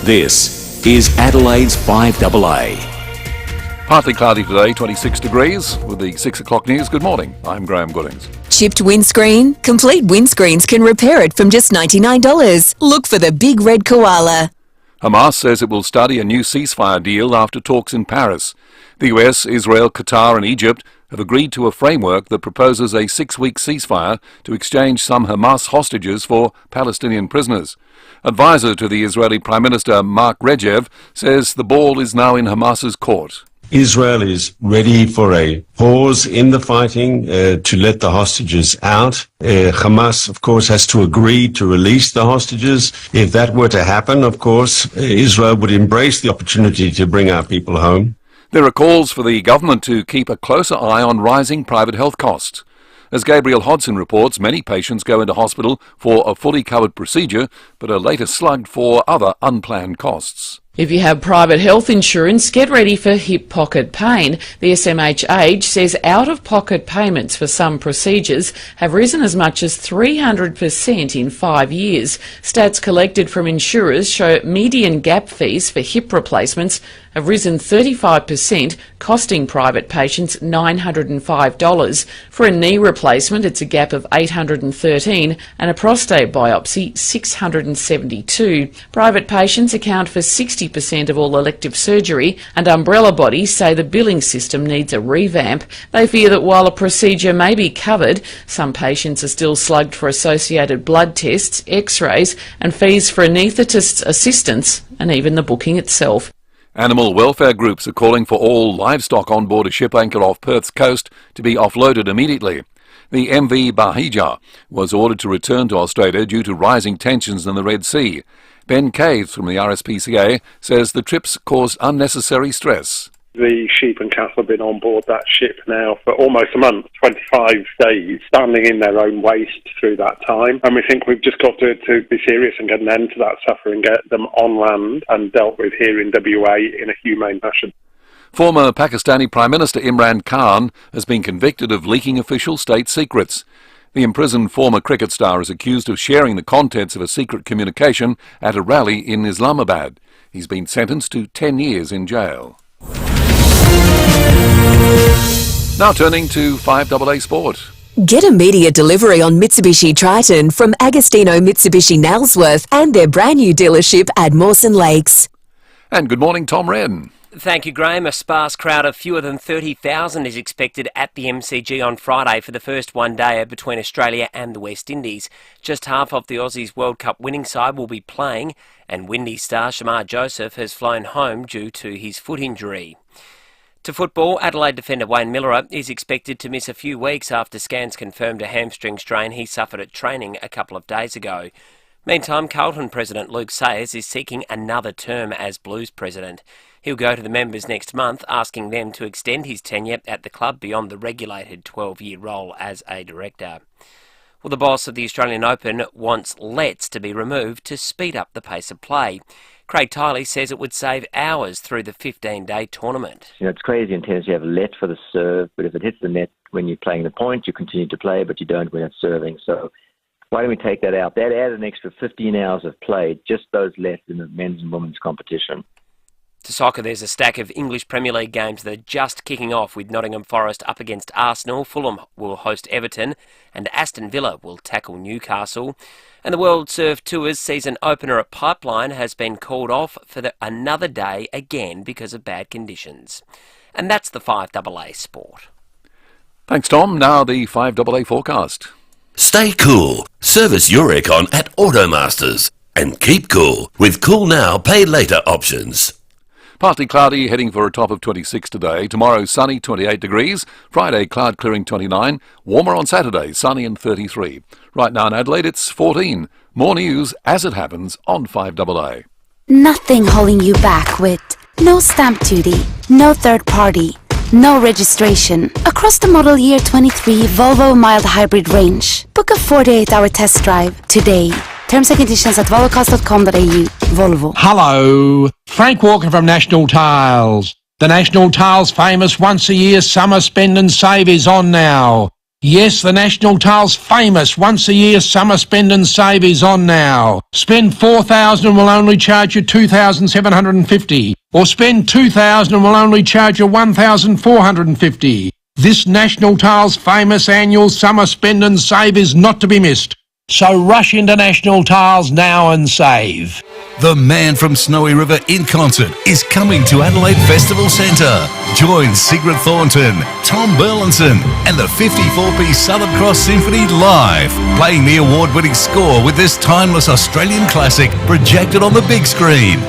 This is Adelaide's FIVEAA. Partly cloudy today, 26 degrees. With the 6 o'clock news, good morning. I'm Graham Goodings. Chipped windscreen? Complete Windscreens can repair it from just $99. Look for the big red koala. Hamas says it will study a new ceasefire deal after talks in Paris. The US, Israel, Qatar and Egypt have agreed to a framework that proposes a 6-week ceasefire to exchange some Hamas hostages for Palestinian prisoners. Advisor to the Israeli Prime Minister Mark Regev says the ball is now in Hamas's court. Israel is ready for a pause in the fighting to let the hostages out. Hamas, of course, has to agree to release the hostages. If that were to happen, of course, Israel would embrace the opportunity to bring our people home. There are calls for the government to keep a closer eye on rising private health costs. As Gabriel Hodson reports, many patients go into hospital for a fully covered procedure but are later slugged for other unplanned costs. If you have private health insurance, get ready for hip pocket pain. The SMH says out-of-pocket payments for some procedures have risen as much as 300% in 5 years. Stats collected from insurers show median gap fees for hip replacements have risen 35%, costing private patients $905. For a knee replacement, it's a gap of $813, and a prostate biopsy $672. Private patients account for 60% of all elective surgery, and umbrella bodies say the billing system needs a revamp. They fear that while a procedure may be covered, some patients are still slugged for associated blood tests, x-rays and fees for anaesthetist's assistance and even the booking itself. Animal welfare groups are calling for all livestock on board a ship anchored off Perth's coast to be offloaded immediately. The MV Bahija was ordered to return to Australia due to rising tensions in the Red Sea. Ben Caves from the RSPCA says the trips caused unnecessary stress. The sheep and cattle have been on board that ship now for almost a month, 25 days, standing in their own waste through that time. And we think we've just got to be serious and get an end to that suffering, get them on land and dealt with here in WA in a humane fashion. Former Pakistani Prime Minister Imran Khan has been convicted of leaking official state secrets. The imprisoned former cricket star is accused of sharing the contents of a secret communication at a rally in Islamabad. He's been sentenced to 10 years in jail. Now turning to FIVEAA Sport. Get immediate delivery on Mitsubishi Triton from Agostino Mitsubishi Nailsworth and their brand new dealership at Mawson Lakes. And good morning, Tom Wren. Thank you, Graham. A sparse crowd of fewer than 30,000 is expected at the MCG on Friday for the first one-dayer between Australia and the West Indies. Just half of the Aussies World Cup winning side will be playing, and Windy star Shamar Joseph has flown home due to his foot injury. To football, Adelaide defender Wayne Miller is expected to miss a few weeks after scans confirmed a hamstring strain he suffered at training a couple of days ago. Meantime, Carlton President Luke Sayers is seeking another term as Blues President. He'll go to the members next month, asking them to extend his tenure at the club beyond the regulated 12-year role as a director. Well, the boss of the Australian Open wants lets to be removed to speed up the pace of play. Craig Tiley says it would save hours through the 15-day tournament. It's crazy in tennis. You have a let for the serve, but if it hits the net when you're playing the point, you continue to play, but you don't when it's serving. So why don't we take that out? That added an extra 15 hours of play, just those lets in the men's and women's competition. To soccer, there's a stack of English Premier League games that are just kicking off, with Nottingham Forest up against Arsenal, Fulham will host Everton, and Aston Villa will tackle Newcastle. And the World Surf Tour's season opener at Pipeline has been called off for another day again because of bad conditions. And that's the FIVEAA Sport. Thanks, Tom. Now the FIVEAA forecast. Stay cool. Service your aircon at Automasters. And keep cool with Cool Now, Pay Later options. Partly cloudy, heading for a top of 26 today. Tomorrow, sunny, 28 degrees. Friday, cloud clearing, 29. Warmer on Saturday, sunny and 33. Right now in Adelaide, it's 14. More news as it happens on FIVEAA. Nothing holding you back with no stamp duty, no third party, no registration. Across the model year 23 Volvo mild hybrid range. Book a 48-hour test drive today. Terms and conditions at volvocars.com.au. Volvo. Hello, Frank Walker from National Tiles. The National Tiles famous once-a-year summer spend and save is on now. Yes, the National Tile's famous once-a-year summer spend and save is on now. Spend $4,000 and we'll only charge you $2,750. Or spend $2,000 and we'll only charge you $1,450. This National Tile's famous annual summer spend and save is not to be missed. So rush into National Tiles now and save. The Man from Snowy River in concert is coming to Adelaide Festival Centre. Join Sigrid Thornton, Tom Burlinson and the 54-piece Southern Cross Symphony live, playing the award-winning score with this timeless Australian classic projected on the big screen.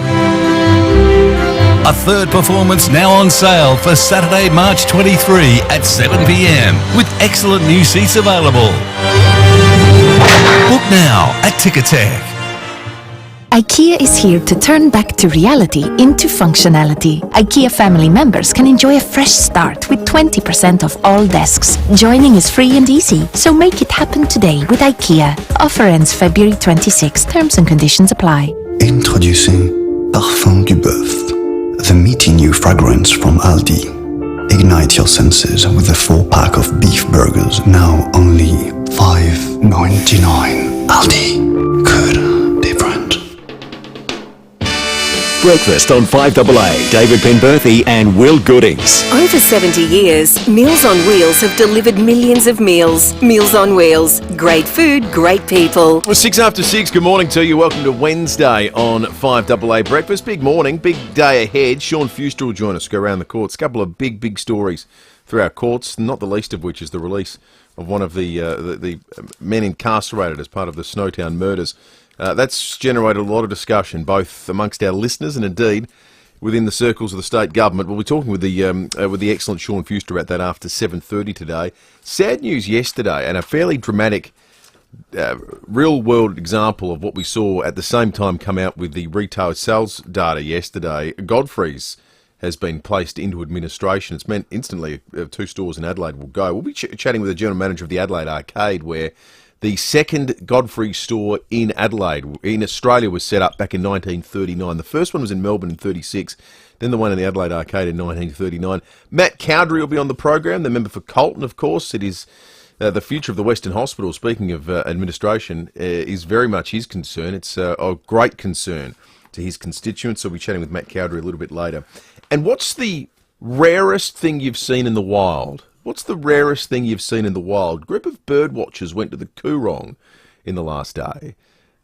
A third performance now on sale for Saturday, March 23 at 7 p.m. with excellent new seats available. Book now at Ticketek. IKEA is here to turn back to reality into functionality. IKEA family members can enjoy a fresh start with 20% off all desks. Joining is free and easy, so make it happen today with IKEA. Offer ends February 26. Terms and conditions apply. Introducing Parfum du Bœuf, the meaty new fragrance from Aldi. Ignite your senses with a 4-pack of beef burgers, now only $5.99. Aldi. Good. Different. Breakfast on 5AA, David Penberthy and Will Goodings. Over 70 years, Meals on Wheels have delivered millions of meals. Meals on Wheels. Great food, great people. Well, 6 after 6, good morning to you. Welcome to Wednesday on 5AA Breakfast. Big morning, big day ahead. Sean Fewster will join us, go around the courts. A couple of big stories through our courts, not the least of which is the release of one of the men incarcerated as part of the Snowtown murders. That's generated a lot of discussion, both amongst our listeners and indeed within the circles of the state government. We'll be talking with the excellent Sean Fewster about that after 7:30 today. Sad news yesterday, and a fairly dramatic, real-world example of what we saw at the same time come out with the retail sales data yesterday. Godfrey's has been placed into administration. It's meant instantly 2 stores in Adelaide will go. We'll be chatting with the general manager of the Adelaide Arcade, where the second Godfrey store in Adelaide, in Australia, was set up back in 1939. The first one was in Melbourne in 36, then the one in the Adelaide Arcade in 1939. Matt Cowdery will be on the program, the member for Colton, of course. It is the future of the Western Hospital, speaking of administration, is very much his concern. It's a great concern to his constituents. So we'll be chatting with Matt Cowdery a little bit later. And what's the rarest thing you've seen in the wild? What's the rarest thing you've seen in the wild? A group of bird watchers went to the Coorong in the last day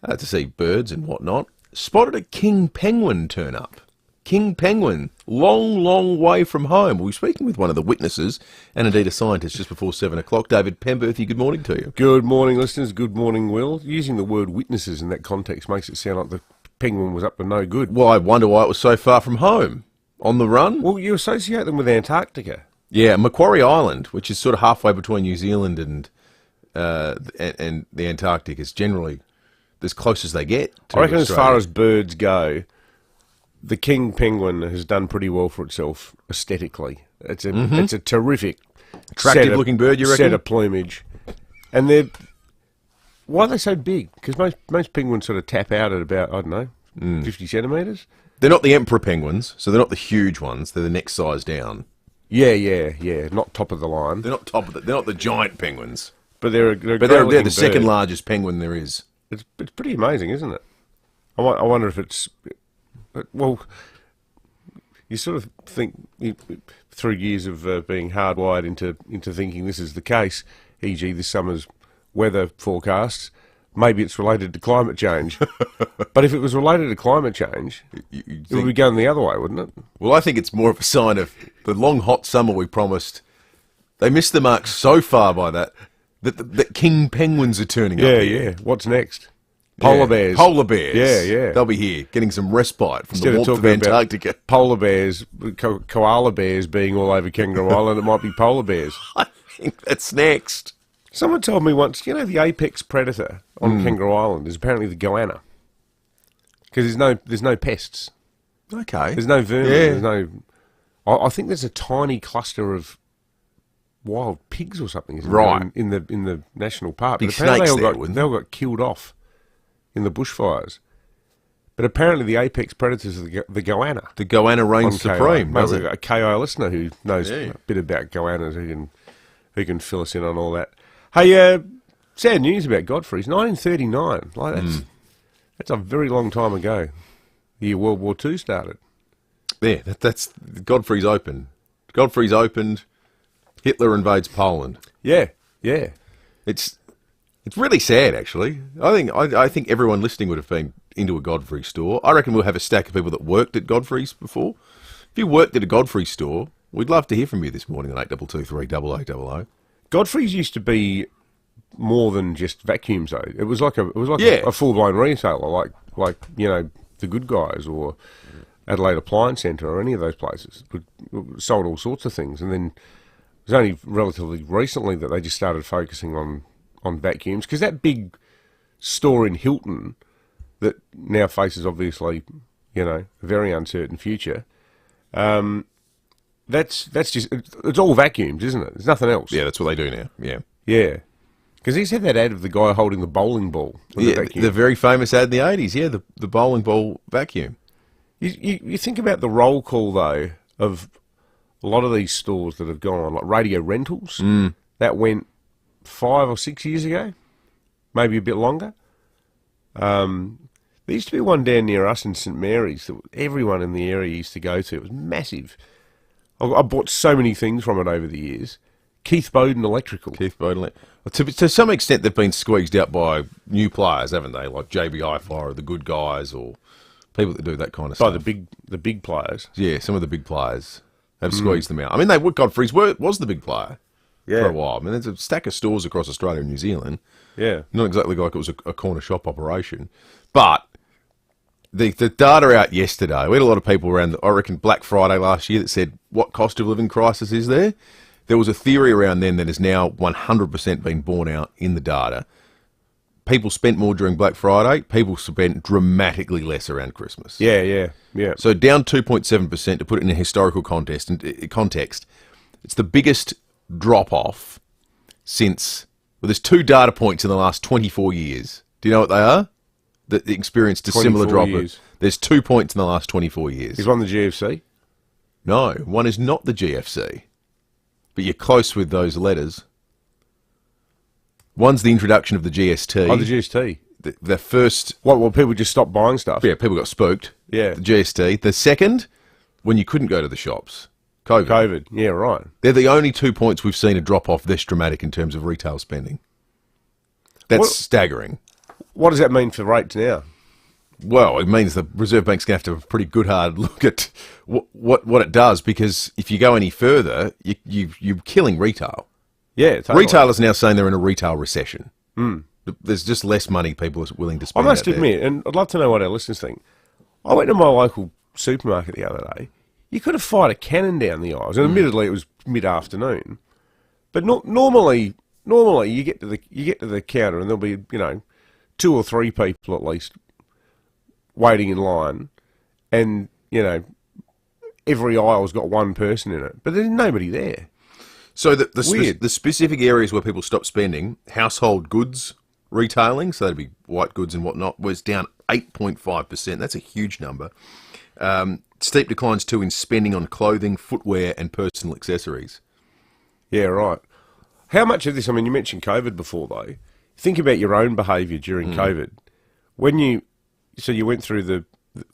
to see birds and whatnot. Spotted a king penguin turn up. King penguin, long way from home. We were speaking with one of the witnesses and indeed a scientist just before 7 o'clock. David Penberthy, good morning to you. Good morning, listeners. Good morning, Will. Using the word witnesses in that context makes it sound like the penguin was up to no good. Well, I wonder why it was so far from home. On the run? Well, you associate them with Antarctica. Yeah, Macquarie Island, which is sort of halfway between New Zealand and the Antarctic, is generally as close as they get to I reckon Australia. As far as birds go, the king penguin has done pretty well for itself aesthetically. It's a terrific, attractive-looking bird, you reckon? Set of plumage. And why are they so big? Because most penguins sort of tap out at about, I don't know, 50 centimetres. They're not the emperor penguins, so they're not the huge ones. They're the next size down. Yeah. Not top of the line. They're not they're not the giant penguins. But they're the second largest penguin there is. It's pretty amazing, isn't it? I wonder if it's... Well, you sort of think through years of being hardwired into thinking this is the case, e.g. this summer's weather forecasts, maybe it's related to climate change. But if it was related to climate change, it would be going the other way, wouldn't it? Well, I think it's more of a sign of the long, hot summer we promised. They missed the mark so far by that king penguins are turning up. Yeah. What's next? Polar bears. Polar bears. Yeah. They'll be here, getting some respite from the warmth of Antarctica. Polar bears, koala bears being all over Kangaroo Island, it might be polar bears. I think that's next. Someone told me once, the apex predator on Kangaroo Island is apparently the goanna. Because there's no pests. Okay. There's no vermin. Yeah. There's no... I think there's a tiny cluster of wild pigs or something in the national park. Big but apparently snakes they all got killed off in the bushfires. But apparently the apex predators are the goanna. The goanna reigns supreme. Maybe a KI listener who knows a bit about goannas who can who can fill us in on all that. Hey, sad news about Godfrey's 1939. Like that's a very long time ago. The year World War II started. Yeah, that's Godfrey's opened. Godfrey's opened. Hitler invades Poland. Yeah. It's really sad, actually. I think everyone listening would have been into a Godfrey store. I reckon we'll have a stack of people that worked at Godfrey's before. If you worked at a Godfrey store, we'd love to hear from you this morning on 8223 8800. Godfrey's used to be more than just vacuums, though. It was like a full-blown retailer, like the Good Guys or Adelaide Appliance Centre or any of those places. Sold all sorts of things, and then it was only relatively recently that they just started focusing on vacuums, because that big store in Hilton that now faces obviously a very uncertain future. That's just, it's all vacuums, isn't it? There's nothing else. Yeah, that's what they do now. Yeah. Because he's had that ad of the guy holding the bowling ball. The very famous ad in the 80s, the bowling ball vacuum. You think about the roll call, though, of a lot of these stores that have gone, like Radio Rentals, that went 5 or 6 years ago, maybe a bit longer. There used to be one down near us in St Mary's that everyone in the area used to go to. It was massive. I bought so many things from it over the years. Keith Bowden Electrical. To some extent, they've been squeezed out by new players, haven't they? Like JB Hi-Fi or the Good Guys or people that do that kind of stuff. The big players. Yeah, some of the big players have squeezed them out. I mean, Godfrey's was the big player for a while. I mean, there's a stack of stores across Australia and New Zealand. Yeah. Not exactly like it was a corner shop operation. But the data out yesterday, we had a lot of people around, I reckon, Black Friday last year that said, what cost of living crisis is there? There was a theory around then that has now 100% been borne out in the data. People spent more during Black Friday. People spent dramatically less around Christmas. Yeah. So down 2.7%, to put it in a historical context. It's the biggest drop-off since... Well, there's 2 data points in the last 24 years. Do you know what they are? That experienced a similar drop. There's 2 points in the last 24 years. Is one the GFC? No, one is not the GFC. But you're close with those letters. One's the introduction of the GST. Oh, the GST. The first... Well, people just stopped buying stuff. Yeah, people got spooked. Yeah. The GST. The second, when you couldn't go to the shops. COVID. Yeah, right. They're the only 2 points we've seen a drop-off this dramatic in terms of retail spending. That's staggering. What does that mean for rates now? Well, it means the Reserve Bank's going to have to have a pretty good hard look at what it does, because if you go any further, you're killing retail. Yeah, totally. Retailers are now saying they're in a retail recession. There's just less money people are willing to spend. I must admit, and I'd love to know what our listeners think, I went to my local supermarket the other day. You could have fired a cannon down the aisles, and admittedly it was mid-afternoon. But normally you get to the counter and there'll be 2 or 3 people at least waiting in line, and every aisle's got one person in it, but there's nobody there. So the specific areas where people stop spending, household goods retailing, so that'd be white goods and whatnot, was down 8.5%. That's a huge number. Steep declines too in spending on clothing, footwear and personal accessories. Yeah, right. How much of this, I mean, you mentioned COVID before, though. Think about your own behaviour during COVID. So you went through the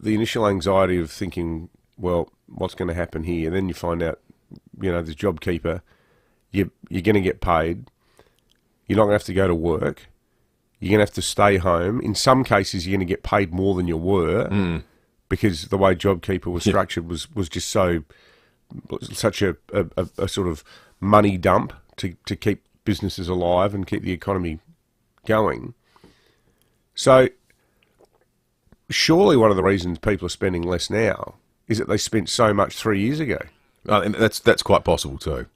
initial anxiety of thinking, well, what's going to happen here? And then you find out, there's JobKeeper, you're going to get paid, you're not going to have to go to work, you're going to have to stay home. In some cases, you're going to get paid more than you were, because the way JobKeeper was structured was just such a sort of money dump to keep businesses alive and keep the economy going. So surely one of the reasons people are spending less now is that they spent so much 3 years ago. And that's quite possible too.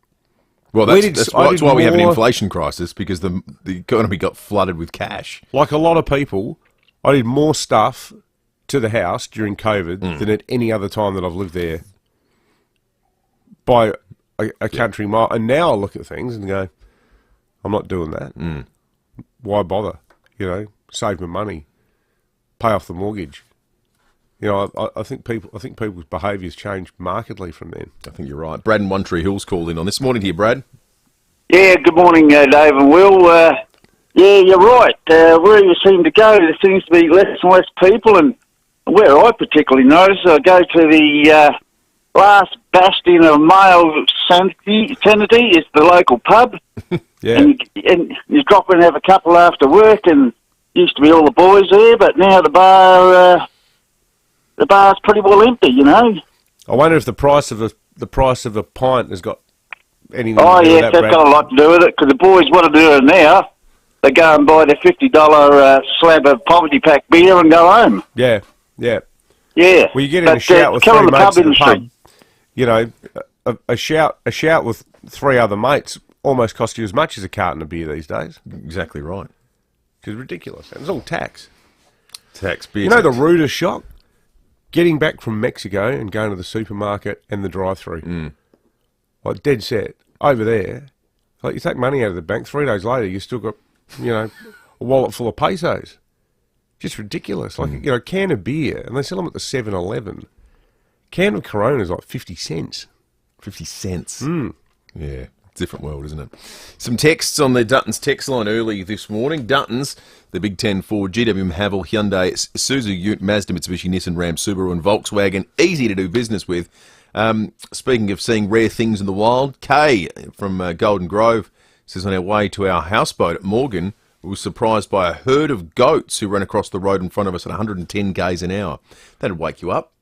Well, that's why we have an inflation crisis, because the economy got flooded with cash. Like a lot of people, I did more stuff to the house during COVID than at any other time that I've lived there by a country mile. And now I look at things and go, I'm not doing that. Why bother? Save my money, pay off the mortgage. I think people's behaviour's changed markedly from then. I think you're right. Brad in One Tree Hill's called in on this morning to you, Brad. Yeah, good morning, Dave and Will. Yeah, you're right. Where you seem to go, there seems to be less and less people, and where I particularly notice, I go to the last bastion of male sanity is the local pub. Yeah. And you drop in and have a couple after work, and used to be all the boys there, but now the bar's pretty well empty, you know. I wonder if the price of a pint has got anything Oh, to do with yes, that, that's got a lot to do with it, because the boys want to do it now. They go and buy their $50 slab of poverty pack beer and go home. Yeah, yeah. Yeah. Well, you get in a shout with killing three the mates pub at the industry. pub. You know, a shout with three other mates almost costs you as much as a carton of beer these days. Exactly right. Which is ridiculous. And it's all tax. Tax, beer You know tax. the rudest shock? Getting back from Mexico and going to the supermarket and the drive-through. Like, dead set. Over there, like, you take money out of the bank, 3 days later, you still got, you know, a wallet full of pesos. Just ridiculous. Like, you know, a can of beer, and they sell them at the 7-Eleven. Can of Corona is like 50 cents. 50 cents. Yeah. Different world, isn't it? Some texts on the Dutton's text line early this morning. Dutton's, the Big Ten Ford, GWM, Haval, Hyundai, Isuzu, Ute, Mazda, Mitsubishi, Nissan, Ram, Subaru and Volkswagen. Easy to do business with. Speaking of seeing rare things in the wild, Kay from Golden Grove says on our way to our houseboat at Morgan, we were surprised by a herd of goats who ran across the road in front of us at 110 k's an hour. That'd wake you up.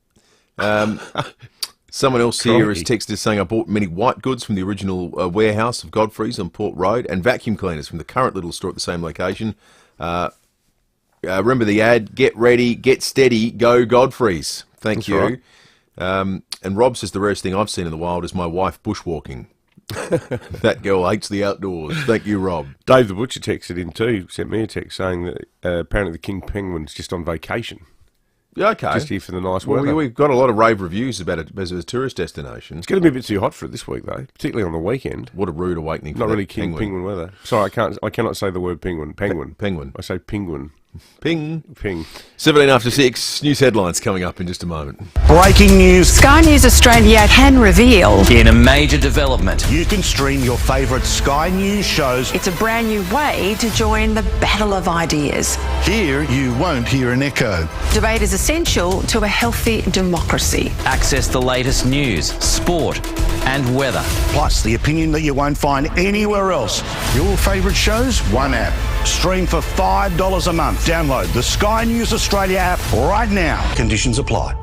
Someone else here has texted saying, I bought many white goods from the original warehouse of Godfrey's on Port Road and vacuum cleaners from the current little store at the same location. Remember the ad, get ready, get steady, go Godfrey's. Thank That's you. right. And Rob says the rarest thing I've seen in the wild is my wife bushwalking. That girl hates the outdoors. Thank you, Rob. Dave the Butcher texted in too, sent me a text saying that apparently the king penguin's just on vacation. Yeah, okay. Just here for the nice Well, weather. we've got a lot of rave reviews about it as a tourist destination. It's going to be a bit too hot for it this week, though, particularly on the weekend. What a rude awakening for Not that really king penguin. penguin weather. Sorry, I cannot say the word penguin. Penguin. Penguin. I say penguin. Ping. Ping. 17 after 6. News headlines coming up in just a moment. Breaking news. Sky News Australia can reveal In a major development. You can stream your favourite Sky News shows. it's a brand new way to join the battle of ideas. Here, you won't hear an echo. Debate is essential to a healthy democracy. Access the latest news, sport and weather. Plus, the opinion that you won't find anywhere else. Your favourite shows, one app. Stream for $5 a month. Download the Sky News Australia app right now. Conditions apply.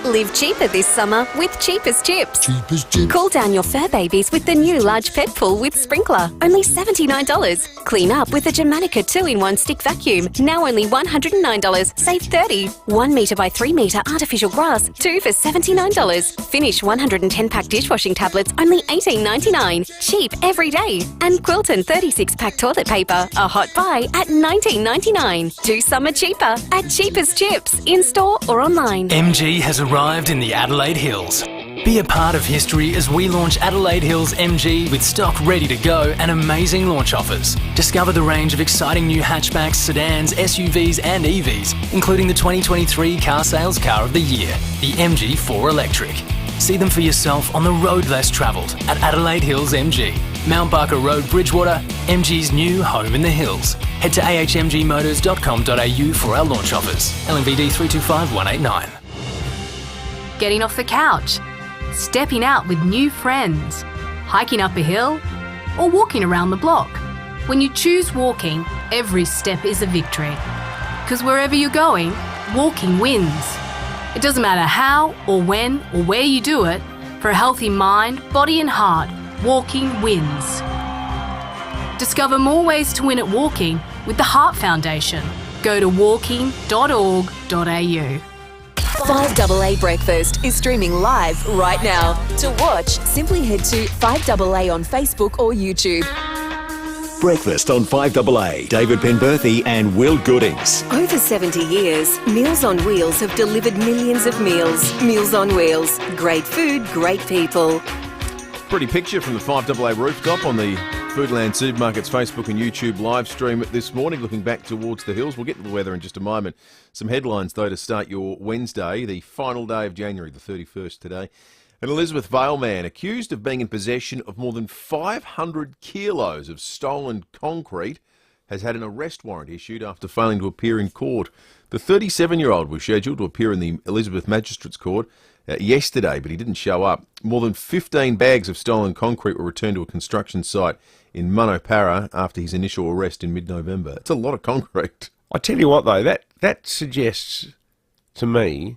Live cheaper this summer with Cheapest Chips. Cheapest Chips. Cool down your fur babies with the new large pet pool with sprinkler. Only $79. Clean up with a Germanica 2-in-1 stick vacuum. Now only $109. Save $30. 1 metre by 3 metre artificial grass. 2 for $79. Finish 110-pack dishwashing tablets. Only $18.99. Cheap every day. And Quilton 36-pack toilet paper. A hot buy at $19.99. Do summer cheaper at Cheapest Chips. In store or online. MG has arrived in the Adelaide Hills. Be a part of history as we launch Adelaide Hills MG with stock ready to go and amazing launch offers. Discover the range of exciting new hatchbacks, sedans, SUVs and EVs, including the 2023 Car Sales Car of the Year, the MG4 Electric. See them for yourself on the road less travelled at Adelaide Hills MG. Mount Barker Road, Bridgewater, MG's new home in the hills. Head to ahmgmotors.com.au for our launch offers. LMVD 325189. Getting off the couch, stepping out with new friends, hiking up a hill, or walking around the block. When you choose walking, every step is a victory. Because wherever you're going, walking wins. It doesn't matter how or when or where you do it, for a healthy mind, body and heart, walking wins. Discover more ways to win at walking with the Heart Foundation. Go to walking.org.au. 5AA Breakfast is streaming live right now. To watch, simply head to 5AA on Facebook or YouTube. Breakfast on 5AA. David Penberthy and Will Goodings. Over 70 years, Meals on Wheels have delivered millions of meals. Meals on Wheels. Great food, great people. Pretty picture from the 5AA rooftop on the Foodland Supermarkets Facebook and YouTube live stream this morning, looking back towards the hills. We'll get to the weather in just a moment. Some headlines, though, to start your Wednesday, the final day of January, the 31st today. An Elizabeth Vale man accused of being in possession of more than 500 kilos of stolen concrete has had an arrest warrant issued after failing to appear in court. The 37-year-old was scheduled to appear in the Elizabeth Magistrates Court yesterday, but he didn't show up. More than 15 bags of stolen concrete were returned to a construction site in Manopara after his initial arrest in mid-November. It's a lot of concrete. I tell you what, though, that suggests to me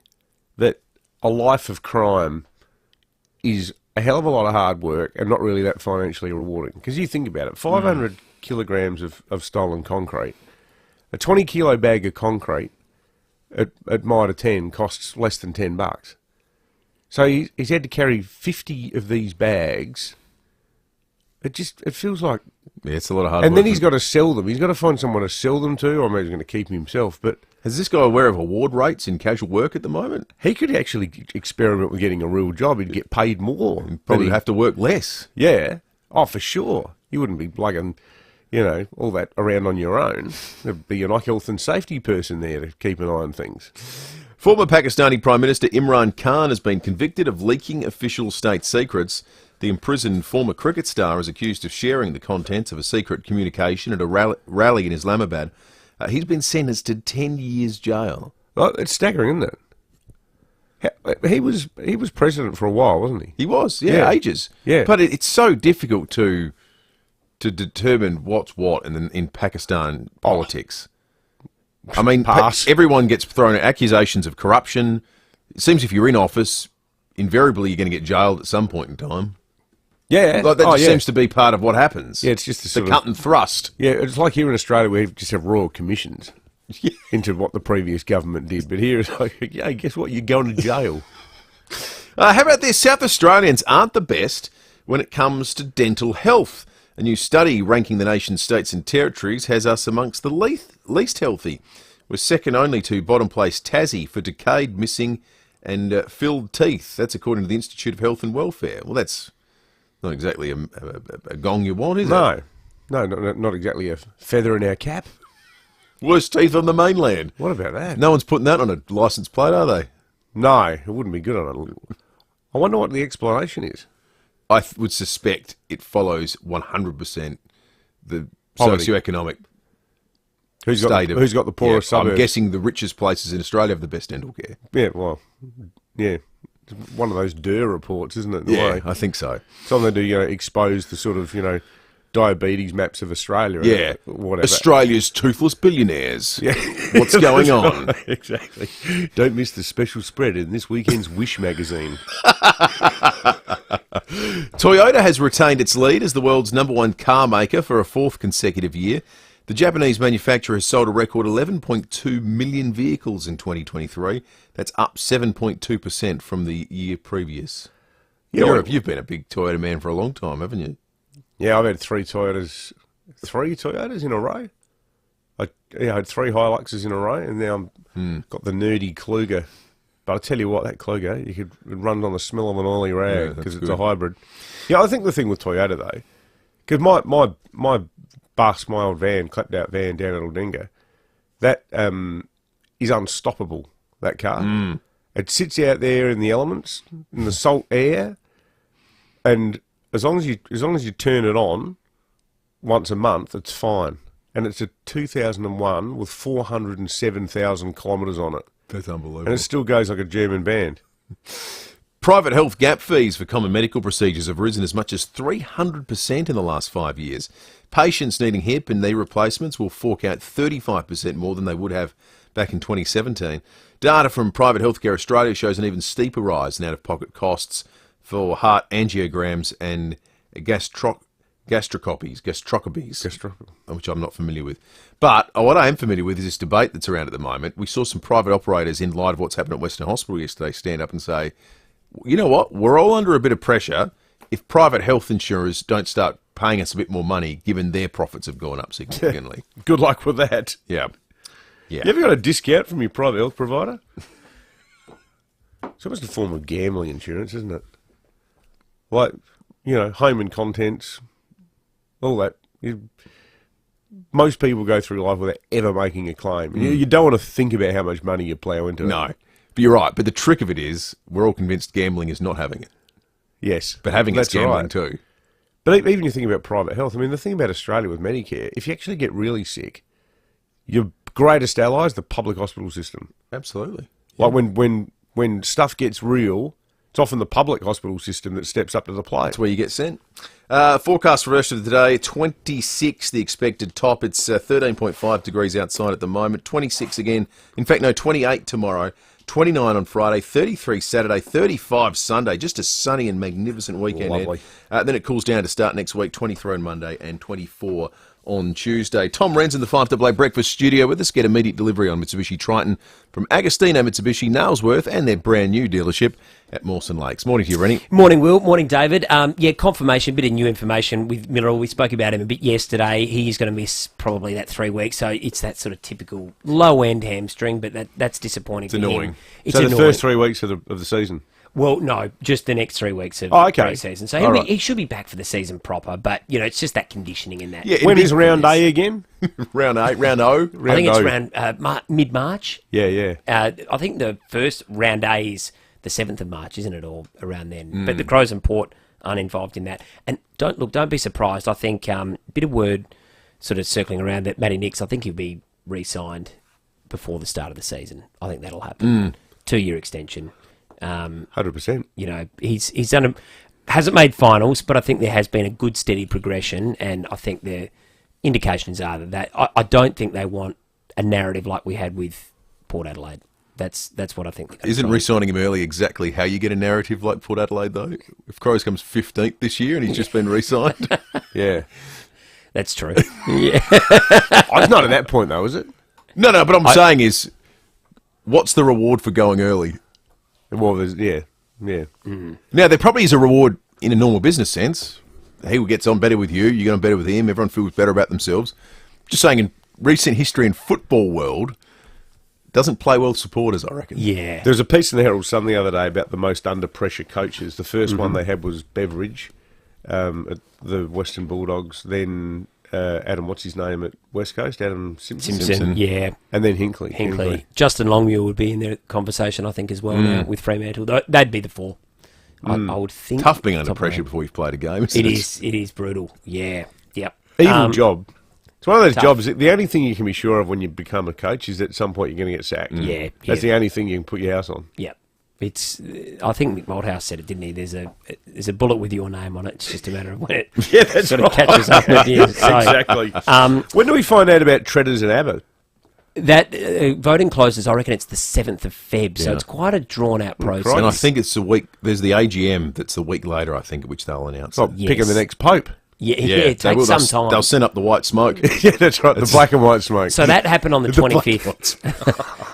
that a life of crime is a hell of a lot of hard work and not really that financially rewarding. Because you think about it, 500 kilograms of stolen concrete, a 20-kilo bag of concrete at Mitre 10 costs less than $10. So he's had to carry 50 of these bags. It feels like... Yeah, it's a lot of hard work. And then he's got to sell them. He's got to find someone to sell them to, or maybe he's going to keep them himself. But is this guy aware of award rates in casual work at the moment? He could actually experiment with getting a real job. He'd get paid more. He'd probably have to work less. Yeah. Oh, for sure. You wouldn't be lugging, all that around on your own. There'd be a health and safety person there to keep an eye on things. Former Pakistani Prime Minister Imran Khan has been convicted of leaking official state secrets. The imprisoned former cricket star is accused of sharing the contents of a secret communication at a rally in Islamabad. He's been sentenced to 10 years jail. Oh, it's staggering, isn't it? He was president for a while, wasn't he? He was, yeah. Ages. Yeah. But it's so difficult to determine what's what in Pakistan politics. I mean, everyone gets thrown accusations of corruption. It seems if you're in office, invariably you're going to get jailed at some point in time. Yeah. Like that just seems to be part of what happens. Yeah, it's just the cut and thrust. Yeah, it's like here in Australia we just have royal commissions into what the previous government did. But here it's like, yeah, guess what? You're going to jail. How about this? South Australians aren't the best when it comes to dental health. A new study ranking the nation's states and territories has us amongst the least healthy. We're second only to bottom place Tassie for decayed, missing and filled teeth. That's according to the Institute of Health and Welfare. Well, that's not exactly a gong you want, is it? No, not exactly a feather in our cap. Worst teeth on the mainland. What about that? No one's putting that on a licence plate, are they? No, it wouldn't be good on it. I wonder what the explanation is. I would suspect it follows 100% the socioeconomic state of... Who's got the poorest suburbs? I'm guessing the richest places in Australia have the best dental care. Yeah, well, yeah. It's one of those Durr reports, isn't it? Yeah, I think so. Something to, expose the sort of, diabetes maps of Australia. Yeah. Whatever. Australia's toothless billionaires. Yeah. What's going on? Exactly. Don't miss the special spread in this weekend's Wish magazine. Toyota has retained its lead as the world's #1 car maker for a fourth consecutive year. The Japanese manufacturer has sold a record 11.2 million vehicles in 2023. That's up 7.2% from the year previous. Yeah, you've been a big Toyota man for a long time, haven't you? Yeah, I've had three Toyotas in a row. I had 3 Hiluxes in a row, and now I'm got the nerdy Kluger. But I tell you what, that Kluger, you could run it on the smell of an oily rag because it's a hybrid. Yeah, I think the thing with Toyota though, because my bus, my old van, clapped out van down at Aldinga, that is unstoppable. That car, it sits out there in the elements, in the salt air, and as long as you turn it on once a month, it's fine. And it's a 2001 with 407,000 kilometres on it. That's unbelievable. And it still goes like a German band. Private health gap fees for common medical procedures have risen as much as 300% in the last 5 years. Patients needing hip and knee replacements will fork out 35% more than they would have back in 2017. Data from Private Healthcare Australia shows an even steeper rise in out-of-pocket costs for heart angiograms and gastrocopies, which I'm not familiar with. But what I am familiar with is this debate that's around at the moment. We saw some private operators, in light of what's happened at Western Hospital yesterday, stand up and say, you know what, we're all under a bit of pressure if private health insurers don't start paying us a bit more money, given their profits have gone up significantly. Good luck with that. Yeah. You ever got a discount from your private health provider? It's almost a form of gambling insurance, isn't it? Like, home and contents, all that. Most people go through life without ever making a claim. You don't want to think about how much money you plough into it. No, but you're right. But the trick of it is, we're all convinced gambling is not having it. Yes. But having it's That's gambling right. too. But even you think about private health, I mean, the thing about Australia with Medicare, if you actually get really sick, your greatest ally is the public hospital system. Absolutely. Like when stuff gets real, it's often the public hospital system that steps up to the plate. That's where you get sent. Forecast for the rest of the day, 26 the expected top. It's 13.5 degrees outside at the moment. 26 again. In fact, no, 28 tomorrow. 29 on Friday, 33 Saturday, 35 Sunday. Just a sunny and magnificent weekend. Lovely. Then it cools down to start next week, 23 on Monday and 24 on Tuesday. Tom Wren's in the 5AA Breakfast Studio with us. Get immediate delivery on Mitsubishi Triton from Agostino Mitsubishi, Nailsworth, and their brand new dealership at Mawson Lakes. Morning to you, Rennie. Morning, Will. Morning, David. Confirmation, a bit of new information with Mineral. We spoke about him a bit yesterday. He's going to miss probably that 3 weeks, so it's that sort of typical low-end hamstring, but that's disappointing for annoying. him. It's so annoying. the first 3 weeks of the season? Well, no, just the next 3 weeks of pre-season. So he should be back for the season proper, but, it's just that conditioning in that. Yeah, when is round A again? Round A, round O? I think it's around mid-March. Yeah. I think the first round A is the 7th of March, isn't it, or around then? But the Crows and Port aren't involved in that. And don't be surprised. I think a bit of word sort of circling around that Matty Nix, I think he'll be re-signed before the start of the season. I think that'll happen. 2-year extension. 100%. He's done hasn't made finals, but I think there has been a good steady progression, and I think the indications are that I don't think they want a narrative like we had with Port Adelaide. That's what I think. Isn't re-signing him early exactly how you get a narrative like Port Adelaide, though? If Crows comes 15th this year and he's just been re-signed? Yeah. That's true. Yeah. It's not at that point, though, is it? No, but I'm saying is, what's the reward for going early? Well, yeah. Now, there probably is a reward in a normal business sense. He gets on better with you, you get on better with him, everyone feels better about themselves. Just saying, in recent history in football world, doesn't play well with supporters, I reckon. Yeah. There was a piece in the Herald Sun the other day about the most under-pressure coaches. The first one they had was Beveridge at the Western Bulldogs, then Adam, what's his name at West Coast? Adam Simpson. Yeah. And then Hinkley. Justin Longmuir would be in the conversation, I think, as well now with Fremantle. They'd be the four. I would think. Tough being under pressure before you've played a game, isn't it? It is brutal. Yeah. Yep. Evil job. It's one of those jobs, the only thing you can be sure of when you become a coach is that at some point you're going to get sacked. Yeah. That's the only thing you can put your house on. Yep. I think Mick Malthouse said it, didn't he? There's a bullet with your name on it. It's just a matter of when it sort of catches up with you. So, exactly. When do we find out about Treaders and Abbott? That voting closes, I reckon it's the 7th of Feb, so it's quite a drawn-out process. And I think it's the week, there's the AGM that's the week later, I think, at which they'll announce it. Picking the next Pope. Yeah, it takes some time. They'll send up the white smoke. Yeah, that's right, the black and white smoke. So that happened on the 25th.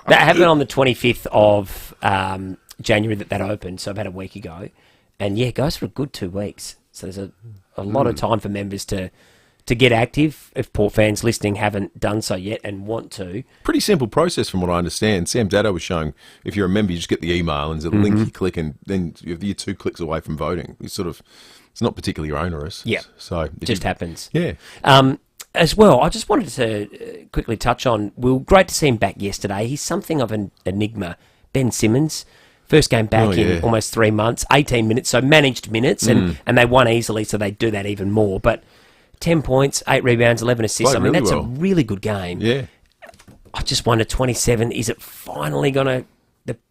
That happened on the 25th of January that opened, so about a week ago. And it goes for a good 2 weeks. So there's a lot of time for members to get active, if Port fans listening haven't done so yet and want to. Pretty simple process from what I understand. Sam Dado was showing, if you're a member, you just get the email and there's a link you click and then you're 2 clicks away from voting. It's not particularly onerous. Yeah, so it just happens. Yeah. As well, I just wanted to quickly touch on, Will, great to see him back yesterday. He's something of an enigma. Ben Simmons, first game back in almost 3 months, 18 minutes, so managed minutes, and they won easily, so they do that even more. But 10 points, 8 rebounds, 11 assists. Played really that's well. A really good game. Yeah. I just wonder, 27, is it finally the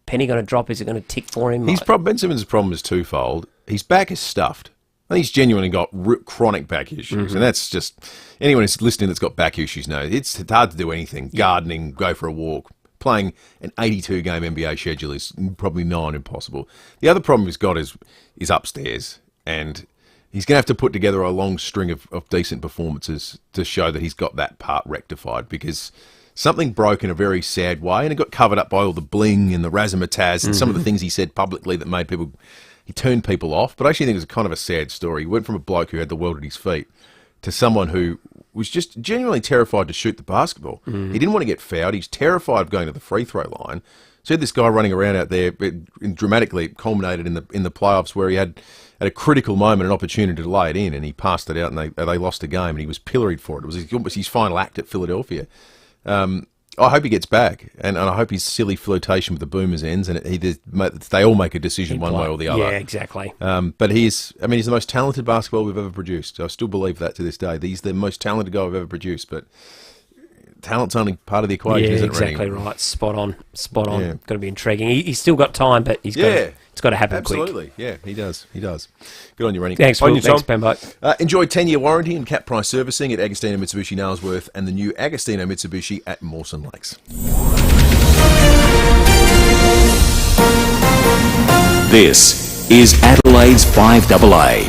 penny going to drop? Is it going to tick for him? Ben Simmons' problem is twofold. His back is stuffed. I think he's genuinely got chronic back issues, and that's just, anyone who's listening that's got back issues knows it's hard to do anything. Gardening, go for a walk. Playing an 82-game NBA schedule is probably nigh impossible. The other problem he's got is upstairs, and he's going to have to put together a long string of decent performances to show that he's got that part rectified, because something broke in a very sad way, and it got covered up by all the bling and the razzmatazz and some of the things he said publicly that made people... He turned people off, but I actually think it was kind of a sad story. He went from a bloke who had the world at his feet to someone who was just genuinely terrified to shoot the basketball. He didn't want to get fouled. He's terrified of going to the free throw line. So he had this guy running around out there, it dramatically culminated in the playoffs where he had, at a critical moment, an opportunity to lay it in, and he passed it out, and they lost a game, and he was pilloried for it. It was his final act at Philadelphia. I hope he gets back, and I hope his silly flirtation with the Boomers ends, and they all make a decision one way or the other. Yeah, exactly. But he's the most talented basketball we've ever produced. I still believe that to this day. He's the most talented guy we've ever produced, but talent's only part of the equation, isn't it? Exactly right. Spot on. Yeah. Got to be intriguing. He's still got time, but it's got to happen quick. Absolutely. Yeah, he does. Good on you, Rennie. Thanks, Will. Thanks, Pembo. Enjoy 10-year warranty and cap price servicing at Agostino Mitsubishi Nailsworth and the new Agostino Mitsubishi at Mawson Lakes. This is Adelaide's 5AA.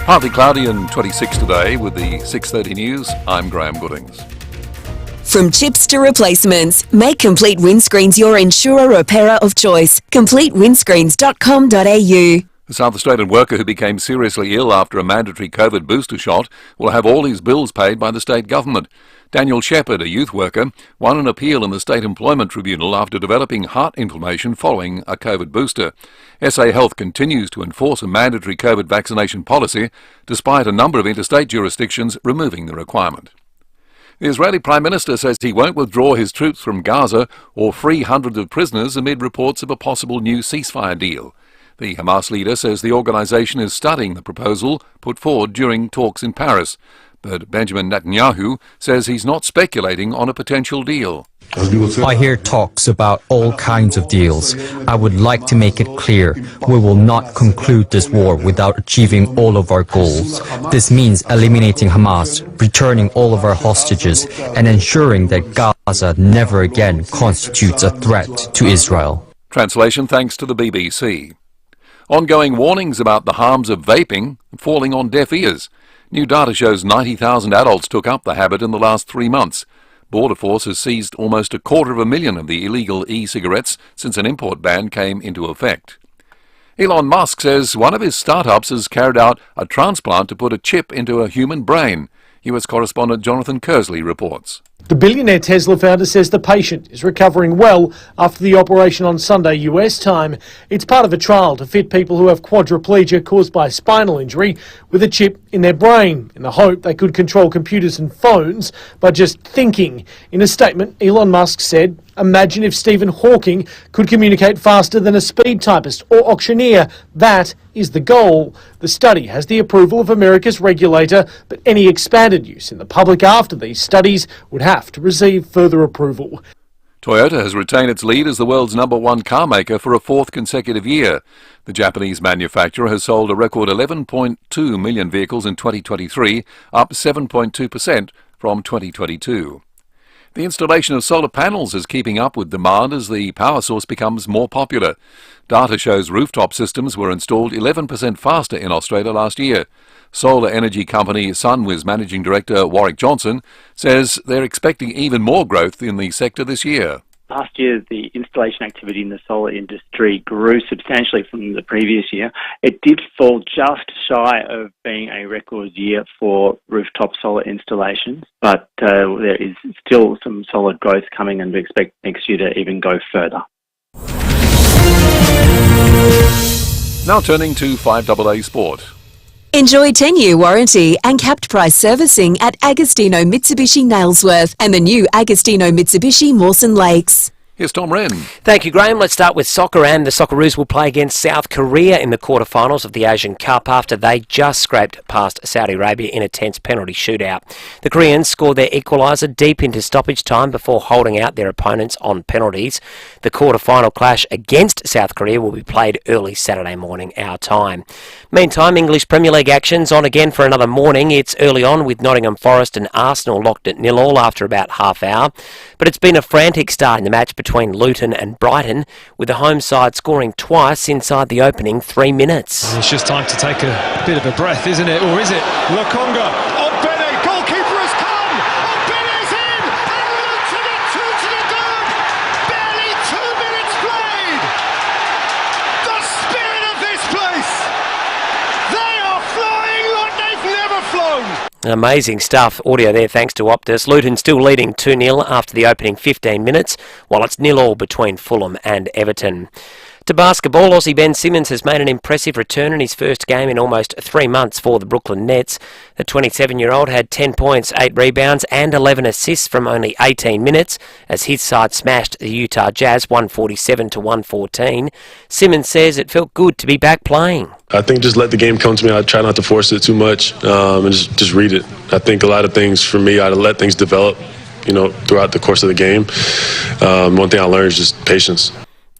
Partly cloudy and 26 today with the 6:30 news. I'm Graham Goodings. From chips to replacements, make Complete Windscreens your insurer repairer of choice. CompleteWindscreens.com.au. The South Australian worker who became seriously ill after a mandatory COVID booster shot will have all his bills paid by the state government. Daniel Shepherd, a youth worker, won an appeal in the State Employment Tribunal after developing heart inflammation following a COVID booster. SA Health continues to enforce a mandatory COVID vaccination policy, despite a number of interstate jurisdictions removing the requirement. The Israeli Prime Minister says he won't withdraw his troops from Gaza or free hundreds of prisoners amid reports of a possible new ceasefire deal. The Hamas leader says the organisation is studying the proposal put forward during talks in Paris, but Benjamin Netanyahu says he's not speculating on a potential deal. I hear talks about all kinds of deals. I would like to make it clear, we will not conclude this war without achieving all of our goals. This means eliminating Hamas, returning all of our hostages, and ensuring that Gaza never again constitutes a threat to Israel. Translation thanks to the BBC. Ongoing warnings about the harms of vaping falling on deaf ears. New data shows 90,000 adults took up the habit in the last 3 months. Border Force has seized almost 250,000 of the illegal e-cigarettes since an import ban came into effect. Elon Musk says one of his startups has carried out a transplant to put a chip into a human brain. US correspondent Jonathan Kersley reports. The billionaire Tesla founder says the patient is recovering well after the operation on Sunday US time. It's part of a trial to fit people who have quadriplegia caused by spinal injury with a chip in their brain in the hope they could control computers and phones by just thinking. In a statement, Elon Musk said, "Imagine if Stephen Hawking could communicate faster than a speed typist or auctioneer. That is the goal." The study has the approval of America's regulator, but any expanded use in the public after these studies would have to receive further approval. Toyota has retained its lead as the world's #1 car maker for a 4th consecutive year. The Japanese manufacturer has sold a record 11.2 million vehicles in 2023, up 7.2% from 2022. The installation of solar panels is keeping up with demand as the power source becomes more popular. Data shows rooftop systems were installed 11% faster in Australia last year. Solar energy company Sunwiz Managing Director Warwick Johnson says they're expecting even more growth in the sector this year. Last year, the installation activity in the solar industry grew substantially from the previous year. It did fall just shy of being a record year for rooftop solar installations, but there is still some solid growth coming, and we expect next year to even go further. Now turning to 5AA Sport. Enjoy 10-year warranty and capped price servicing at Agostino Mitsubishi Nailsworth and the new Agostino Mitsubishi Mawson Lakes. Here's Tom Wren. Thank you, Graham. Let's start with soccer, and the Socceroos will play against South Korea in the quarterfinals of the Asian Cup after they just scraped past Saudi Arabia in a tense penalty shootout. The Koreans scored their equaliser deep into stoppage time before holding out their opponents on penalties. The quarterfinal clash against South Korea will be played early Saturday morning, our time. Meantime, English Premier League action's on again for another morning. It's early on with Nottingham Forest and Arsenal locked at 0-0 after about half hour. But it's been a frantic start in the match between Luton and Brighton, with the home side scoring twice inside the opening 3 minutes. It's just time to take a bit of a breath, isn't it? Or is it? Lokonga. Oh, Bene, goalkeeper has come! Oh, Bene's in! And Luton are 2 to the good! Barely 2 minutes played! The spirit of this place! They are flying like they've never flown! Amazing stuff. Audio there thanks to Optus. Luton still leading 2-0 after the opening 15 minutes, while it's 0-0 between Fulham and Everton. To basketball, Aussie Ben Simmons has made an impressive return in his first game in almost 3 months for the Brooklyn Nets. The 27-year-old had 10 points, 8 rebounds and 11 assists from only 18 minutes as his side smashed the Utah Jazz 147-114. Simmons says it felt good to be back playing. I think just let the game come to me. I try not to force it too much and just read it. I think a lot of things for me, I let things develop, throughout the course of the game. One thing I learned is just patience.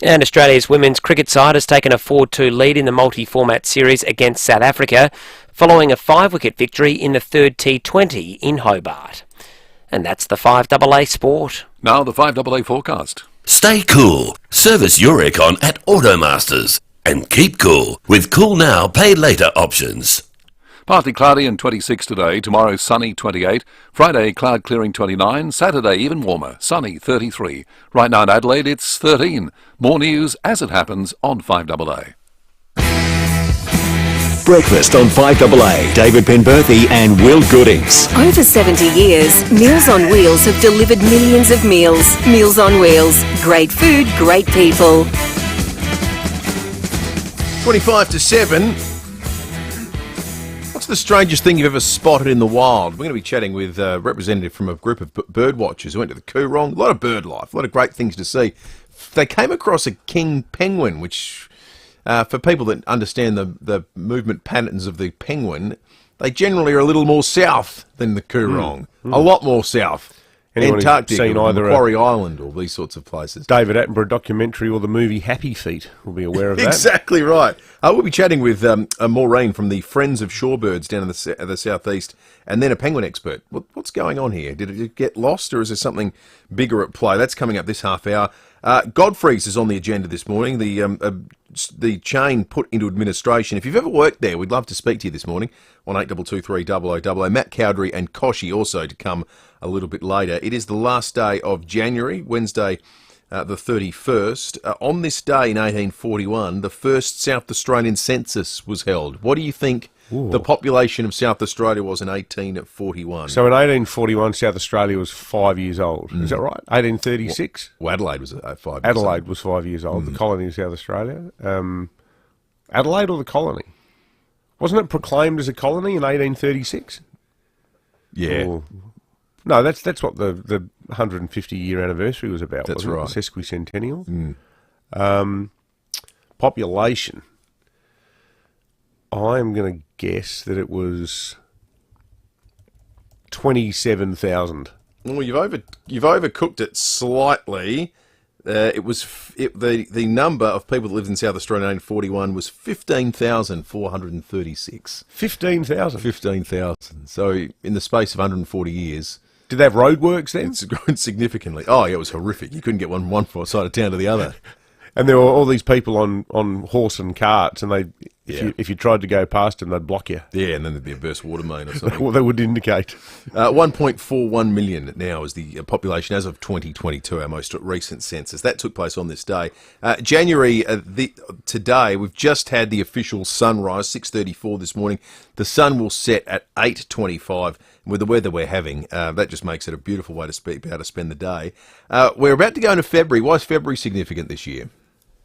And Australia's women's cricket side has taken a 4-2 lead in the multi-format series against South Africa, following a 5-wicket victory in the third T20 in Hobart. And that's the 5AA Sport. Now the 5AA forecast. Stay cool. Service your aircon at Automasters. And keep cool with Cool Now, Pay Later options. Partly cloudy and 26 today, tomorrow sunny 28, Friday cloud clearing 29, Saturday even warmer, sunny 33. Right now in Adelaide it's 13. More news as it happens on 5AA. Breakfast on 5AA. David Penberthy and Will Goodings. Over 70 years, Meals on Wheels have delivered millions of meals. Meals on Wheels. Great food, great people. 25 to 7. What's the strangest thing you've ever spotted in the wild? We're going to be chatting with a representative from a group of bird watchers who went to the Coorong. A lot of bird life, a lot of great things to see. They came across a king penguin, which, for people that understand the movement patterns of the penguin, they generally are a little more south than the Coorong. A lot more south. Antarctica, or Macquarie Island, or these sorts of places. David Attenborough documentary or the movie Happy Feet will be aware of that. Exactly right. We'll be chatting with Maureen from the Friends of Shorebirds down in the southeast, and then a penguin expert. What's going on here? Did it get lost, or is there something bigger at play? That's coming up this half hour. Godfrey's is on the agenda this morning. The chain put into administration. If you've ever worked there, we'd love to speak to you this morning on 8223 0000. Matt Cowdery and Koshy also to come a little bit later. It is the last day of January, Wednesday the 31st. On this day in 1841, the first South Australian census was held. What do you think the population of South Australia was in 1841? So in 1841, South Australia was 5 years old. Is that right? 1836? Well, Adelaide was 5 years old. Adelaide was 5 years old, the colony of South Australia. Adelaide or the colony? Wasn't it proclaimed as a colony in 1836? Yeah. Or, no, that's what the 150-year anniversary was about. That's wasn't right. It? The sesquicentennial. Population. I'm going to guess that it was 27,000. Well, you've overcooked it slightly. The number of people that lived in South Australia in 1841 was 15,436. 15,000? 15,000. So in the space of 140 years. Did they have roadworks then? It's grown significantly. Oh, yeah, it was horrific. You couldn't get one side of town to the other. And there were all these people on horse and carts, and if you tried to go past them, they'd block you. Yeah, and then there'd be a burst water main or something. Well, they would indicate. 1.41 million now is the population as of 2022, our most recent census. That took place on this day. January, today, we've just had the official sunrise, 6:34 this morning. The sun will set at 8:25. With the weather we're having, that just makes it a beautiful way to be able to spend the day. We're about to go into February. Why is February significant this year?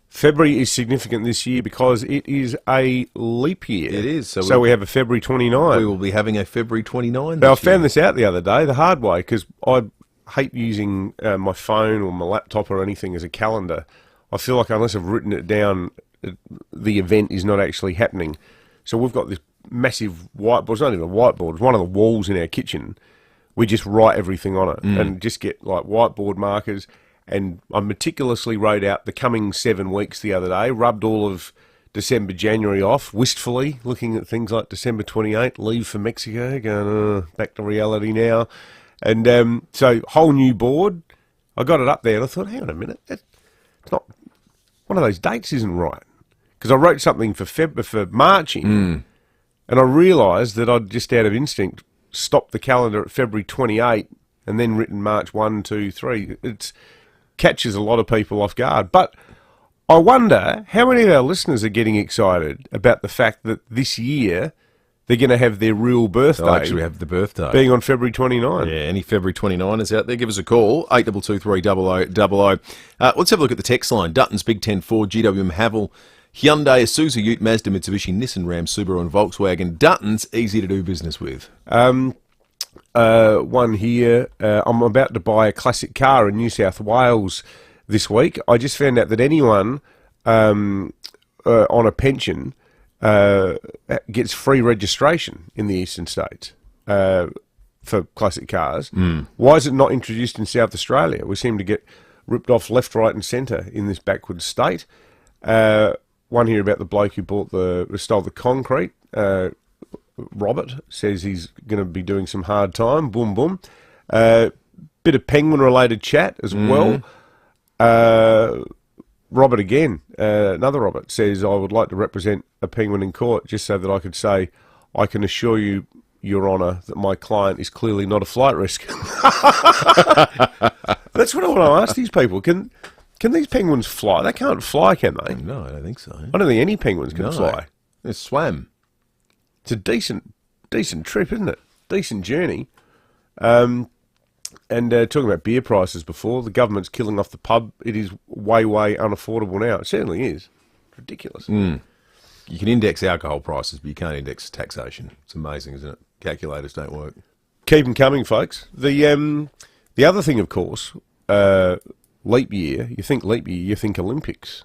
February is significant this year because it is a leap year. It is. So we have a February 29. We will be having a February 29 Now, I found this out the other day, the hard way, because I hate using my phone or my laptop or anything as a calendar. I feel like unless I've written it down, the event is not actually happening. So we've got this massive whiteboard. It's not even a whiteboard. It's one of the walls in our kitchen. We just write everything on it and just get like whiteboard markers. And I meticulously wrote out the coming 7 weeks the other day, rubbed all of December, January off, wistfully, looking at things like December 28th, leave for Mexico, going, back to reality now. And so, whole new board. I got it up there and I thought, hang on a minute, it's not, one of those dates isn't right. Because I wrote something for March in, and I realised that I'd just out of instinct stopped the calendar at February 28 and then written March 1, 2, 3. It catches a lot of people off guard. But I wonder how many of our listeners are getting excited about the fact that this year they're going to have their real birthday. They'll actually have the birthday. Being on February 29. Yeah, any February 29ers out there, give us a call, 8223 Let's have a look at the text line. Dutton's Big Ten Ford, GWM Haval, Hyundai, Isuzu, Ute, Mazda, Mitsubishi, Nissan, Ram, Subaru and Volkswagen. Dutton's easy to do business with. One here, I'm about to buy a classic car in New South Wales this week. I just found out that anyone on a pension gets free registration in the eastern states for classic cars. Why is it not introduced in South Australia? We seem to get ripped off left, right and centre in this backward state. One here about the bloke who stole the concrete. Robert says he's going to be doing some hard time. Boom, boom. Bit of penguin-related chat as well. Robert again, another Robert, says, I would like to represent a penguin in court just so that I could say, I can assure you, Your Honour, that my client is clearly not a flight risk. That's what I want to ask these people. Can these penguins fly? They can't fly, can they? No, I don't think so. I don't think any penguins can fly. They swam. It's a decent trip, isn't it? Decent journey. And talking about beer prices before, the government's killing off the pub. It is way, way unaffordable now. It certainly is. It's ridiculous. You can index alcohol prices, but you can't index taxation. It's amazing, isn't it? Calculators don't work. Keep them coming, folks. The other thing, of course, leap year. You think leap year, you think Olympics.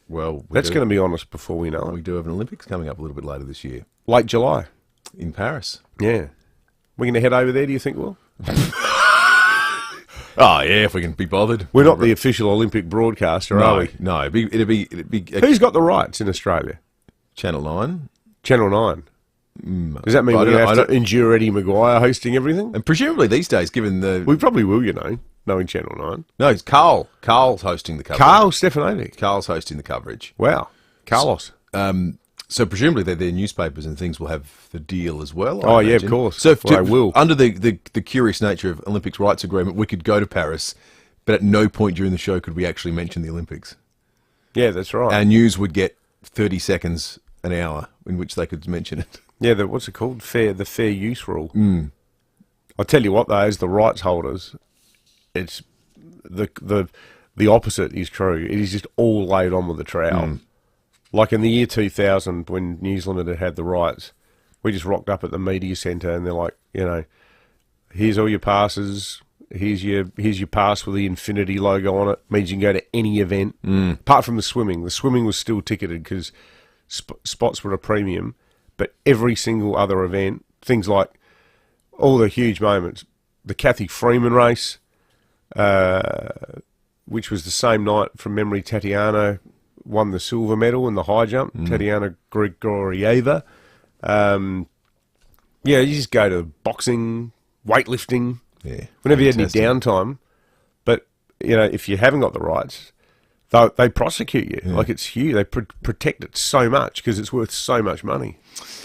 Well, that's going to be on us before we know it. We do have an Olympics coming up a little bit later this year. Late July. In Paris. Yeah. We're going to head over there, do you think, Will? Oh, yeah, if we can be bothered. We're not the official Olympic broadcaster, are we? No, it'd be Who's got the rights in Australia? Channel 9. Channel 9. Does that mean we're going to have to endure Eddie Maguire hosting everything? And presumably these days, given the... We probably will, knowing Channel 9. No, it's Carl. Carl's hosting the coverage. Carl Stefanovic. Carl's hosting the coverage. Wow. Carlos. So presumably their newspapers and things will have the deal as well. I imagine. Of course. So I will. Under the curious nature of Olympics rights agreement, we could go to Paris, but at no point during the show could we actually mention the Olympics. Yeah, that's right. Our news would get 30 seconds an hour in which they could mention it. Yeah, what's it called? The fair use rule. I'll tell you what, though, as the rights holders, it's the opposite is true. It is just all laid on with the trowel. Like in the year 2000, when New Zealand had the rights, we just rocked up at the media centre and they're like, here's all your passes, here's your pass with the Infinity logo on it. Means you can go to any event, apart from the swimming. The swimming was still ticketed because spots were a premium, but every single other event, things like all the huge moments, the Kathy Freeman race, which was the same night from memory, Tatiana won the silver medal in the high jump, Tatiana Grigorieva. You just go to boxing, weightlifting, whenever you had any downtime. But, if you haven't got the rights, they prosecute you. Like, it's huge. They protect it so much because it's worth so much money.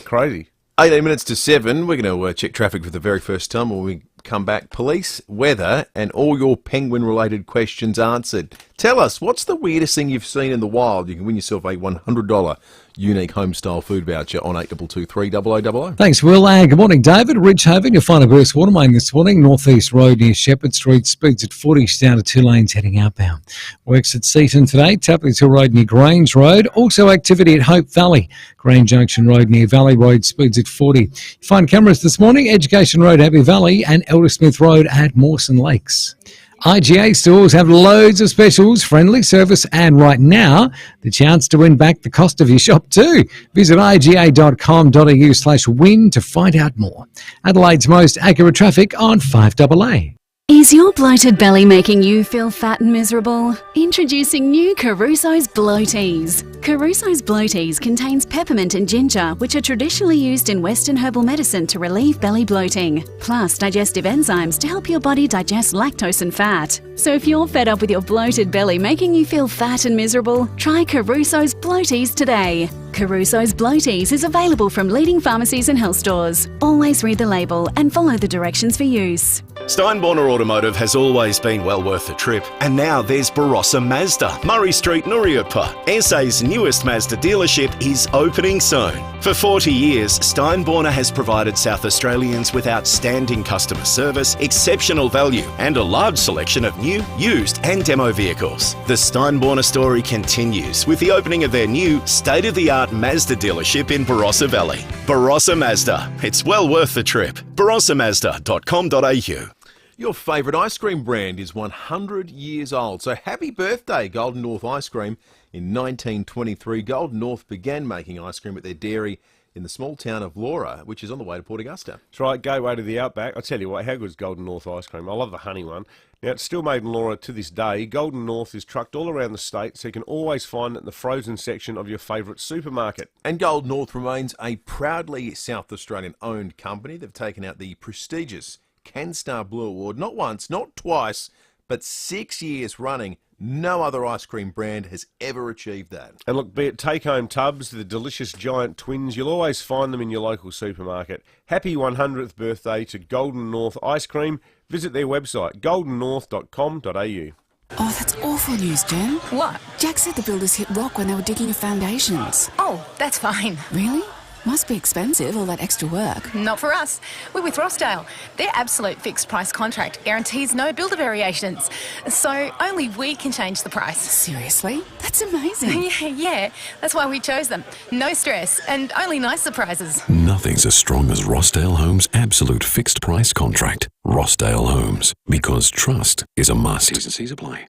Crazy. 18 minutes to 7. We're going to check traffic for the very first time when we come back. Police, weather, and all your penguin-related questions answered. Tell us, what's the weirdest thing you've seen in the wild? You can win yourself a $100 unique home-style food voucher on 8223 0000. Thanks, Will. Good morning, David. Ridgehaven, you'll find a burst water main this morning. Northeast Road near Shepherd Street. Speeds at 40, down to 2 lanes heading outbound. Works at Seaton today. Tapley Hill Road near Grange Road. Also activity at Hope Valley. Grand Junction Road near Valley Road. Speeds at 40. Find cameras this morning. Education Road, Abbey Valley, and Eldersmith Road at Mawson Lakes. IGA stores have loads of specials, friendly service, and right now, the chance to win back the cost of your shop too. Visit iga.com.au/win to find out more. Adelaide's most accurate traffic on 5AA. Is your bloated belly making you feel fat and miserable? Introducing new Caruso's Bloaties. Caruso's Bloaties contains peppermint and ginger, which are traditionally used in Western herbal medicine to relieve belly bloating, plus digestive enzymes to help your body digest lactose and fat. So if you're fed up with your bloated belly making you feel fat and miserable, try Caruso's Bloaties today. Caruso's Bloaties is available from leading pharmacies and health stores. Always read the label and follow the directions for use. Steinborner Automotive has always been well worth the trip, and now there's Barossa Mazda, Murray Street, Nooriapa. SA's newest Mazda dealership is opening soon. For 40 years, Steinborner has provided South Australians with outstanding customer service, exceptional value, and a large selection of new, used, and demo vehicles. The Steinborner story continues with the opening of their new state-of-the-art Mazda dealership in Barossa Valley. Barossa Mazda. It's well worth the trip. barossamazda.com.au. Your favourite ice cream brand is 100 years old, so happy birthday, Golden North Ice Cream. In 1923, Golden North began making ice cream at their dairy in the small town of Laura, which is on the way to Port Augusta. That's right, gateway to the outback. I tell you what, how good is Golden North ice cream? I love the honey one. Now, it's still made in Laura to this day. Golden North is trucked all around the state, so you can always find it in the frozen section of your favourite supermarket. And Golden North remains a proudly South Australian-owned company. They've taken out the prestigious CanStar Blue Award, not once, not twice, but 6 years running. No other ice cream brand has ever achieved that. And look, be it take-home tubs, the delicious giant twins, you'll always find them in your local supermarket. Happy 100th birthday to Golden North Ice Cream. Visit their website, goldennorth.com.au. Oh, that's awful news, Jen. What? Jack said the builders hit rock when they were digging the foundations. Oh, that's fine. Really? Must be expensive, all that extra work. Not for us. We're with Rossdale. Their absolute fixed price contract guarantees no builder variations. So only we can change the price. Seriously? That's amazing. Yeah. That's why we chose them. No stress and only nice surprises. Nothing's as strong as Rossdale Homes' absolute fixed price contract. Rossdale Homes, because trust is a must. T's and C's apply.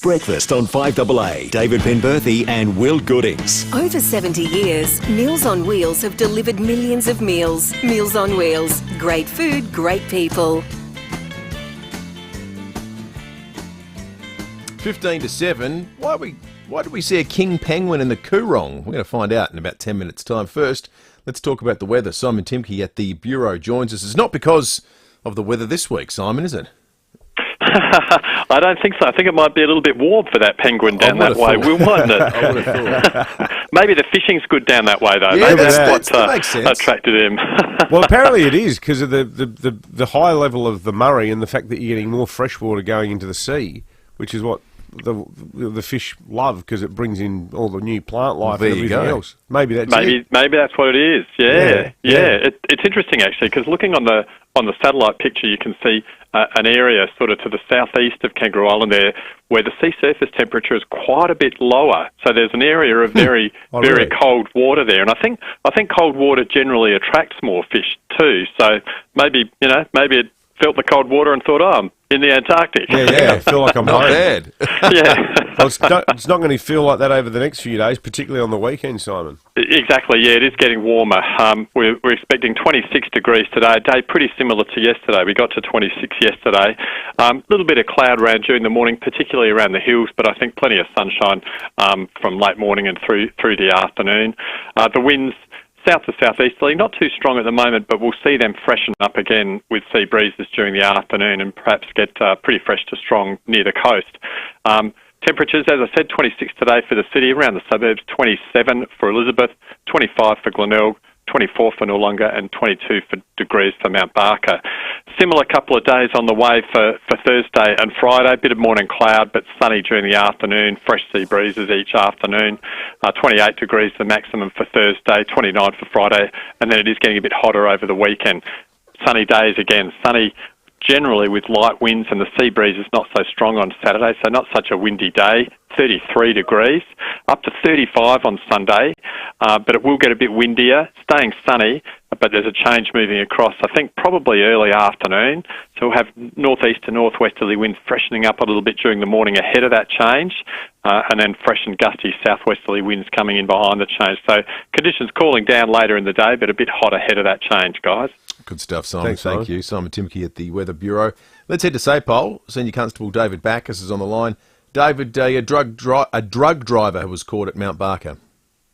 Breakfast on 5AA. David Penberthy and Will Goodings. Over 70 years, Meals on Wheels have delivered millions of meals. Meals on Wheels. Great food, great people. 15 to 7. Why did we see a king penguin in the Coorong? We're going to find out in about 10 minutes' time. First, let's talk about the weather. Simon Timke at the Bureau joins us. It's not because of the weather this week, Simon, is it? I don't think so. I think it might be a little bit warm for that penguin down that way. We won't it? I would have thought. Maybe the fishing's good down that way, though. Yeah, Maybe that's that what makes sense. attracted him. Well, apparently it is because of the high level of the Murray and the fact that you're getting more fresh water going into the sea, which is what the fish love because it brings in all the new plant life and everything else. Maybe that's it. Maybe that's what it is. Yeah. It's interesting actually because looking on the satellite picture, you can see an area sort of to the southeast of Kangaroo Island there where the sea surface temperature is quite a bit lower. So there's an area of very cold water there, and I think cold water generally attracts more fish too. So maybe it felt the cold water and thought, I'm in the Antarctic. Yeah, I feel like I'm not home. bad. Yeah. Well, it's not going to feel like that over the next few days, particularly on the weekend, Simon. Exactly, yeah, it is getting warmer. We're expecting 26 degrees today, a day pretty similar to yesterday. We got to 26 yesterday. A little bit of cloud around during the morning, particularly around the hills, but I think plenty of sunshine from late morning and through the afternoon. The winds south to southeasterly, not too strong at the moment, but we'll see them freshen up again with sea breezes during the afternoon and perhaps get pretty fresh to strong near the coast. Temperatures, as I said, 26 today for the city, around the suburbs, 27 for Elizabeth, 25 for Glenelg, 24 for Noarlunga and 22 degrees for Mount Barker. Similar couple of days on the way for Thursday and Friday. A bit of morning cloud, but sunny during the afternoon. Fresh sea breezes each afternoon. 28 degrees the maximum for Thursday, 29 for Friday, and then it is getting a bit hotter over the weekend. Sunny days again. Sunny generally with light winds, and the sea breeze is not so strong on Saturday, so not such a windy day. 33 degrees, up to 35 on Sunday, but it will get a bit windier, staying sunny, but there's a change moving across, I think probably early afternoon, so we'll have northeast to northwesterly winds freshening up a little bit during the morning ahead of that change, and then fresh and gusty southwesterly winds coming in behind the change. So conditions cooling down later in the day, but a bit hot ahead of that change, guys. Good stuff, Simon. Thanks, Thank you. Simon Timke at the Weather Bureau. Let's head to Sapole. Senior Constable David Backus is on the line. David, a drug driver was caught at Mount Barker.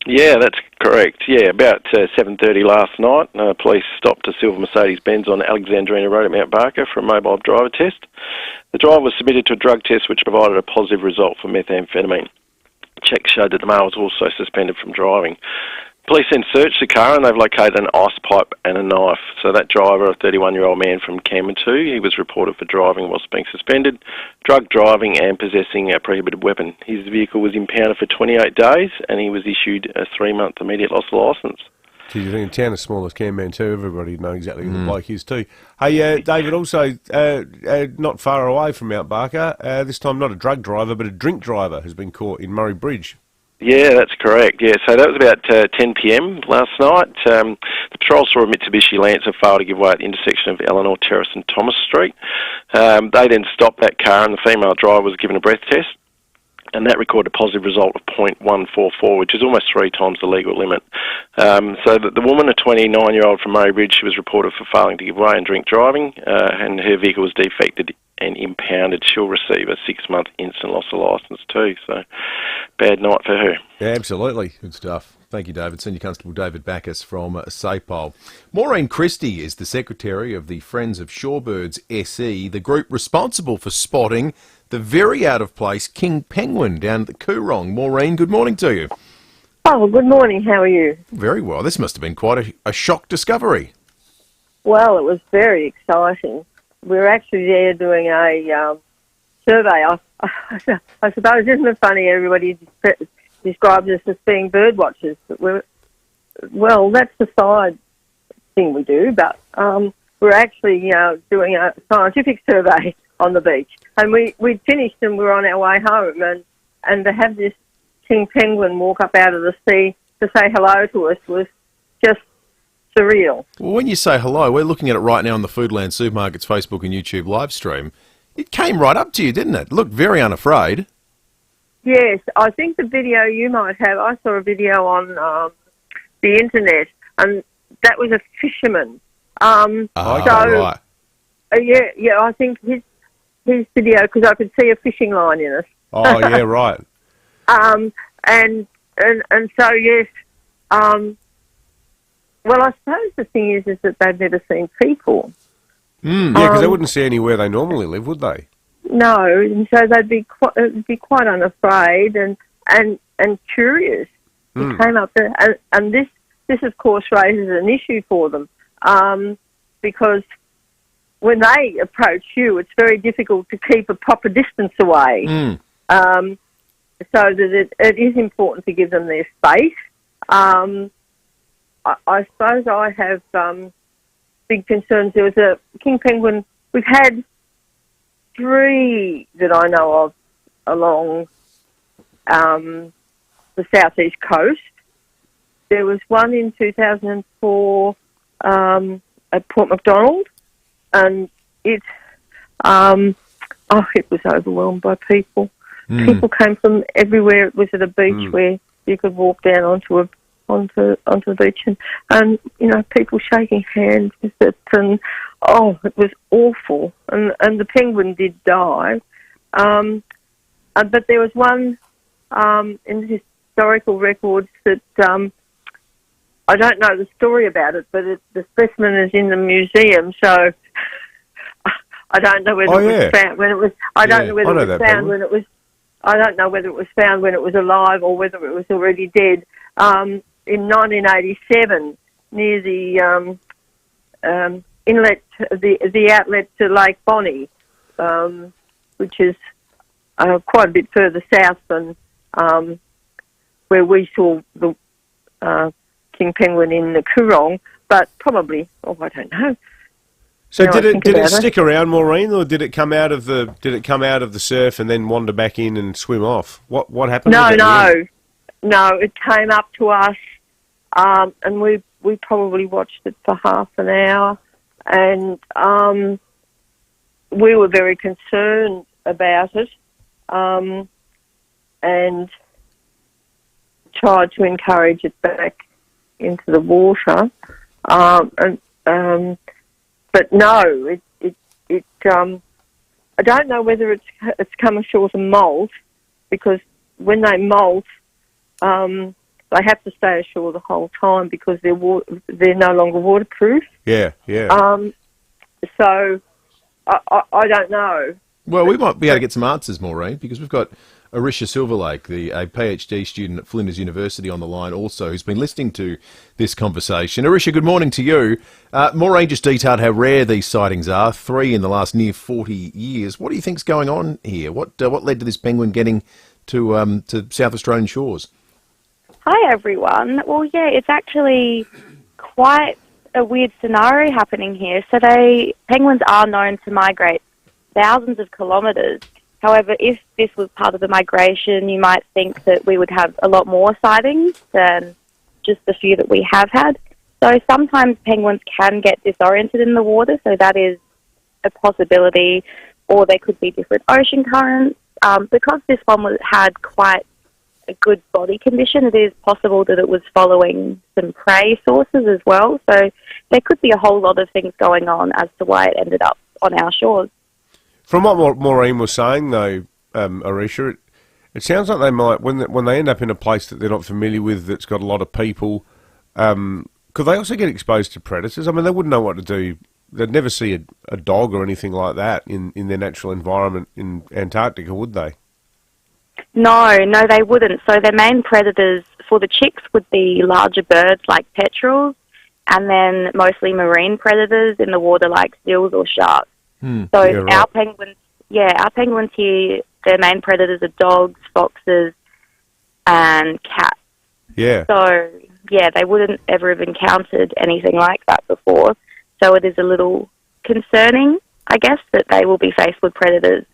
Yeah, that's correct. Yeah, about 7:30 last night, police stopped a silver Mercedes-Benz on Alexandrina Road at Mount Barker for a mobile driver test. The driver was submitted to a drug test which provided a positive result for methamphetamine. Checks showed that the male was also suspended from driving. Police then searched the car and they've located an ice pipe and a knife. So that driver, a 31-year-old man from Cairmantu, he was reported for driving whilst being suspended, drug driving and possessing a prohibited weapon. His vehicle was impounded for 28 days and he was issued a 3-month immediate loss of licence. Geez, you think a town as small as Cairmantu, everybody would know exactly who the bloke is too. Hey, David, also not far away from Mount Barker, this time not a drug driver but a drink driver has been caught in Murray Bridge. Yeah, that's correct. Yeah, so that was about 10 p.m. last night. The patrol saw a Mitsubishi Lancer fail to give way at the intersection of Eleanor Terrace and Thomas Street. They then stopped that car and the female driver was given a breath test, and that recorded a positive result of 0.144, which is almost 3 times the legal limit. So the woman, a 29-year-old from Murray Bridge, she was reported for failing to give way and drink driving, and her vehicle was defected and impounded. She'll receive a 6-month instant loss of licence too, so bad night for her. Yeah, absolutely. Good stuff. Thank you, David. Senior Constable David Backus from SAPOL. Maureen Christie is the Secretary of the Friends of Shorebirds SE, the group responsible for spotting the very out-of-place king penguin down at the Coorong. Maureen, good morning to you. Oh, well, good morning. How are you? Very well. This must have been quite a shock discovery. Well, it was very exciting. We were actually there doing a survey. I suppose, isn't it funny, everybody describes us as being bird watchers. But well, that's the side thing we do, but we're actually doing a scientific survey on the beach. And we'd finished and we were on our way home, and to have this king penguin walk up out of the sea to say hello to us was just surreal. Well, when you say hello, we're looking at it right now on the Foodland Supermarkets Facebook and YouTube live stream. It came right up to you, didn't it? It looked very unafraid. Yes, I think the video you might have, I saw a video on the internet, and that was a fisherman. Right. Yeah, I think his video, because I could see a fishing line in it. Oh, yeah, right. And so, yes, well, I suppose the thing is that they've never seen people. Yeah, because they wouldn't see anywhere they normally live, would they? No, and so they'd be quite unafraid and curious. It came up there, and this of course raises an issue for them, because when they approach you, it's very difficult to keep a proper distance away. So that it is important to give them their space. I suppose I have big concerns. There was a king penguin. We've had 3 that I know of along the southeast coast. There was one in 2004 at Port Macdonald, and it was overwhelmed by people. People came from everywhere. It was at a beach where you could walk down onto the beach, and you know, people shaking hands with it, and it was awful. And the penguin did die, but there was one in the historical records that I don't know the story about it, but the specimen is in the museum, so I don't know whether it was found when it was. I don't know whether it was found when it was. I don't know whether it was found when it was alive or whether it was already dead. In 1987, near the inlet, the outlet to Lake Bonny, which is quite a bit further south than where we saw the king penguin in the Coorong, but probably, I don't know. So did it stick around, Maureen, or did it come out of the surf and then wander back in and swim off? What happened? No, it came up to us, and we probably watched it for half an hour, and we were very concerned about it, and tried to encourage it back into the water, but no, I don't know whether it's come ashore to molt, because when they molt, they have to stay ashore the whole time because they're no longer waterproof. Yeah. So I don't know. Well, we might be able to get some answers, Maureen, because we've got Arisha Silverlake, a PhD student at Flinders University on the line also, who's been listening to this conversation. Arisha, good morning to you. Maureen just detailed how rare these sightings are, 3 in the last near 40 years. What do you think's going on here? What led to this penguin getting to South Australian shores? Hi, everyone. Well, yeah, it's actually quite a weird scenario happening here. So penguins are known to migrate thousands of kilometres. However, if this was part of the migration, you might think that we would have a lot more sightings than just the few that we have had. So sometimes penguins can get disoriented in the water, so that is a possibility, or there could be different ocean currents. Because this one had quite a good body condition, it is possible that it was following some prey sources as well. So there could be a whole lot of things going on as to why it ended up on our shores. From what Maureen was saying, though, Arisha, it sounds like they might, when they end up in a place that they're not familiar with, that's got a lot of people, could they also get exposed to predators? I mean, they wouldn't know what to do. They'd never see a dog or anything like that in their natural environment in Antarctica, would they? No, they wouldn't. So their main predators for the chicks would be larger birds like petrels, and then mostly marine predators in the water like seals or sharks. So yeah, right. our penguins here, their main predators are dogs, foxes, and cats. Yeah. So, yeah, they wouldn't ever have encountered anything like that before. So it is a little concerning, I guess, that they will be faced with predators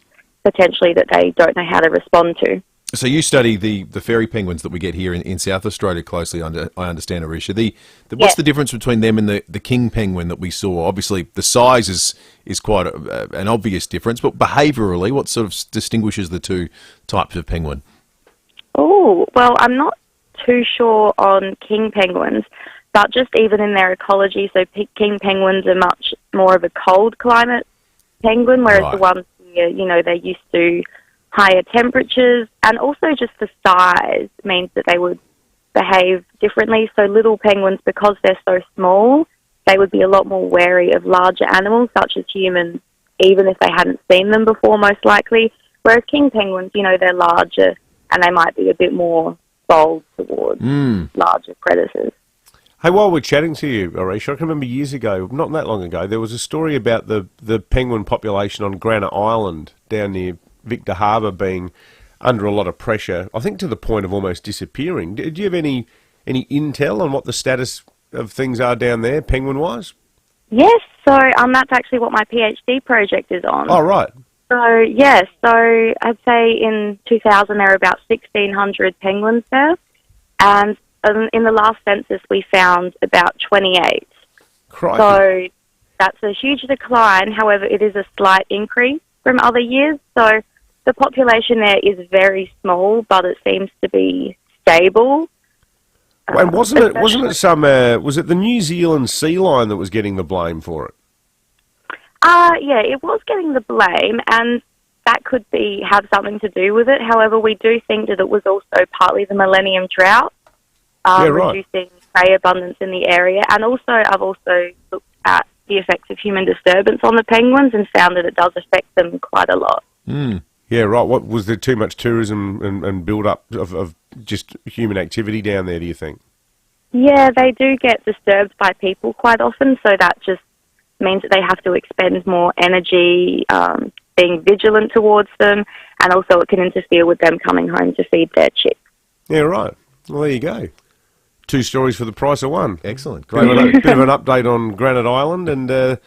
potentially that they don't know how to respond to. So you study the fairy penguins that we get here in South Australia closely, I understand, Arisha. What's the difference between them and the king penguin that we saw? Obviously, the size is quite an obvious difference, but behaviourally, what sort of distinguishes the two types of penguin? Oh, well, I'm not too sure on king penguins, but just even in their ecology, so king penguins are much more of a cold climate penguin, whereas the ones here, they're used to higher temperatures, and also just the size means that they would behave differently. So little penguins, because they're so small, they would be a lot more wary of larger animals, such as humans, even if they hadn't seen them before, most likely. Whereas king penguins, they're larger, and they might be a bit more bold towards larger predators. Hey, while we're chatting to you, Arisha, I can remember years ago, not that long ago, there was a story about the penguin population on Granite Island down near Victor Harbour being under a lot of pressure, I think to the point of almost disappearing. Do you have any intel on what the status of things are down there, penguin-wise? Yes, so that's actually what my PhD project is on. Oh, right. So, yes, so I'd say in 2000 there were about 1,600 penguins there, and in the last census we found about 28. Crikey. So that's a huge decline. However, it is a slight increase from other years. So the population there is very small, but it seems to be stable. And wasn't it was it the New Zealand sea lion that was getting the blame for it? Yeah, it was getting the blame, and that could have something to do with it. However, we do think that it was also partly the millennium drought, reducing prey abundance in the area. And also, I've also looked at the effects of human disturbance on the penguins and found that it does affect them quite a lot. Yeah, right. What was there too much tourism and build up of just human activity down there, do you think? Yeah, they do get disturbed by people quite often, so that just means that they have to expend more energy being vigilant towards them, and also it can interfere with them coming home to feed their chicks. Yeah, right. Well, there you go. 2 stories for the price of 1. Excellent. Great. Bit of an update on Granite Island and the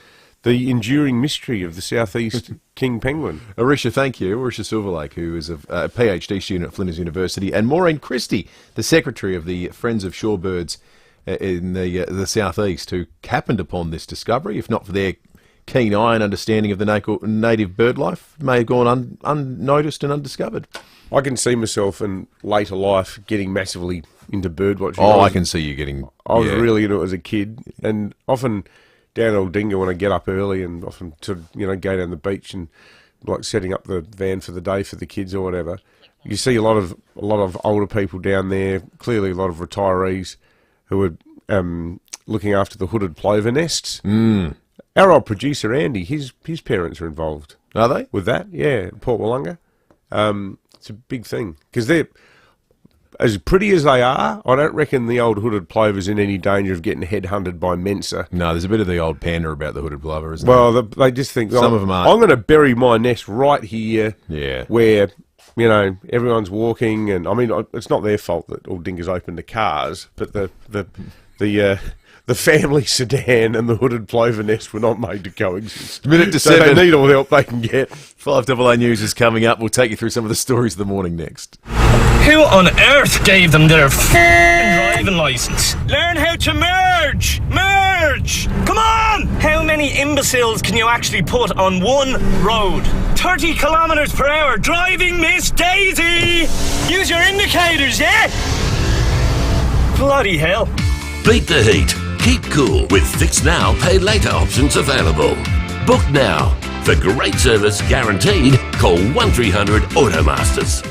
enduring mystery of the southeast king penguin. Arisha, thank you. Arisha Silverlake, who is a PhD student at Flinders University, and Maureen Christie, the secretary of the Friends of Shorebirds in the southeast, who happened upon this discovery. If not for their keen eye and understanding of the native bird life, may have gone unnoticed and undiscovered. I can see myself in later life getting massively into bird watching. I can see you getting... I was really into it as a kid, and often down Aldinga when I get up early and often to go down the beach and like setting up the van for the day for the kids or whatever. You see a lot of older people down there, clearly a lot of retirees who are looking after the hooded plover nests. Our old producer Andy, his parents are involved. Are they? With that, yeah, Port Wollonga. It's a big thing because they're as pretty as they are. I don't reckon the old hooded plover's in any danger of getting headhunted by Mensa. No, there's a bit of the old pander about the hooded plover, isn't there? Well, they just think some of them are. I'm going to bury my nest right here. Yeah, where everyone's walking, and I mean it's not their fault that all dingoes open to cars, but the family sedan and the hooded plover nest were not made to coexist. Minute to so 7. They need all the help they can get. 5AA News is coming up. We'll take you through some of the stories of the morning next. Who on earth gave them their driving licence? Learn how to merge! Merge! Come on! How many imbeciles can you actually put on one road? 30 kilometres per hour driving Miss Daisy! Use your indicators, yeah? Bloody hell. Beat the heat. Keep cool with Fix Now, Pay Later options available. Book now. For great service guaranteed, call 1300 Automasters.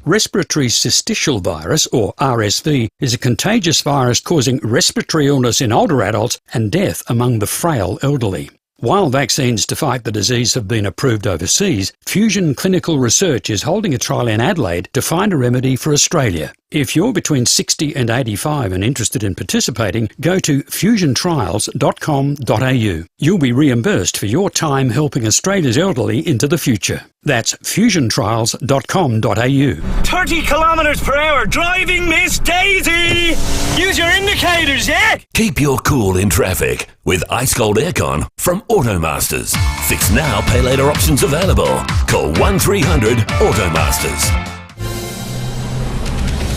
Respiratory syncytial virus, or RSV, is a contagious virus causing respiratory illness in older adults and death among the frail elderly. While vaccines to fight the disease have been approved overseas, Fusion Clinical Research is holding a trial in Adelaide to find a remedy for Australia. If you're between 60 and 85 and interested in participating, go to fusiontrials.com.au. You'll be reimbursed for your time helping Australia's elderly into the future. That's fusiontrials.com.au. 30 kilometres per hour driving Miss Daisy! Use your indicators, yeah? Keep your cool in traffic with ice cold aircon from Automasters. Fix Now, Pay Later options available. Call 1300 Automasters.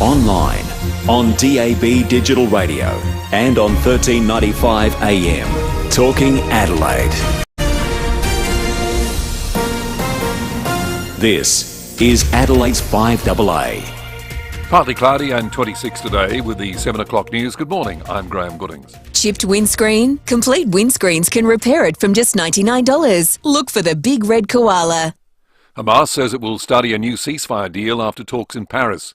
Online, on DAB Digital Radio and on 1395 AM. Talking Adelaide. This is Adelaide's 5AA. Partly cloudy and 26 today with the 7 o'clock news. Good morning, I'm Graham Goodings. Chipped windscreen? Complete Windscreens can repair it from just $99. Look for the big red koala. Hamas says it will study a new ceasefire deal after talks in Paris.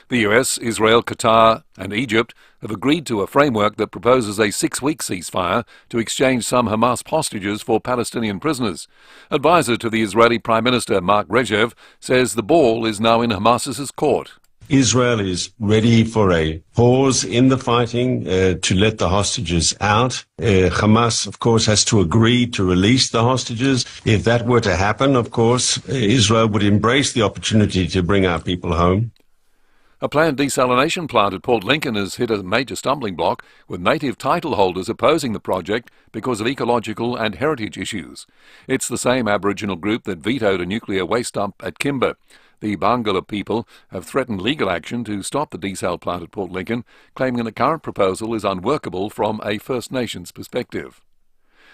The US, Israel, Qatar and Egypt have agreed to a framework that proposes a 6-week ceasefire to exchange some Hamas hostages for Palestinian prisoners. Advisor to the Israeli Prime Minister, Mark Regev, says the ball is now in Hamas's court. Israel is ready for a pause in the fighting to let the hostages out. Hamas, of course, has to agree to release the hostages. If that were to happen, of course, Israel would embrace the opportunity to bring our people home. A planned desalination plant at Port Lincoln has hit a major stumbling block, with native title holders opposing the project because of ecological and heritage issues. It's the same Aboriginal group that vetoed a nuclear waste dump at Kimber. The Barngarla people have threatened legal action to stop the desal plant at Port Lincoln, claiming the current proposal is unworkable from a First Nations perspective.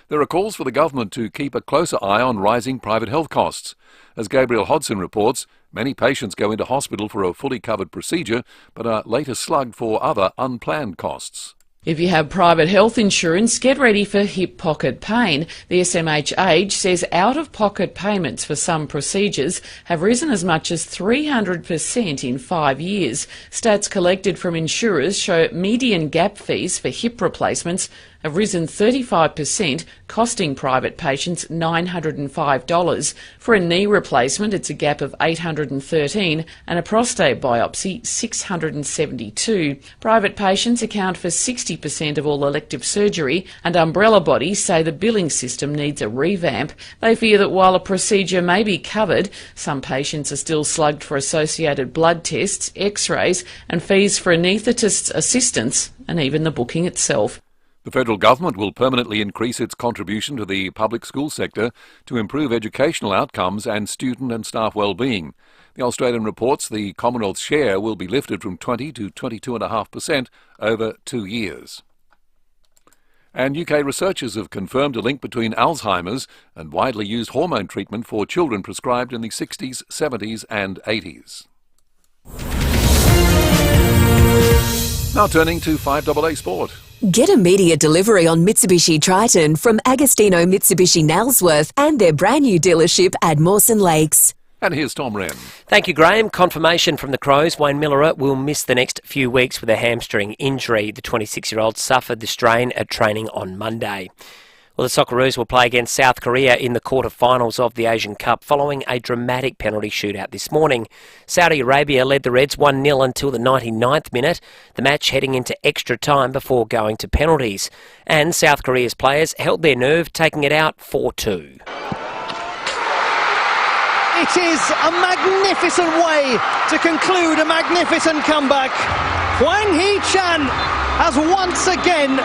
There are calls for the government to keep a closer eye on rising private health costs. As Gabriel Hodson reports, many patients go into hospital for a fully covered procedure but are later slugged for other unplanned costs. If you have private health insurance, get ready for hip pocket pain. The SMH says out-of-pocket payments for some procedures have risen as much as 300% in 5 years. Stats collected from insurers show median gap fees for hip replacements have risen 35%, costing private patients $905. For a knee replacement, it's a gap of $813, and a prostate biopsy, $672. Private patients account for 60% of all elective surgery, and umbrella bodies say the billing system needs a revamp. They fear that while a procedure may be covered, some patients are still slugged for associated blood tests, x-rays, and fees for anaesthetist's assistance, and even the booking itself. The federal government will permanently increase its contribution to the public school sector to improve educational outcomes and student and staff well-being. The Australian reports the Commonwealth's share will be lifted from 20 to 22.5% over 2 years. And UK researchers have confirmed a link between Alzheimer's and widely used hormone treatment for children prescribed in the 60s, 70s and 80s. Now turning to 5AA Sport. Get immediate delivery on Mitsubishi Triton from Agostino Mitsubishi Nailsworth and their brand new dealership at Mawson Lakes. And here's Tom Wren. Thank you, Graham. Confirmation from the Crows. Wayne Miller will miss the next few weeks with a hamstring injury. The 26-year-old suffered the strain at training on Monday. Well, the Socceroos will play against South Korea in the quarter-finals of the Asian Cup following a dramatic penalty shootout this morning. Saudi Arabia led the Reds 1-0 until the 99th minute, the match heading into extra time before going to penalties. And South Korea's players held their nerve, taking it out 4-2. It is a magnificent way to conclude a magnificent comeback. Hwang Hee-chan has once again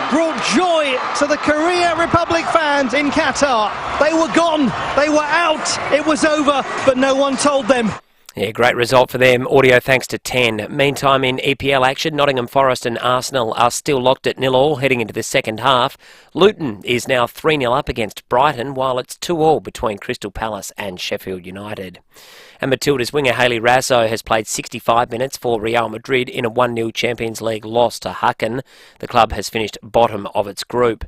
brought joy to the Korea Republic fans in Qatar. They were gone, they were out, it was over, but no one told them. Yeah, great result for them. Audio thanks to 10. Meantime, in EPL action, Nottingham Forest and Arsenal are still locked at 0-0 heading into the second half. Luton is now 3-0 up against Brighton, while it's 2-2 between Crystal Palace and Sheffield United. And Matilda's winger Hayley Raso has played 65 minutes for Real Madrid in a 1-0 Champions League loss to Häcken. The club has finished bottom of its group.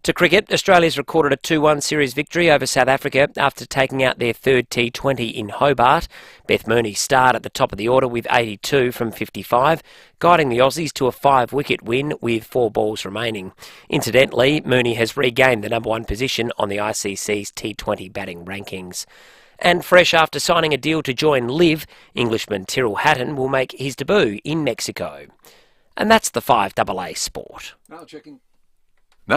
To cricket, Australia's recorded a 2-1 series victory over South Africa after taking out their third T20 in Hobart. Beth Mooney starred at the top of the order with 82 from 55, guiding the Aussies to a 5-wicket win with 4 balls remaining. Incidentally, Mooney has regained the number 1 position on the ICC's T20 batting rankings. And fresh after signing a deal to join LIV, Englishman Tyrrell Hatton will make his debut in Mexico. And that's the 5AA Sport. Now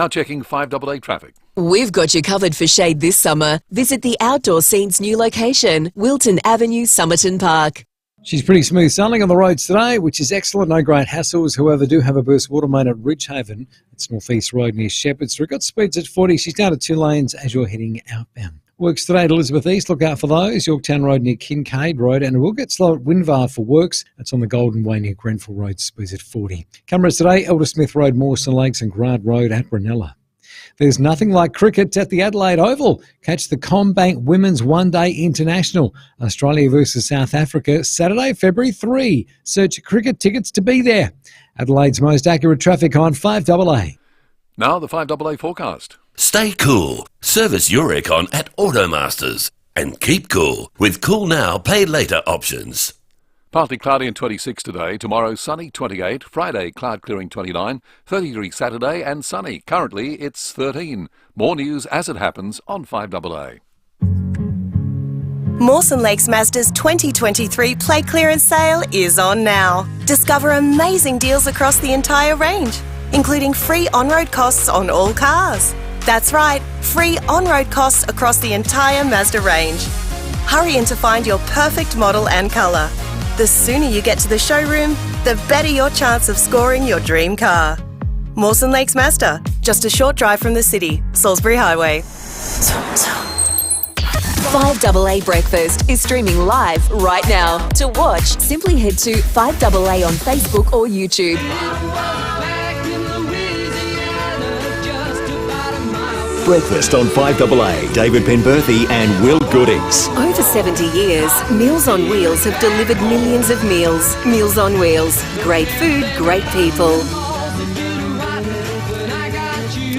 checking 5AA traffic. We've got you covered for shade this summer. Visit the Outdoor Scene's new location, Wilton Avenue, Somerton Park. She's pretty smooth sailing on the roads today, which is excellent. No great hassles. However, do have a burst water main at Ridgehaven. It's North East Road near Shepherds. We've got speeds at 40. She's down to 2 lanes as you're heading outbound. Works today at Elizabeth East. Look out for those. Yorktown Road near Kincaid Road. And it will get slow at Winvar for works. That's on the Golden Way near Grenfell Road. Speeds at 40. Cameras today, Elder Smith Road, Mawson Lakes and Grant Road at Brunella. There's nothing like cricket at the Adelaide Oval. Catch the CommBank Women's One Day International. Australia versus South Africa, Saturday, February 3. Search cricket tickets to be there. Adelaide's most accurate traffic on 5AA. Now the 5AA forecast. Stay cool. Service your aircon at Automasters. And keep cool with Cool Now, Pay Later options. Partly cloudy and 26 today. Tomorrow sunny 28. Friday cloud clearing 29. 33 Saturday and sunny. Currently it's 13. More news as it happens on 5AA. Mawson Lakes Mazda's 2023 plate clearance sale is on now. Discover amazing deals across the entire range, including free on-road costs on all cars. That's right, free on-road costs across the entire Mazda range. Hurry in to find your perfect model and colour. The sooner you get to the showroom, the better your chance of scoring your dream car. Mawson Lakes Mazda, just a short drive from the city, Salisbury Highway. 5AA Breakfast is streaming live right now. To watch, simply head to 5AA on Facebook or YouTube. Breakfast on 5AA. David Penberthy and Will Goodings. Over 70 years, Meals on Wheels have delivered millions of meals. Meals on Wheels. Great food, great people.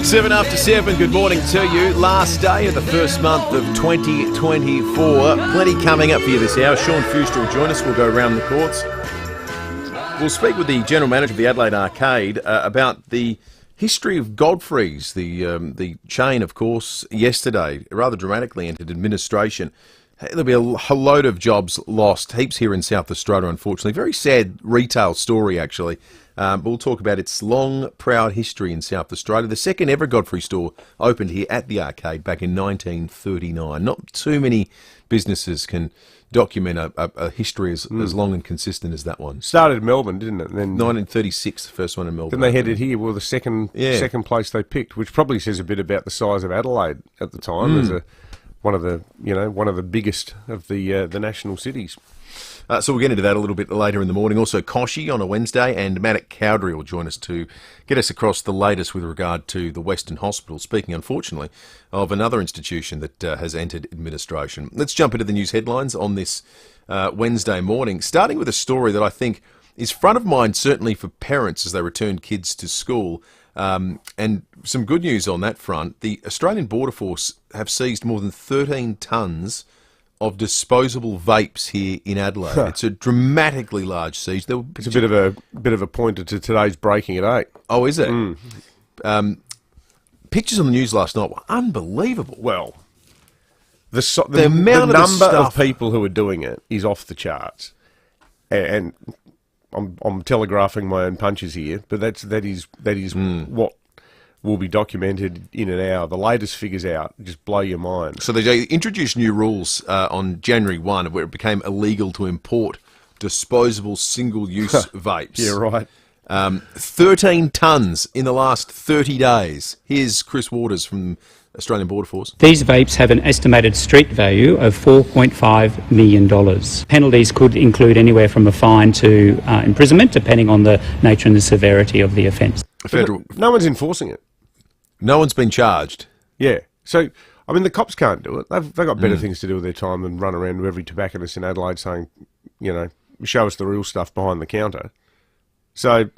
7 after 7, good morning to you. Last day of the first month of 2024. Plenty coming up for you this hour. Sean Fewster will join us. We'll go around the courts. We'll speak with the General Manager of the Adelaide Arcade about the history of Godfrey's, the chain, of course, yesterday rather dramatically entered administration. There'll be a whole load of jobs lost, heaps here in South Australia, unfortunately. Very sad retail story, actually. But we'll talk about its long, proud history in South Australia. The second ever Godfrey store opened here at the Arcade back in 1939. Not too many businesses can document a history as long and consistent as that one. Started in Melbourne, didn't it? Then 1936, the first one in Melbourne. Then they headed here. Well, the second place they picked, which probably says a bit about the size of Adelaide at the time, as one of the biggest of the national cities. So we'll get into that a little bit later in the morning. Also, Koshi on a Wednesday, and Matt Cowdery will join us to get us across the latest with regard to the Western Hospital, speaking, unfortunately, of another institution that has entered administration. Let's jump into the news headlines on this Wednesday morning, starting with a story that I think is front of mind, certainly for parents as they return kids to school. And some good news on that front. The Australian Border Force have seized more than 13 tonnes of disposable vapes here in Adelaide. It's a dramatically large siege. It's a bit of a pointer to today's breaking at 8. Oh, is it? pictures on the news last night were unbelievable. Well, the amount number of stuff. of people who are doing it is off the charts, and I'm telegraphing my own punches here, but that is what will be documented in an hour. The latest figures out just blow your mind. So they introduced new rules on January 1 where it became illegal to import disposable single-use vapes. Yeah, right. 13 tonnes in the last 30 days. Here's Chris Waters from Australian Border Force. These vapes have an estimated street value of $4.5 million. Penalties could include anywhere from a fine to imprisonment, depending on the nature and the severity of the offence. No one's enforcing it. No one's been charged. Yeah. So, I mean, the cops can't do it. They've got better things to do with their time than run around with every tobacconist in Adelaide saying, show us the real stuff behind the counter. So,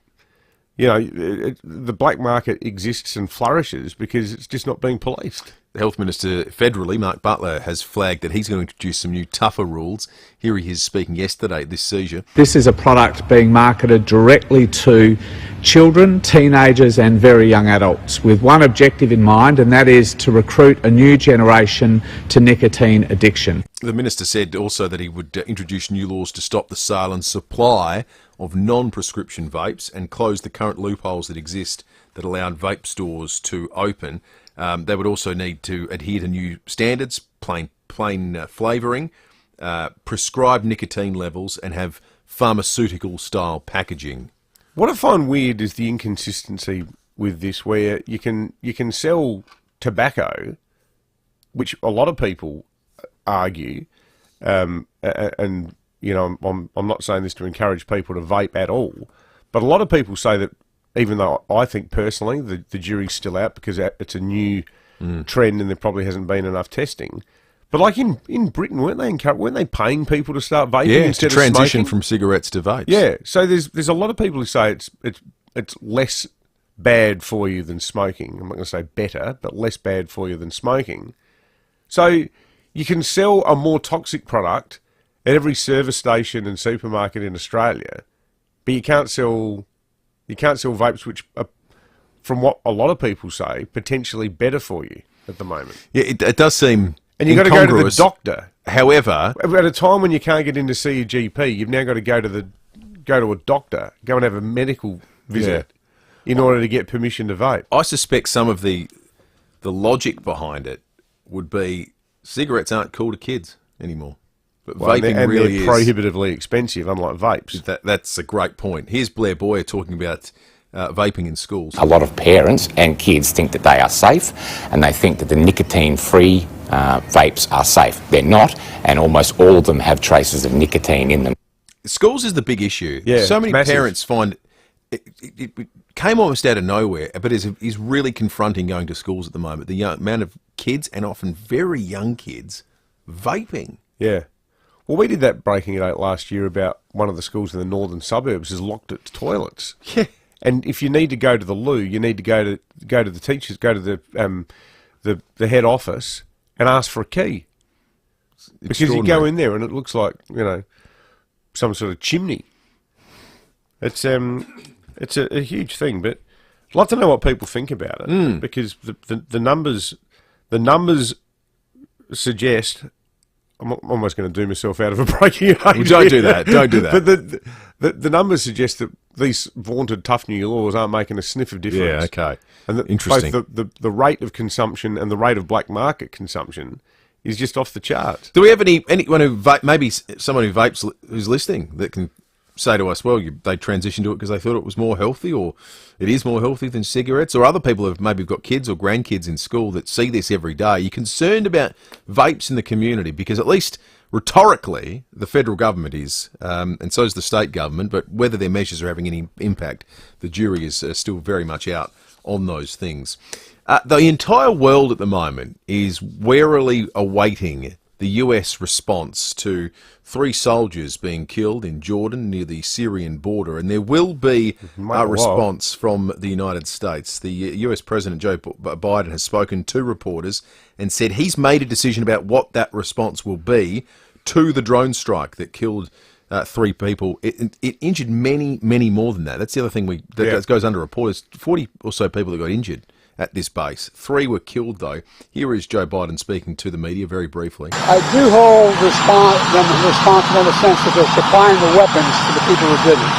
the black market exists and flourishes because it's just not being policed. The Health Minister federally, Mark Butler, has flagged that he's going to introduce some new tougher rules. Here he is speaking yesterday at this seizure. This is a product being marketed directly to children, teenagers and very young adults with one objective in mind, and that is to recruit a new generation to nicotine addiction. The Minister said also that he would introduce new laws to stop the sale and supply of non-prescription vapes and close the current loopholes that exist that allowed vape stores to open. They would also need to adhere to new standards, plain flavouring, prescribed nicotine levels and have pharmaceutical-style packaging. What I find weird is the inconsistency with this, where you can sell tobacco, which a lot of people argue, and I'm not saying this to encourage people to vape at all, but a lot of people say that, even though I think personally the jury's still out because it's a new trend and there probably hasn't been enough testing. But like in Britain, weren't they paying people to start vaping instead to transition of smoking? from cigarettes to vapes? Yeah, so there's a lot of people who say it's less bad for you than smoking. I'm not going to say better, but less bad for you than smoking. So you can sell a more toxic product at every service station and supermarket in Australia, but you can't sell vapes which are, from what a lot of people say, potentially better for you at the moment. Yeah, it does seem. And you've got to go to the doctor. However, at a time when you can't get in to see your GP, you've now got to go to a doctor, go and have a medical visit in order to get permission to vape. I suspect some of the logic behind it would be cigarettes aren't cool to kids anymore. But vaping really is prohibitively expensive, unlike vapes. That's a great point. Here's Blair Boyer talking about vaping in schools. A lot of parents and kids think that they are safe, and they think that the nicotine-free vapes are safe. They're not, and almost all of them have traces of nicotine in them. Schools is the big issue. Yeah, so many massive. parents find it came almost out of nowhere, but is really confronting going to schools at the moment. The amount of kids, and often very young kids, vaping. Yeah. Well, we did that breaking it out last year about one of the schools in the northern suburbs has locked its toilets. Yeah. And if you need to go to the loo, you need to go to the teachers, go to the head office and ask for a key. Because you go in there and it looks like, some sort of chimney. It's a huge thing, but I'd love to know what people think about it because the numbers suggest. I'm almost going to do myself out of a breaking it. Well, don't do that. Don't do that. But the numbers suggest that these vaunted tough new laws aren't making a sniff of difference. Yeah, okay. And that Interesting. both the rate of consumption and the rate of black market consumption is just off the charts. Do we have anyone who maybe someone who vapes who's listening that can say to us, well, they transitioned to it because they thought it was more healthy, or it is more healthy than cigarettes, or other people who have maybe got kids or grandkids in school that see this every day? You're concerned about vapes in the community because at least rhetorically the federal government is, and so is the state government, but whether their measures are having any impact, the jury is still very much out on those things. The entire world at the moment is warily awaiting the US response to 3 soldiers being killed in Jordan near the Syrian border, and there will be a response from the United States. The US President Joe Biden has spoken to reporters and said he's made a decision about what that response will be to the drone strike that killed 3 people. It injured many, many more than that. That's the other thing that goes under report is 40 or so people that got injured at this base. 3 were killed, though. Here is Joe Biden speaking to the media very briefly. I do hold them responsible in the sense that they're supplying the weapons to the people who did it.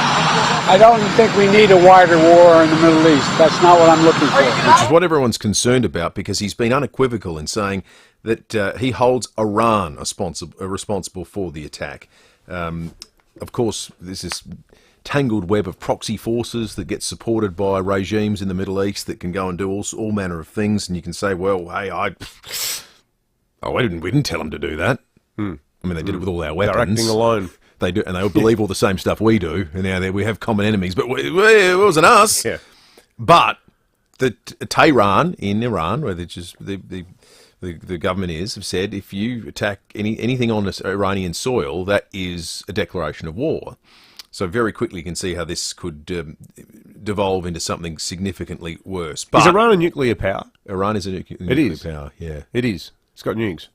I don't think we need a wider war in the Middle East. That's not what I'm looking for. Which is what everyone's concerned about, because he's been unequivocal in saying that he holds Iran responsible for the attack. Of course, there's this tangled web of proxy forces that get supported by regimes in the Middle East that can go and do all manner of things, and you can say, well, hey, we didn't tell them to do that. I mean, they did it with all our weapons. They're acting alone. They do, and they believe all the same stuff we do, and now we have common enemies, but it wasn't us. Yeah. But the Tehran in Iran, where the government have said if you attack anything on Iranian soil, that is a declaration of war. So very quickly you can see how this could devolve into something significantly worse. But is Iran a nuclear power? Iran is a nuclear power, yeah. It is. It's got nukes.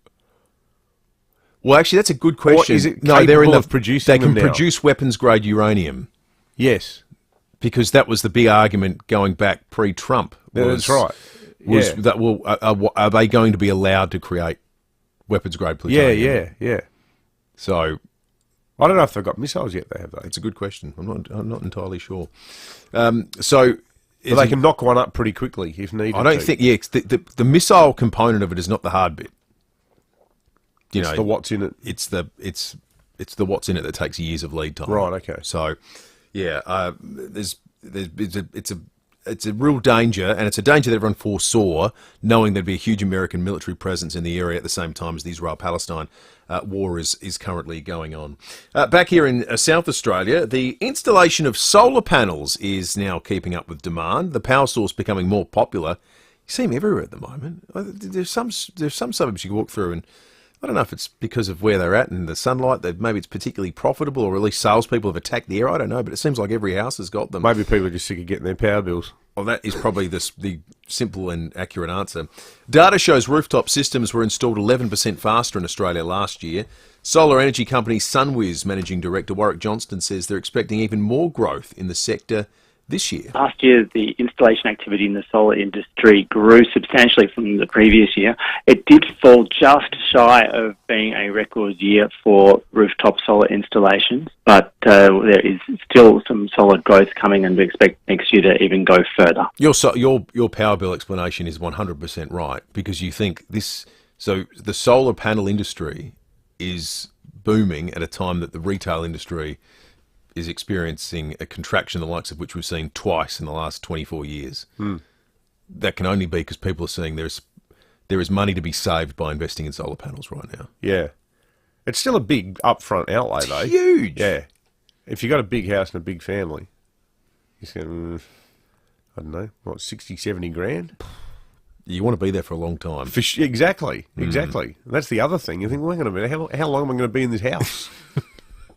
Well, actually, that's a good question. Or is it capable of producing They can them now? produce weapons-grade uranium. Yes. Because that was the big argument going back pre-Trump. That's right. Was that, well, are they going to be allowed to create weapons-grade plutonium? Yeah. So I don't know if they've got missiles yet. They have, though. It's a good question. I'm not entirely sure. So they can knock one up pretty quickly if needed. I don't think. Yeah, the missile component of it is not the hard bit. It's the what's in it. It's the what's in it that takes years of lead time. Right. Okay. So, yeah, it's a real danger, and it's a danger that everyone foresaw, knowing there'd be a huge American military presence in the area at the same time as the Israel-Palestine war is currently going on. Back here in South Australia, the installation of solar panels is now keeping up with demand. The power source becoming more popular. You see them everywhere at the moment. There's some suburbs you can walk through, and I don't know if it's because of where they're at and the sunlight, that maybe it's particularly profitable, or at least salespeople have attacked the area. I don't know, but it seems like every house has got them. Maybe people are just sick of getting their power bills. Well, that is probably the simple and accurate answer. Data shows rooftop systems were installed 11% faster in Australia last year. Solar energy company Sunwiz Managing Director Warwick Johnston says they're expecting even more growth in the sector this year. Last year, the installation activity in the solar industry grew substantially from the previous year. It did fall just shy of being a record year for rooftop solar installations, but there is still some solid growth coming, and we expect next year to even go further. Your power bill explanation is 100% right, because you think this. So the solar panel industry is booming at a time that the retail industry is experiencing a contraction the likes of which we've seen twice in the last 24 years. That can only be because people are seeing there is money to be saved by investing in solar panels right now. Yeah. It's still a big upfront outlay, though. Huge. Yeah. If you've got a big house and a big family, you spend, I don't know, 60, 70 grand? You want to be there for a long time. Exactly. That's the other thing. You think, well, hang on a minute, how long am I going to be in this house?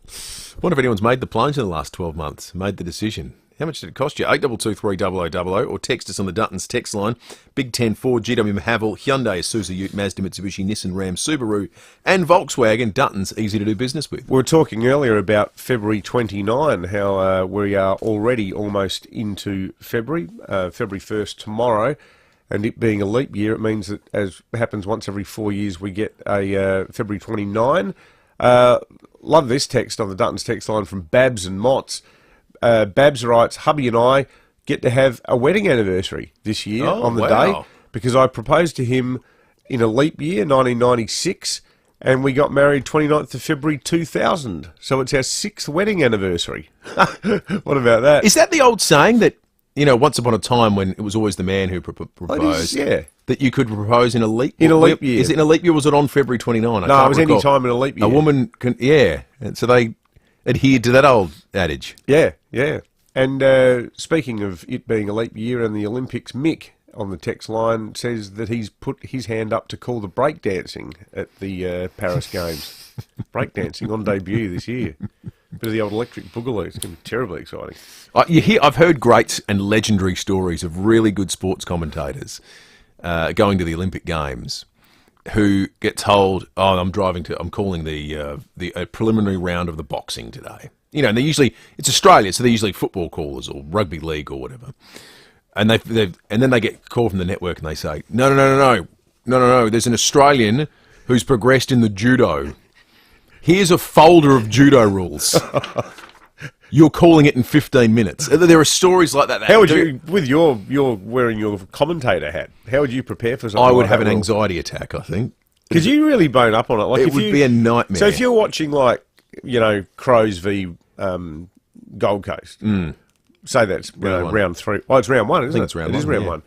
I wonder if anyone's made the plunge in the last 12 months, made the decision. How much did it cost you? 8223 or text us on the Duttons text line. Big 10 Ford, GW Haval, Hyundai, Isuzu Ute, Mazda, Mitsubishi, Nissan, Ram, Subaru and Volkswagen. Duttons, easy to do business with. We were talking earlier about February 29, how we are already almost into February. February 1st tomorrow. And it being a leap year, it means that, as happens once every 4 years, we get a February 29. Love this text on the Duttons text line from Babs and Motts. Babs writes, hubby and I get to have a wedding anniversary this year on the day, because I proposed to him in a leap year, 1996, and we got married 29th of February 2000. So it's our 6th wedding anniversary. What about that? Is that the old saying that, once upon a time when it was always the man who proposed, that you could propose in a leap year? Is it in a leap year, or was it on February 29? No, it was any time in a leap year. A woman can, and so they adhered to that old adage. Yeah. And speaking of it being a leap year and the Olympics, Mick on the text line says that he's put his hand up to call the breakdancing at the Paris Games. Breakdancing on debut this year. Bit of the old electric boogaloo. It's going to be terribly exciting. I've heard great and legendary stories of really good sports commentators going to the Olympic Games who get told, I'm calling the preliminary round of the boxing today. And they're usually, it's Australia, so they're usually football callers or rugby league or whatever. And then they get called from the network and they say, no. There's an Australian who's progressed in the judo. Here's a folder of judo rules. You're calling it in 15 minutes. There are stories like that. How would you, with your wearing your commentator hat, how would you prepare for something? I would like have that an rule? anxiety attack, I think. Because you really bone up on it. Like it would be a nightmare. So if you're watching, like, Crows v Gold Coast, say that's round 3. Oh, it's round 1, isn't it? It's round 1. It is round 1.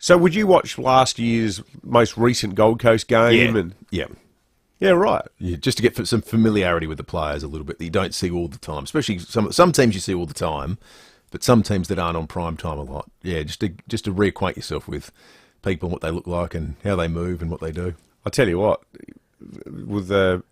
So would you watch last year's most recent Gold Coast game? Yeah, right. Yeah, just to get some familiarity with the players a little bit that you don't see all the time. Especially some teams you see all the time, but some teams that aren't on prime time a lot. Yeah, just to reacquaint yourself with people and what they look like and how they move and what they do. I'll tell you what, with the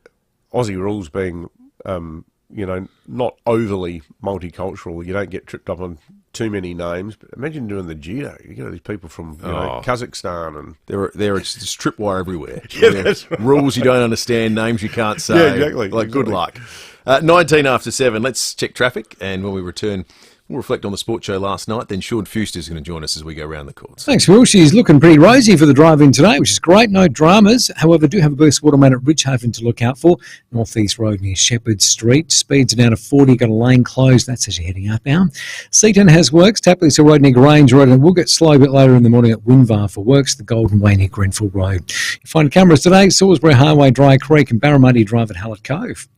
Aussie rules being, not overly multicultural, you don't get tripped up on too many names. But imagine doing the judo. You get these people from Kazakhstan and there's tripwire everywhere. Yeah, that's right. Rules you don't understand, names you can't say. Yeah, exactly. Good luck. 19 after 7. Let's check traffic, and when we return, we'll reflect on the sports show last night. Then Sean Fewster is going to join us as we go around the courts. Thanks, Will. She's looking pretty rosy for the drive-in today, which is great. No dramas. However, do have a burst water main at Ridgehaven to look out for. Northeast Road near Shepherd Street. Speeds are down to 40. Got a lane closed. That's as you're heading outbound. C10 has works. Tapley Road near Grange Road, and we'll get slow a bit later in the morning at Winvar for works. The Golden Way near Grenfell Road. You find cameras today. Salisbury Highway, Dry Creek, and Barramundi Drive at Hallett Cove.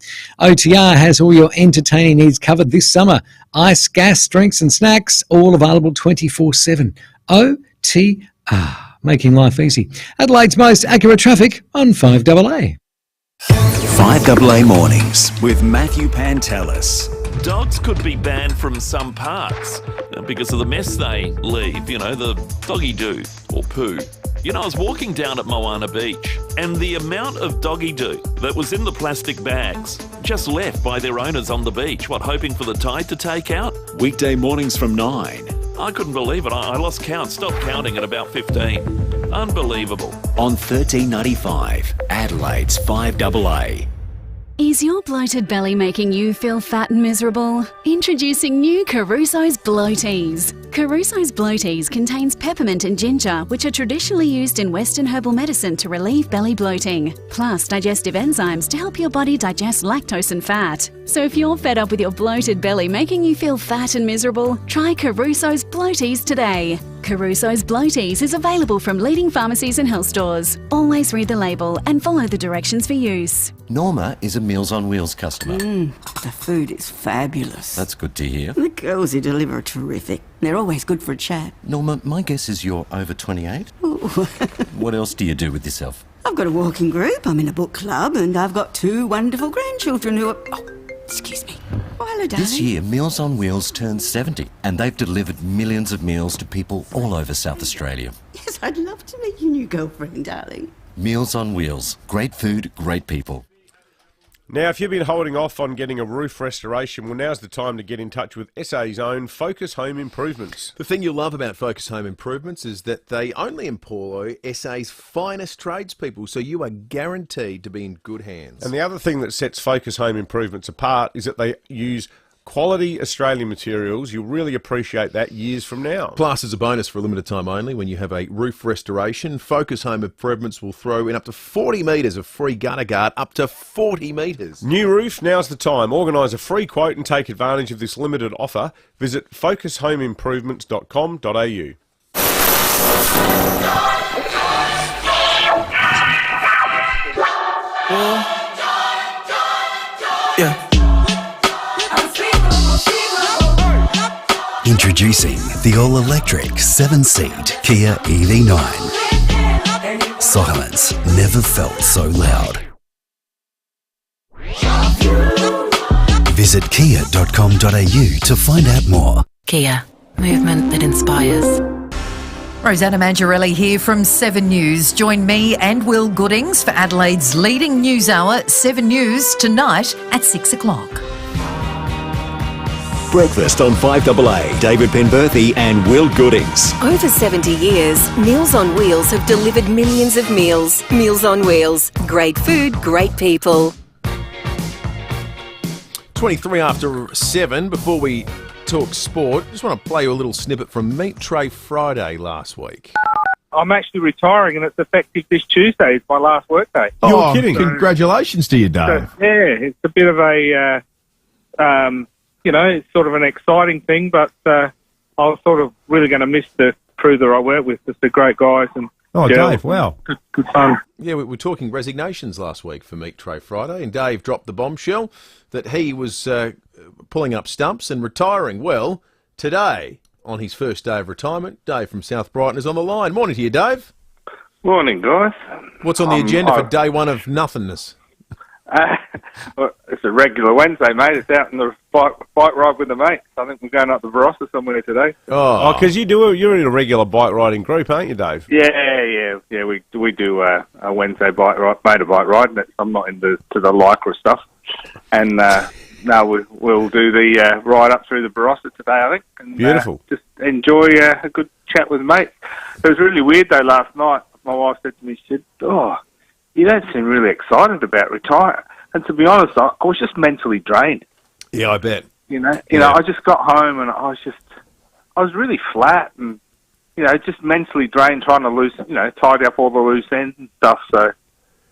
OTR has all your entertaining needs covered this summer. Ice, gas, drinks and snacks, all available 24/7. OTR, making life easy. Adelaide's most accurate traffic on 5AA. 5AA Mornings with Matthew Pantelis. Dogs could be banned from some parks because of the mess they leave, the doggy doo or poo. I was walking down at Moana Beach and the amount of doggy doo that was in the plastic bags just left by their owners on the beach, hoping for the tide to take out? Weekday mornings from 9. I couldn't believe it. I lost count, stopped counting at about 15. Unbelievable. On 1395, Adelaide's 5AA. Is your bloated belly making you feel fat and miserable? Introducing new Caruso's Bloaties. Caruso's Bloaties contains peppermint and ginger, which are traditionally used in Western herbal medicine to relieve belly bloating, plus digestive enzymes to help your body digest lactose and fat. So if you're fed up with your bloated belly making you feel fat and miserable, try Caruso's Bloaties today. Caruso's Bloaties is available from leading pharmacies and health stores. Always read the label and follow the directions for use. Norma is a Meals on Wheels customer. The food is fabulous. That's good to hear. The girls who deliver are terrific. They're always good for a chat. Norma, my guess is you're over 28. Ooh. What else do you do with yourself? I've got a walking group, I'm in a book club, and I've got 2 wonderful grandchildren who are... Oh, excuse me. Oh, hello, darling. This year, Meals on Wheels turned 70, and they've delivered millions of meals to people all over South Australia. Yes, I'd love to meet your new girlfriend, darling. Meals on Wheels. Great food, great people. Now, if you've been holding off on getting a roof restoration, well, now's the time to get in touch with SA's own Focus Home Improvements. The thing you'll love about Focus Home Improvements is that they only employ SA's finest tradespeople, so you are guaranteed to be in good hands. And the other thing that sets Focus Home Improvements apart is that they use quality Australian materials. You'll really appreciate that years from now. Plus, as a bonus for a limited time only, when you have a roof restoration, Focus Home Improvements will throw in up to 40 metres of free gutter guard, up to 40 metres. New roof, now's the time. Organise a free quote and take advantage of this limited offer. Visit focushomeimprovements.com.au. Yeah. Introducing the all-electric 7-seat Kia EV9. Silence never felt so loud. Visit kia.com.au to find out more. Kia, movement that inspires. Rosanna Mangiarelli here from 7 News. Join me and Will Goodings for Adelaide's leading news hour, 7 News, tonight at 6 o'clock. Breakfast on 5AA. David Penberthy and Will Goodings. Over 70 years, Meals on Wheels have delivered millions of meals. Meals on Wheels. Great food, great people. 23 after 7. Before we talk sport. Just want to play you a little snippet from Meat Tray Friday last week. I'm actually retiring, and it's effective this Tuesday. It's my last work day. You're kidding. Congratulations to you, Dave. So, yeah, it's a bit of a, it's sort of an exciting thing, but I was sort of really going to miss the crew that I work with. Just the great guys. And Dave, wow. Good fun. Yeah, we were talking resignations last week for Meat Tray Friday, and Dave dropped the bombshell that he was pulling up stumps and retiring. Well, today, on his first day of retirement, Dave from South Brighton is on the line. Morning to you, Dave. Morning, guys. What's on the agenda for day one of nothingness? Well, it's a regular Wednesday, mate. It's out in the bike ride with the mates. I think we're going up the Barossa somewhere today. Oh, because you're in a regular bike riding group, aren't you, Dave? Yeah. We do a Wednesday motorbike ride. I'm not into the Lycra stuff, and no, we'll do the ride up through the Barossa today, I think. And, beautiful. Just enjoy a good chat with mates. It was really weird though. Last night, my wife said to me, she said, "Oh, you don't seem really excited about retiring." And to be honest, I was just mentally drained. Yeah, I bet. You know, I just got home and I was really flat and, just mentally drained, trying to tidy up all the loose ends and stuff. So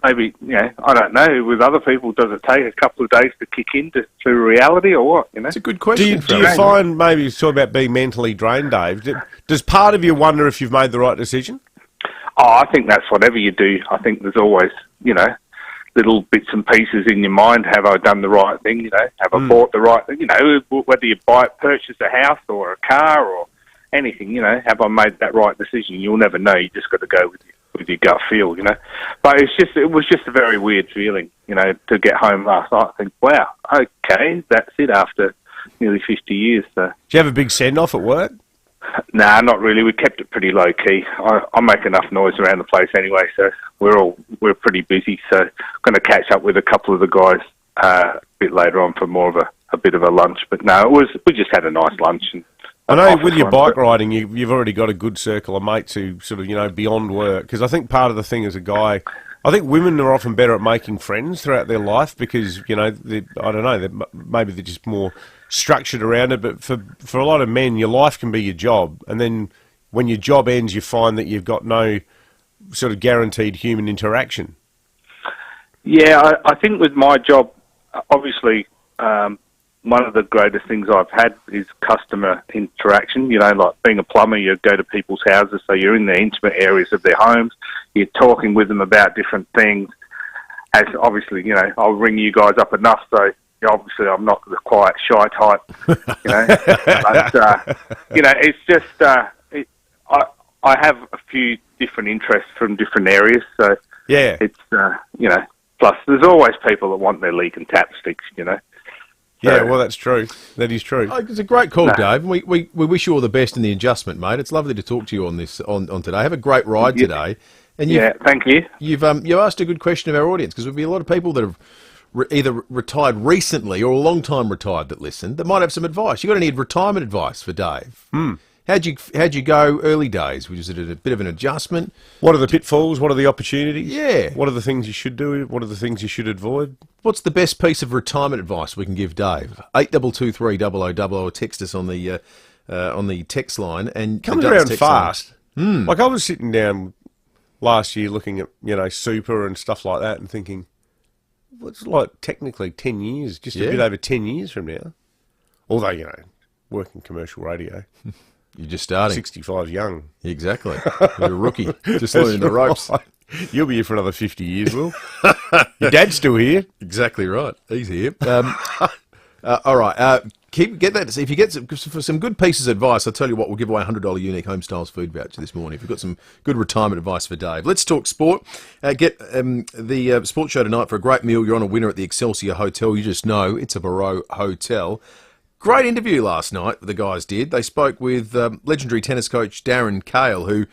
maybe, I don't know, with other people, does it take a couple of days to kick into reality or what? It's a good question. Do you find, maybe you talk about being mentally drained, Dave, does part of you wonder if you've made the right decision? Oh, I think that's whatever you do. I think there's always, little bits and pieces in your mind. Have I done the right thing? Have I bought the right thing? Whether you purchase a house or a car or anything, have I made that right decision? You'll never know. You just got to go with your gut feel, But it was just a very weird feeling, to get home last night and think, wow, okay, that's it after nearly 50 years. So. Do you have a big send-off at work? Nah, not really. We kept it pretty low key. I make enough noise around the place anyway, so we're pretty busy. So going to catch up with a couple of the guys a bit later on for more of a bit of a lunch. But no, we just had a nice lunch. And I know with your bike riding, you've already got a good circle of mates who sort of beyond work. Because I think part of the thing as a guy, I think women are often better at making friends throughout their life because maybe they're just more structured around it, but for a lot of men, your life can be your job, and then when your job ends, you find that you've got no sort of guaranteed human interaction. Yeah, I think with my job, obviously, one of the greatest things I've had is customer interaction. Like being a plumber, you go to people's houses, so you're in the intimate areas of their homes, you're talking with them about different things. As obviously, I'll ring you guys up enough, so obviously I'm not the quiet, shy type, but, it's just, I have a few different interests from different areas, so yeah, it's, plus there's always people that want their leak and tap sticks, Yeah, well, that's true. That is true. Oh, it's a great call, Dave. We wish you all the best in the adjustment, mate. It's lovely to talk to you on this on today. Have a great ride today. And thank you. You've asked a good question of our audience because there'll be a lot of people that have either retired recently or a long time retired that listen that might have some advice. You've got any retirement advice for Dave? How'd you go early days? Was it a bit of an adjustment? What are the pitfalls? What are the opportunities? Yeah. What are the things you should do? What are the things you should avoid? What's the best piece of retirement advice we can give Dave? 8223 0000 or text us on the text line and comes around fast. Like I was sitting down last year looking at super and stuff like that and thinking, well, it's like technically 10 years, just a bit over 10 years from now. Although working commercial radio. You're just starting. 65 young. Exactly. You're a rookie. Just learning the ropes. Right. You'll be here for another 50 years, Will. Your dad's still here. Exactly right. He's here. All right. Get that. If you get some good pieces of advice, I'll tell you what, we'll give away a $100 unique Home Styles food voucher this morning. If you've got some good retirement advice for Dave. Let's talk sport. Get the sports show tonight for a great meal. You're on a winner at the Excelsior Hotel. You just know it's a Barreau Hotel. Great interview last night the guys did. They spoke with legendary tennis coach Darren Cahill, who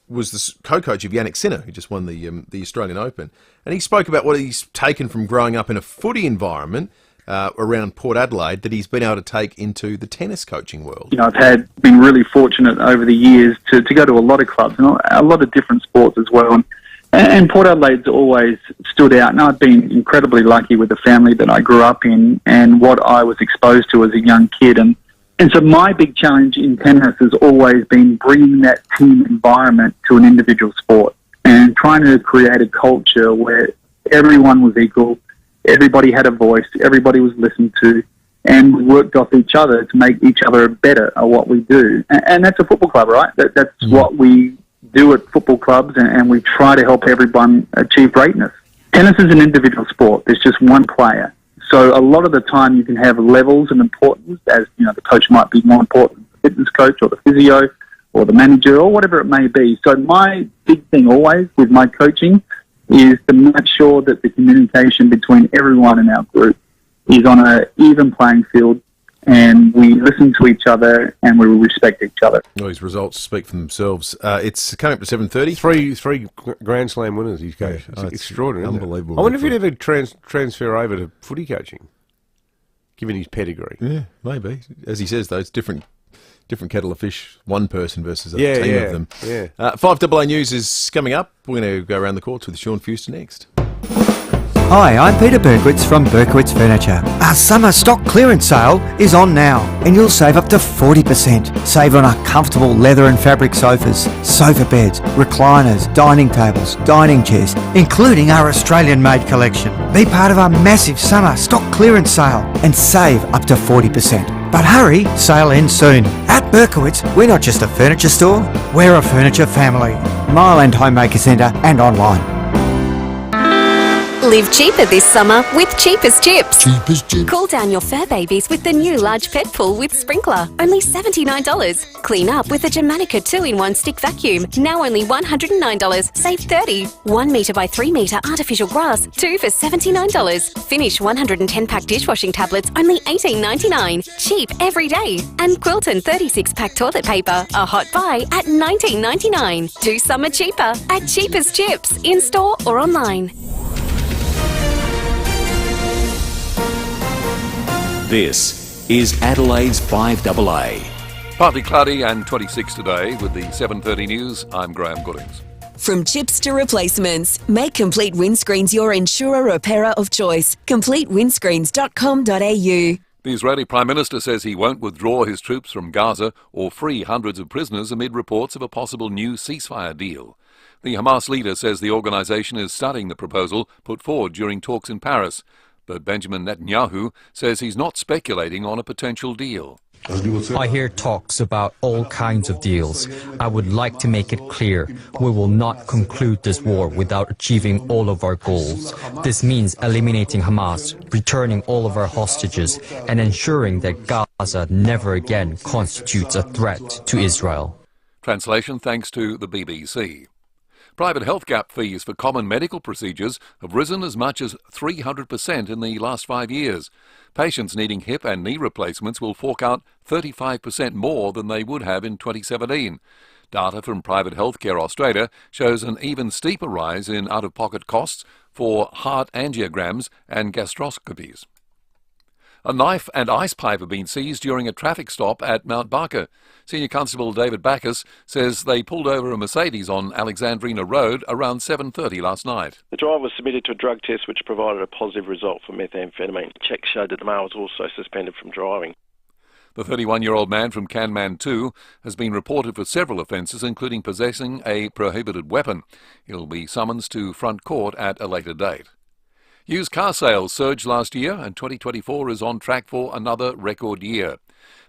was the co-coach of Yannick Sinner, who just won the Australian Open. And he spoke about what he's taken from growing up in a footy environment around Port Adelaide that he's been able to take into the tennis coaching world. I've been really fortunate over the years to go to a lot of clubs and a lot of different sports as well. And Port Adelaide's always stood out, and I've been incredibly lucky with the family that I grew up in and what I was exposed to as a young kid. And And so my big challenge in tennis has always been bringing that team environment to an individual sport and trying to create a culture where everyone was equal, everybody had a voice, everybody was listened to, and we worked off each other to make each other better at what we do. And that's a football club, right? That's what we do at football clubs, and we try to help everyone achieve greatness. Tennis is an individual sport. There's just one player. So a lot of the time you can have levels of importance, as you know, the coach might be more important than the fitness coach or the physio or the manager or whatever it may be. So my big thing always with my coaching is to make sure that the communication between everyone in our group is on an even playing field, and we listen to each other and we respect each other. Well, his results speak for themselves. It's coming up to 7:30. Three Grand Slam winners he's coached. Yeah, It's extraordinary. Unbelievable. I wonder if he'd ever transfer over to footy coaching, given his pedigree. Yeah, maybe. As he says, though, it's different kettle of fish, one person versus a team of them. Yeah. 5AA News is coming up. We're going to go around the courts with Sean Fewster next. Hi, I'm Peter Berkowitz from Berkowitz Furniture. Our summer stock clearance sale is on now, and you'll save up to 40%. Save on our comfortable leather and fabric sofas, sofa beds, recliners, dining tables, dining chairs, including our Australian-made collection. Be part of our massive summer stock clearance sale and save up to 40%. But hurry, sale ends soon. At Berkowitz, we're not just a furniture store, we're a furniture family. Mile End Homemaker Centre and online. Live cheaper this summer with Cheapest Chips. Cheapest Chips. Cool down your fur babies with the new large pet pool with sprinkler. Only $79. Clean up with a Germanica 2-in-1 stick vacuum. Now only $109. Save $30. 1 metre by 3 metre artificial grass. 2 for $79. Finish 110-pack dishwashing tablets. Only $18.99. Cheap every day. And Quilton 36-pack toilet paper. A hot buy at $19.99. Do summer cheaper at Cheapest Chips. In store or online. This is Adelaide's 5AA. Partly cloudy and 26 today with the 7:30 news. I'm Graham Goodings. From chips to replacements, make Complete Windscreens your insurer repairer of choice. CompleteWindscreens.com.au. The Israeli Prime Minister says he won't withdraw his troops from Gaza or free hundreds of prisoners amid reports of a possible new ceasefire deal. The Hamas leader says the organisation is studying the proposal put forward during talks in Paris. But Benjamin Netanyahu says he's not speculating on a potential deal. I hear talks about all kinds of deals. I would like to make it clear, we will not conclude this war without achieving all of our goals. This means eliminating Hamas, returning all of our hostages, and ensuring that Gaza never again constitutes a threat to Israel. Translation thanks to the BBC. Private health gap fees for common medical procedures have risen as much as 300% in the last 5 years. Patients needing hip and knee replacements will fork out 35% more than they would have in 2017. Data from Private Healthcare Australia shows an even steeper rise in out-of-pocket costs for heart angiograms and gastroscopies. A knife and ice pipe have been seized during a traffic stop at Mount Barker. Senior Constable David Bacchus says they pulled over a Mercedes on Alexandrina Road around 7:30 last night. The driver was submitted to a drug test which provided a positive result for methamphetamine. Checks showed that the male was also suspended from driving. The 31-year-old man from Kanmantoo has been reported for several offences, including possessing a prohibited weapon. He'll be summoned to front court at a later date. Used car sales surged last year, and 2024 is on track for another record year.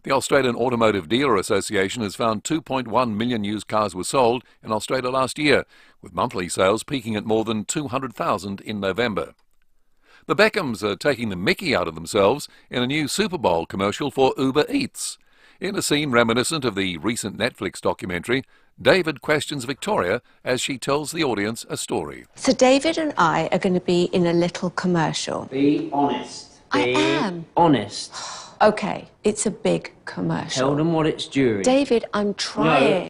The Australian Automotive Dealer Association has found 2.1 million used cars were sold in Australia last year, with monthly sales peaking at more than 200,000 in November. The Beckhams are taking the mickey out of themselves in a new Super Bowl commercial for Uber Eats. In a scene reminiscent of the recent Netflix documentary, David questions Victoria as she tells the audience a story. So David and I are going to be in a little commercial. Be honest. I am. Honest. Okay, it's a big commercial. Tell them what it's during. David, I'm trying.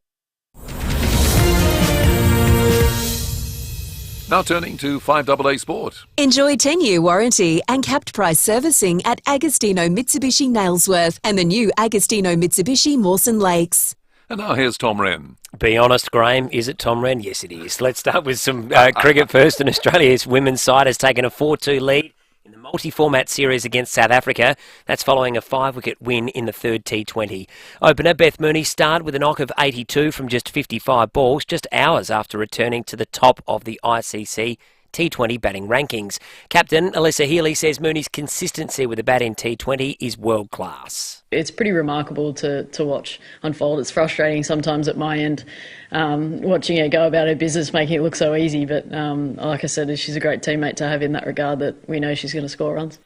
Now turning to 5AA Sport. Enjoy 10-year warranty and capped price servicing at Agostino Mitsubishi Nailsworth and the new Agostino Mitsubishi Mawson Lakes. And now here's Tom Wren. Be honest, Graham, is it Tom Wren? Yes, it is. Let's start with some cricket first in Australia. Its women's side has taken a 4-2 lead in the multi-format series against South Africa. That's following a 5-wicket win in the third T20. Opener Beth Mooney started with a knock of 82 from just 55 balls, just hours after returning to the top of the ICC T20 batting rankings. Captain Alyssa Healy says Mooney's consistency with the bat in T20 is world class. It's pretty remarkable to watch unfold. It's frustrating sometimes at my end, watching her go about her business, making it look so easy. But like I said, she's a great teammate to have in that regard, that we know she's going to score runs.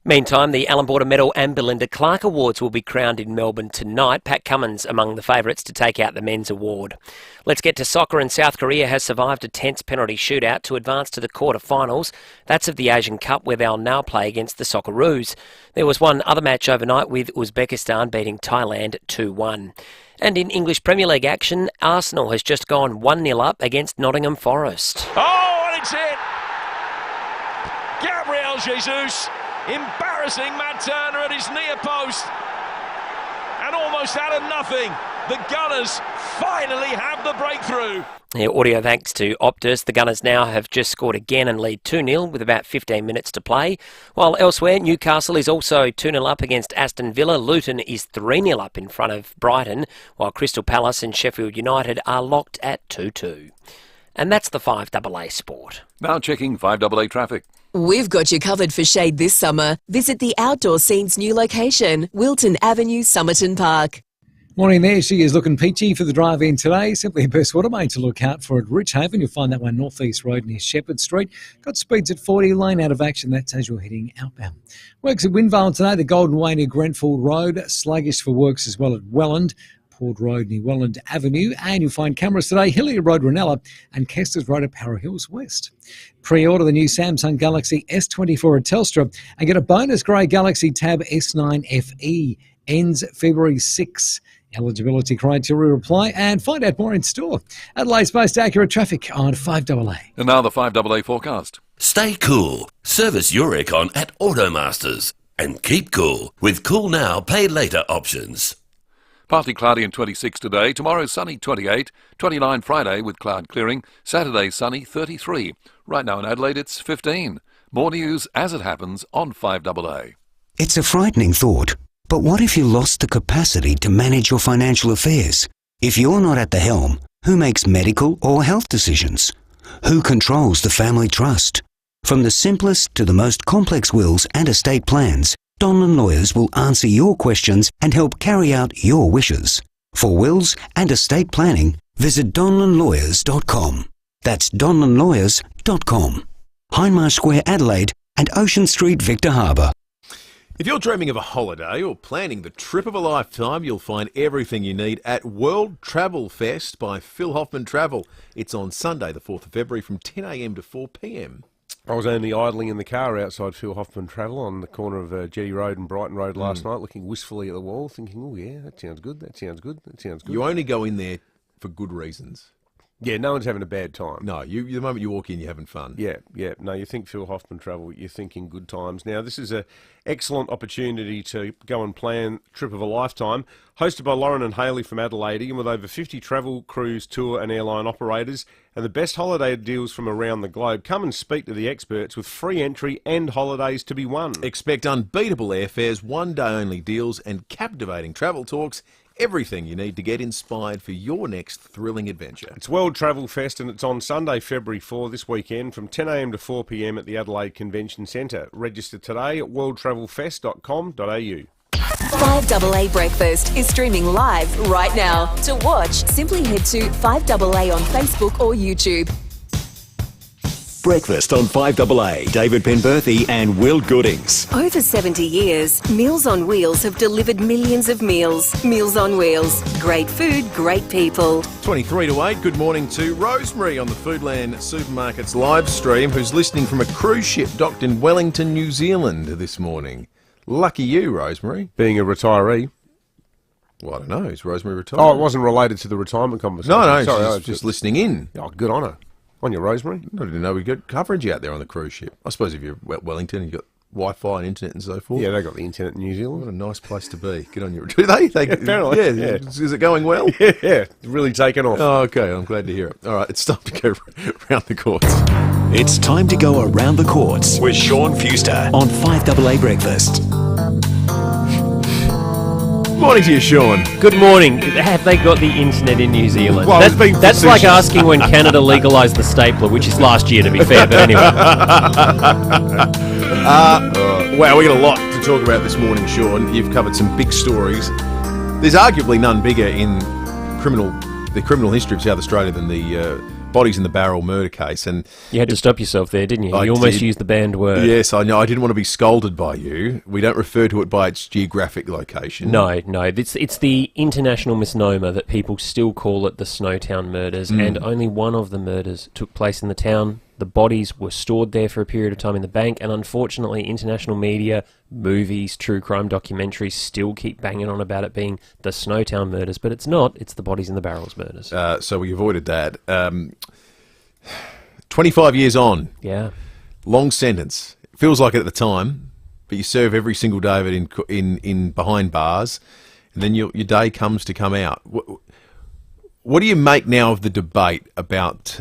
Meantime, the Alan Border Medal and Belinda Clark Awards will be crowned in Melbourne tonight. Pat Cummins among the favourites to take out the men's award. Let's get to soccer, and South Korea has survived a tense penalty shootout to advance to the quarter-finals. That's of the Asian Cup, where they'll now play against the Socceroos. There was one other match overnight with Uzbekistan beating Thailand 2-1. And in English Premier League action, Arsenal has just gone 1-0 up against Nottingham Forest. Oh, and it's it! Gabriel Jesus embarrassing Matt Turner at his near post. And almost out of nothing, the Gunners finally have the breakthrough. Yeah, audio thanks to Optus. The Gunners now have just scored again and lead 2-0 with about 15 minutes to play. While elsewhere, Newcastle is also 2-0 up against Aston Villa. Luton is 3-0 up in front of Brighton, while Crystal Palace and Sheffield United are locked at 2-2. And that's the 5AA Sport. Now checking 5AA traffic. We've got you covered for shade this summer. Visit the Outdoor Scene's new location, Wilton Avenue, Somerton Park. Morning there. She is looking peachy for the drive-in today. Simply a burst water main to look out for at Ridgehaven. You'll find that one Northeast Road near Shepherd Street. Got speeds at 40, lane out of action. That's as you're heading outbound. Works at Windvale today. The Golden Way near Grenfell Road. Sluggish for works as well at Welland. Port Road near Welland Avenue, and you'll find cameras today, Hillier Road, Ranella, and Kester's Road at Para Hills West. Pre-order the new Samsung Galaxy S24 at Telstra and get a bonus grey Galaxy Tab S9 FE. Ends February 6. Eligibility criteria apply, and find out more in store. Adelaide's most accurate traffic on 5AA. And now the 5AA forecast. Stay cool. Service your aircon at Automasters. And keep cool with Cool Now, Pay Later options. Partly cloudy and 26 today. Tomorrow sunny 28. 29 Friday with cloud clearing. Saturday sunny 33. Right now in Adelaide it's 15. More news as it happens on 5AA. It's a frightening thought, but what if you lost the capacity to manage your financial affairs? If you're not at the helm, who makes medical or health decisions? Who controls the family trust? From the simplest to the most complex wills and estate plans, Donlan Lawyers will answer your questions and help carry out your wishes. For wills and estate planning, visit donlanlawyers.com. That's donlanlawyers.com. Hindmarsh Square, Adelaide, and Ocean Street, Victor Harbour. If you're dreaming of a holiday or planning the trip of a lifetime, you'll find everything you need at World Travel Fest by Phil Hoffman Travel. It's on Sunday, the 4th of February from 10 a.m. to 4 p.m. I was only idling in the car outside Phil Hoffman Travel on the corner of Jetty Road and Brighton Road last night, looking wistfully at the wall, thinking, oh yeah, that sounds good, that sounds good, that sounds good. You only go in there for good reasons. Yeah, no one's having a bad time. No, the moment you walk in, you're having fun. Yeah. No, you think Phil Hoffman Travel, you're thinking good times. Now, this is an excellent opportunity to go and plan trip of a lifetime. Hosted by Lauren and Haley from Adelaide, and with over 50 travel, cruise, tour and airline operators, and the best holiday deals from around the globe. Come and speak to the experts with free entry and holidays to be won. Expect unbeatable airfares, one-day-only deals and captivating travel talks. Everything you need to get inspired for your next thrilling adventure. It's World Travel Fest and it's on Sunday, February 4 this weekend from 10 a.m. to 4 p.m. at the Adelaide Convention Centre. Register today at worldtravelfest.com.au. 5AA Breakfast is streaming live right now. To watch, simply head to 5AA on Facebook or YouTube. Breakfast on 5AA. David Penberthy and Will Goodings. Over 70 years, Meals on Wheels have delivered millions of meals. Meals on Wheels. Great food, great people. 23 to 8. Good morning to Rosemary on the Foodland Supermarkets live stream, who's listening from a cruise ship docked in Wellington, New Zealand this morning. Lucky you, Rosemary. Being a retiree. Well, I don't know. Is Rosemary retired? Oh, it wasn't related to the retirement conversation. No, sorry, she's just listening in. Oh, good on her. On your Rosemary? I didn't know we got coverage out there on the cruise ship. I suppose if you're at Wellington, you've got Wi-Fi and internet and so forth. Yeah, they got the internet in New Zealand. What a nice place to be. Get on your... Do they? Apparently. Yeah. Is it going well? Yeah, really taken off. Oh, okay. I'm glad to hear it. All right, it's time to go round the courts. It's time to go around the courts with Sean Fewster on 5AA Breakfast. Morning to you, Sean. Good morning. Have they got the internet in New Zealand? Well, that's like asking when Canada legalised the stapler, which is last year, to be fair, but anyway. Wow, we got a lot to talk about this morning, Sean. You've covered some big stories. There's arguably none bigger in the criminal history of South Australia than the bodies in the barrel murder case. And you had to stop yourself there, didn't you? You almost used the banned word. Yes, I know. I didn't want to be scolded by you. We don't refer to it by its geographic location. No. It's the international misnomer that people still call it the Snowtown murders, and only one of the murders took place in the town. The bodies were stored there for a period of time in the bank, and unfortunately international media, movies, true crime documentaries still keep banging on about it being the Snowtown murders, but it's not. It's the bodies in the barrels murders. So we avoided that. 25 years on. Yeah. Long sentence. It feels like it at the time, but you serve every single day of it in behind bars, and then your day comes to come out. What do you make now of the debate about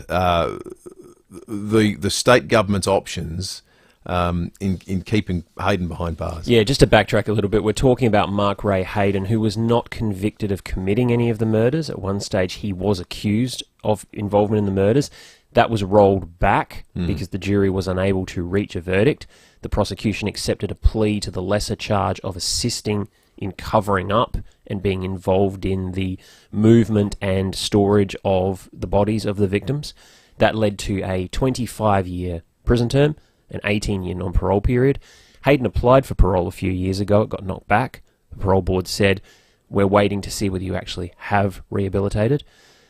the state government's options in keeping Hayden behind bars? Yeah, just to backtrack a little bit, we're talking about Mark Ray Hayden, who was not convicted of committing any of the murders. At one stage, he was accused of involvement in the murders. That was rolled back because the jury was unable to reach a verdict. The prosecution accepted a plea to the lesser charge of assisting in covering up and being involved in the movement and storage of the bodies of the victims. That led to a 25-year prison term, an 18-year non-parole period. Hayden applied for parole a few years ago. It got knocked back. The parole board said, we're waiting to see whether you actually have rehabilitated.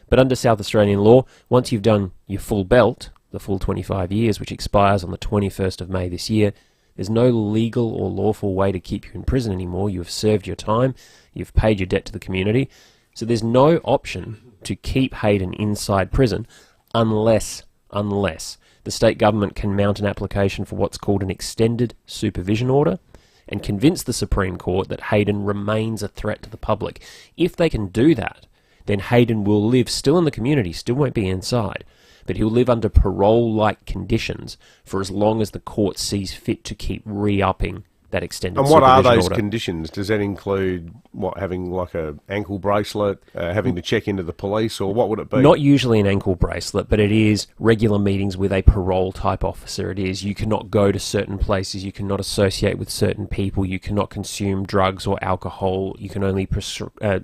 But under South Australian law, once you've done your full belt, the full 25 years, which expires on the 21st of May this year, there's no legal or lawful way to keep you in prison anymore. You have served your time. You've paid your debt to the community. So there's no option to keep Hayden inside prison unless the state government can mount an application for what's called an extended supervision order and convince the Supreme Court that Hayden remains a threat to the public. If they can do that, then Hayden will live still in the community, still won't be inside, but he'll live under parole-like conditions for as long as the court sees fit to keep re-upping that extended supervision order. And what are those conditions? Does that include, having like a ankle bracelet, having to check into the police, or what would it be? Not usually an ankle bracelet, but it is regular meetings with a parole-type officer. It is, you cannot go to certain places, you cannot associate with certain people, you cannot consume drugs or alcohol, you can only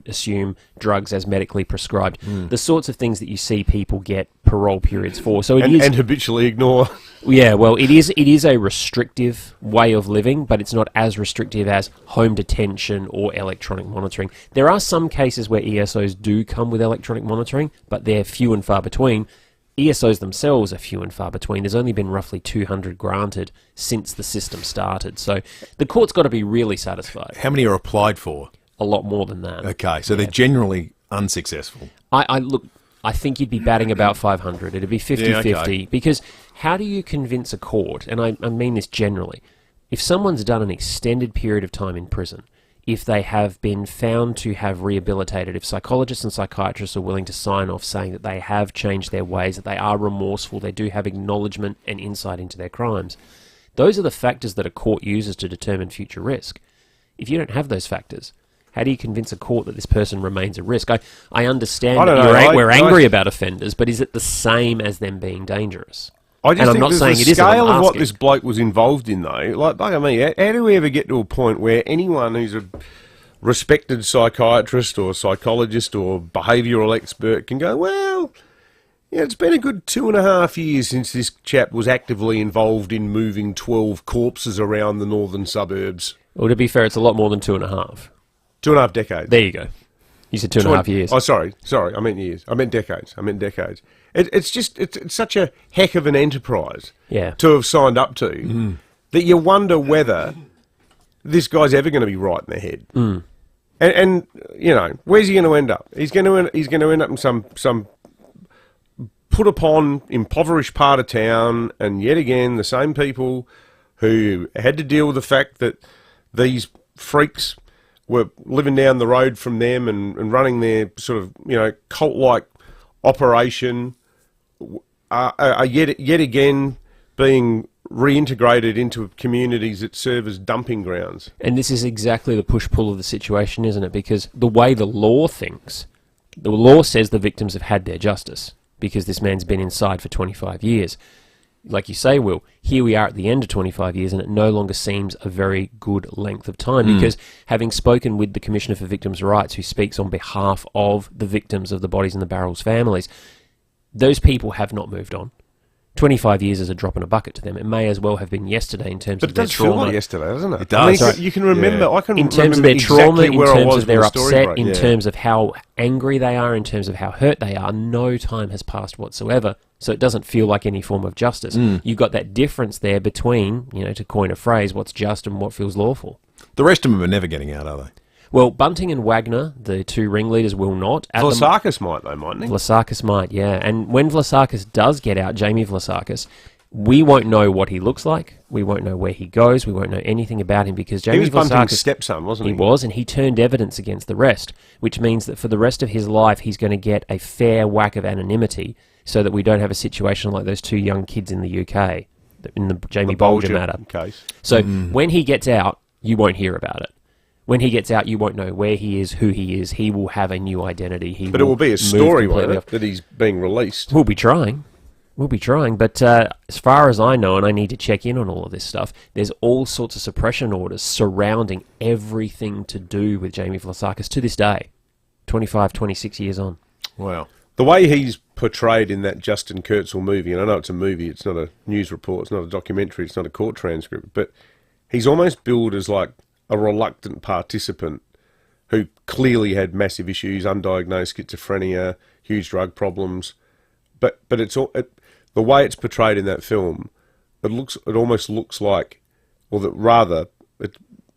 assume drugs as medically prescribed. The sorts of things that you see people get parole periods for. So and habitually ignore. Yeah, well, it is a restrictive way of living, but it's not as restrictive as home detention or electronic monitoring. There are some cases where ESOs do come with electronic monitoring, but they're few and far between. ESOs themselves are few and far between. There's only been roughly 200 granted since the system started. So the court's got to be really satisfied. How many are applied for? A lot more than that. Okay, so they're generally unsuccessful. I think you'd be batting about 500. It'd be 50-50. Yeah, okay. Because how do you convince a court, and I mean this generally, if someone's done an extended period of time in prison, if they have been found to have rehabilitated, if psychologists and psychiatrists are willing to sign off saying that they have changed their ways, that they are remorseful, they do have acknowledgement and insight into their crimes, those are the factors that a court uses to determine future risk. If you don't have those factors, how do you convince a court that this person remains at risk? I understand that we're angry about offenders, but is it the same as them being dangerous? I'm not saying it isn't. The scale of what this bloke was involved in, though, like I mean, how do we ever get to a point where anyone who's a respected psychiatrist or psychologist or behavioural expert can go, well, yeah, it's been a good 2.5 years since this chap was actively involved in moving 12 corpses around the northern suburbs? Well, to be fair, it's a lot more than 2.5. 2.5 decades. There you go. You said 2.5 years. Oh, sorry. I meant years. I meant decades. It's such a heck of an enterprise to have signed up to that you wonder whether this guy's ever going to be right in the head. And you know, where's he going to end up? He's going to end up in some put upon impoverished part of town, and yet again the same people who had to deal with the fact that these freaks were living down the road from them and running their sort of, cult-like operation, are yet again being reintegrated into communities that serve as dumping grounds. And this is exactly the push-pull of the situation, isn't it? Because the way the law thinks, the law says the victims have had their justice because this man's been inside for 25 years. Like you say, Will, here we are at the end of 25 years and it no longer seems a very good length of time because having spoken with the Commissioner for Victims' Rights, who speaks on behalf of the victims of the Bodies in the Barrels families, those people have not moved on. 25 years is a drop in a bucket to them. It may as well have been yesterday in terms of their trauma. But it does feel like yesterday, doesn't it? It does. I mean, you can remember, I can in terms remember of their trauma, exactly where in I terms was of their when the story upset, broke. in terms of how angry they are, in terms of how hurt they are, no time has passed whatsoever. So it doesn't feel like any form of justice. You've got that difference there between, to coin a phrase, what's just and what feels lawful. The rest of them are never getting out, are they? Well, Bunting and Wagner, the two ringleaders, will not. Vlasakis might, though, mightn't he? Vlasakis might, yeah. And when Vlasakis does get out, Jamie Vlasakis, we won't know what he looks like. We won't know where he goes. We won't know anything about him because Jamie He was Vlasakis, Bunting's stepson, wasn't he? He was, and he turned evidence against the rest, which means that for the rest of his life, he's going to get a fair whack of anonymity so that we don't have a situation like those two young kids in the UK, in the Jamie Bolger matter. Case. So when he gets out, you won't hear about it. When he gets out, you won't know where he is, who he is. He will have a new identity. But it will be a story, won't it, that he's being released? We'll be trying. But as far as I know, and I need to check in on all of this stuff, there's all sorts of suppression orders surrounding everything to do with Jamie Vlasakis to this day, 25, 26 years on. Wow. The way he's portrayed in that Justin Kurtzel movie, and I know it's a movie, it's not a news report, it's not a documentary, it's not a court transcript, but he's almost billed as like a reluctant participant who clearly had massive issues, undiagnosed schizophrenia, huge drug problems, but it's all... The way it's portrayed in that film, it almost looks like, or that rather,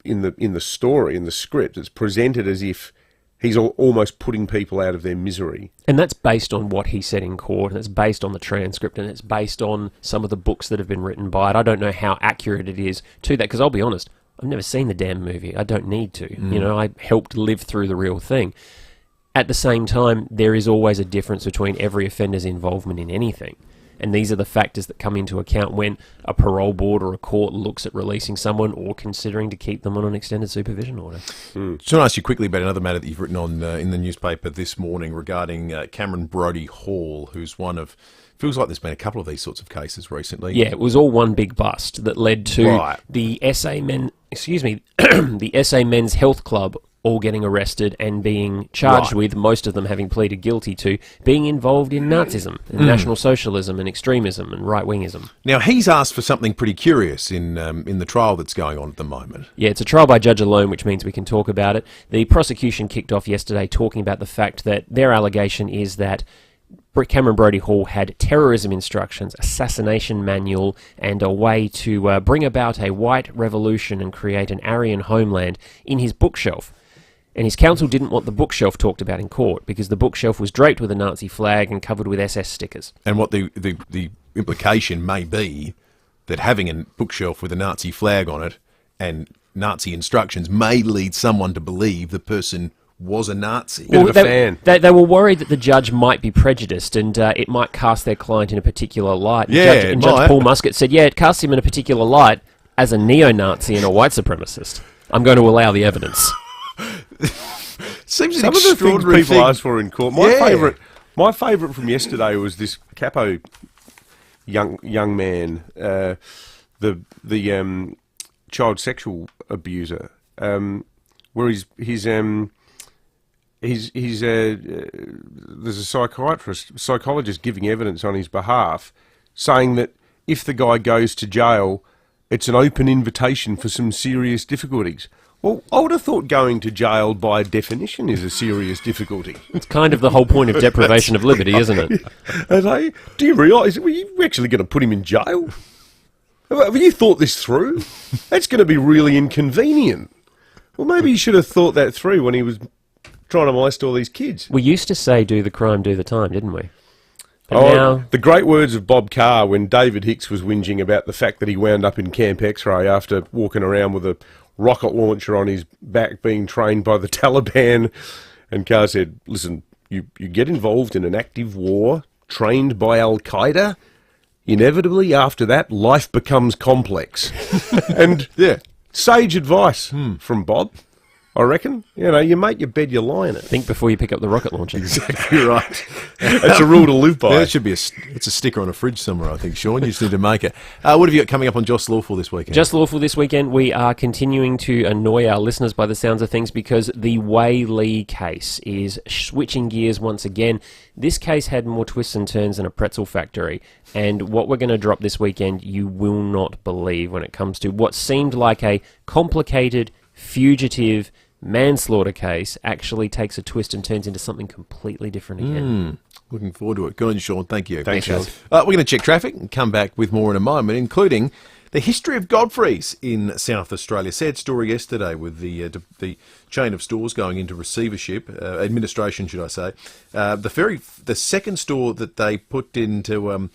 in the story, in the script, it's presented as if he's almost putting people out of their misery. And that's based on what he said in court, and it's based on the transcript, and it's based on some of the books that have been written by it. I don't know how accurate it is to that, because I'll be honest, I've never seen the damn movie. I don't need to. I helped live through the real thing. At the same time, there is always a difference between every offender's involvement in anything. And these are the factors that come into account when a parole board or a court looks at releasing someone or considering to keep them on an extended supervision order. Just want to ask you quickly about another matter that you've written on in the newspaper this morning regarding Cameron Brodie Hall, who's one of... Feels like there's been a couple of these sorts of cases recently. Yeah, it was all one big bust that led to the SA Men's Health Club all getting arrested and being charged with, most of them having pleaded guilty to, being involved in Nazism, and National Socialism and extremism and right-wingism. Now, he's asked for something pretty curious in the trial that's going on at the moment. Yeah, it's a trial by judge alone, which means we can talk about it. The prosecution kicked off yesterday talking about the fact that their allegation is that Cameron Brodie Hall had terrorism instructions, assassination manual, and a way to bring about a white revolution and create an Aryan homeland in his bookshelf. And his counsel didn't want the bookshelf talked about in court because the bookshelf was draped with a Nazi flag and covered with SS stickers. And what the implication may be that having a bookshelf with a Nazi flag on it and Nazi instructions may lead someone to believe the person was a Nazi. Well, they were worried that the judge might be prejudiced and it might cast their client in a particular light. And Judge Paul Muscat said, it casts him in a particular light as a neo-Nazi and a white supremacist. I'm going to allow the evidence. Seems some of the things people ask for in court. My favourite from yesterday was this capo young man, the child sexual abuser, where there's a psychologist giving evidence on his behalf, saying that if the guy goes to jail, it's an open invitation for some serious difficulties. Well, I would have thought going to jail by definition is a serious difficulty. It's kind of the whole point of deprivation of liberty, isn't it? Do you realise, were you actually going to put him in jail? Have you thought this through? That's going to be really inconvenient. Well, maybe you should have thought that through when he was trying to molest all these kids. We used to say, do the crime, do the time, didn't we? now, the great words of Bob Carr when David Hicks was whinging about the fact that he wound up in Camp X-Ray after walking around with a rocket launcher on his back being trained by the Taliban. And Carr said, listen, you get involved in an active war trained by Al-Qaeda, inevitably after that life becomes complex. And sage advice from Bob. I reckon. You make your bed, you lie in it. think before you pick up the rocket launcher. Exactly right. That's a rule to live by. Yeah, it should be it's a sticker on a fridge somewhere, I think, Sean. You just need to make it. What have you got coming up on Just Lawful this weekend? Just Lawful this weekend, we are continuing to annoy our listeners by the sounds of things because the Wei Lee case is switching gears once again. This case had more twists and turns than a pretzel factory, and what we're going to drop this weekend you will not believe when it comes to what seemed like a complicated, fugitive manslaughter case actually takes a twist and turns into something completely different again. Looking forward to it. Good on you, Sean. Thank you. Thanks, Sean. We're going to check traffic and come back with more in a moment, including the history of Godfrey's in South Australia. Sad story yesterday with the chain of stores going into receivership, administration, should I say. The second store that they put into an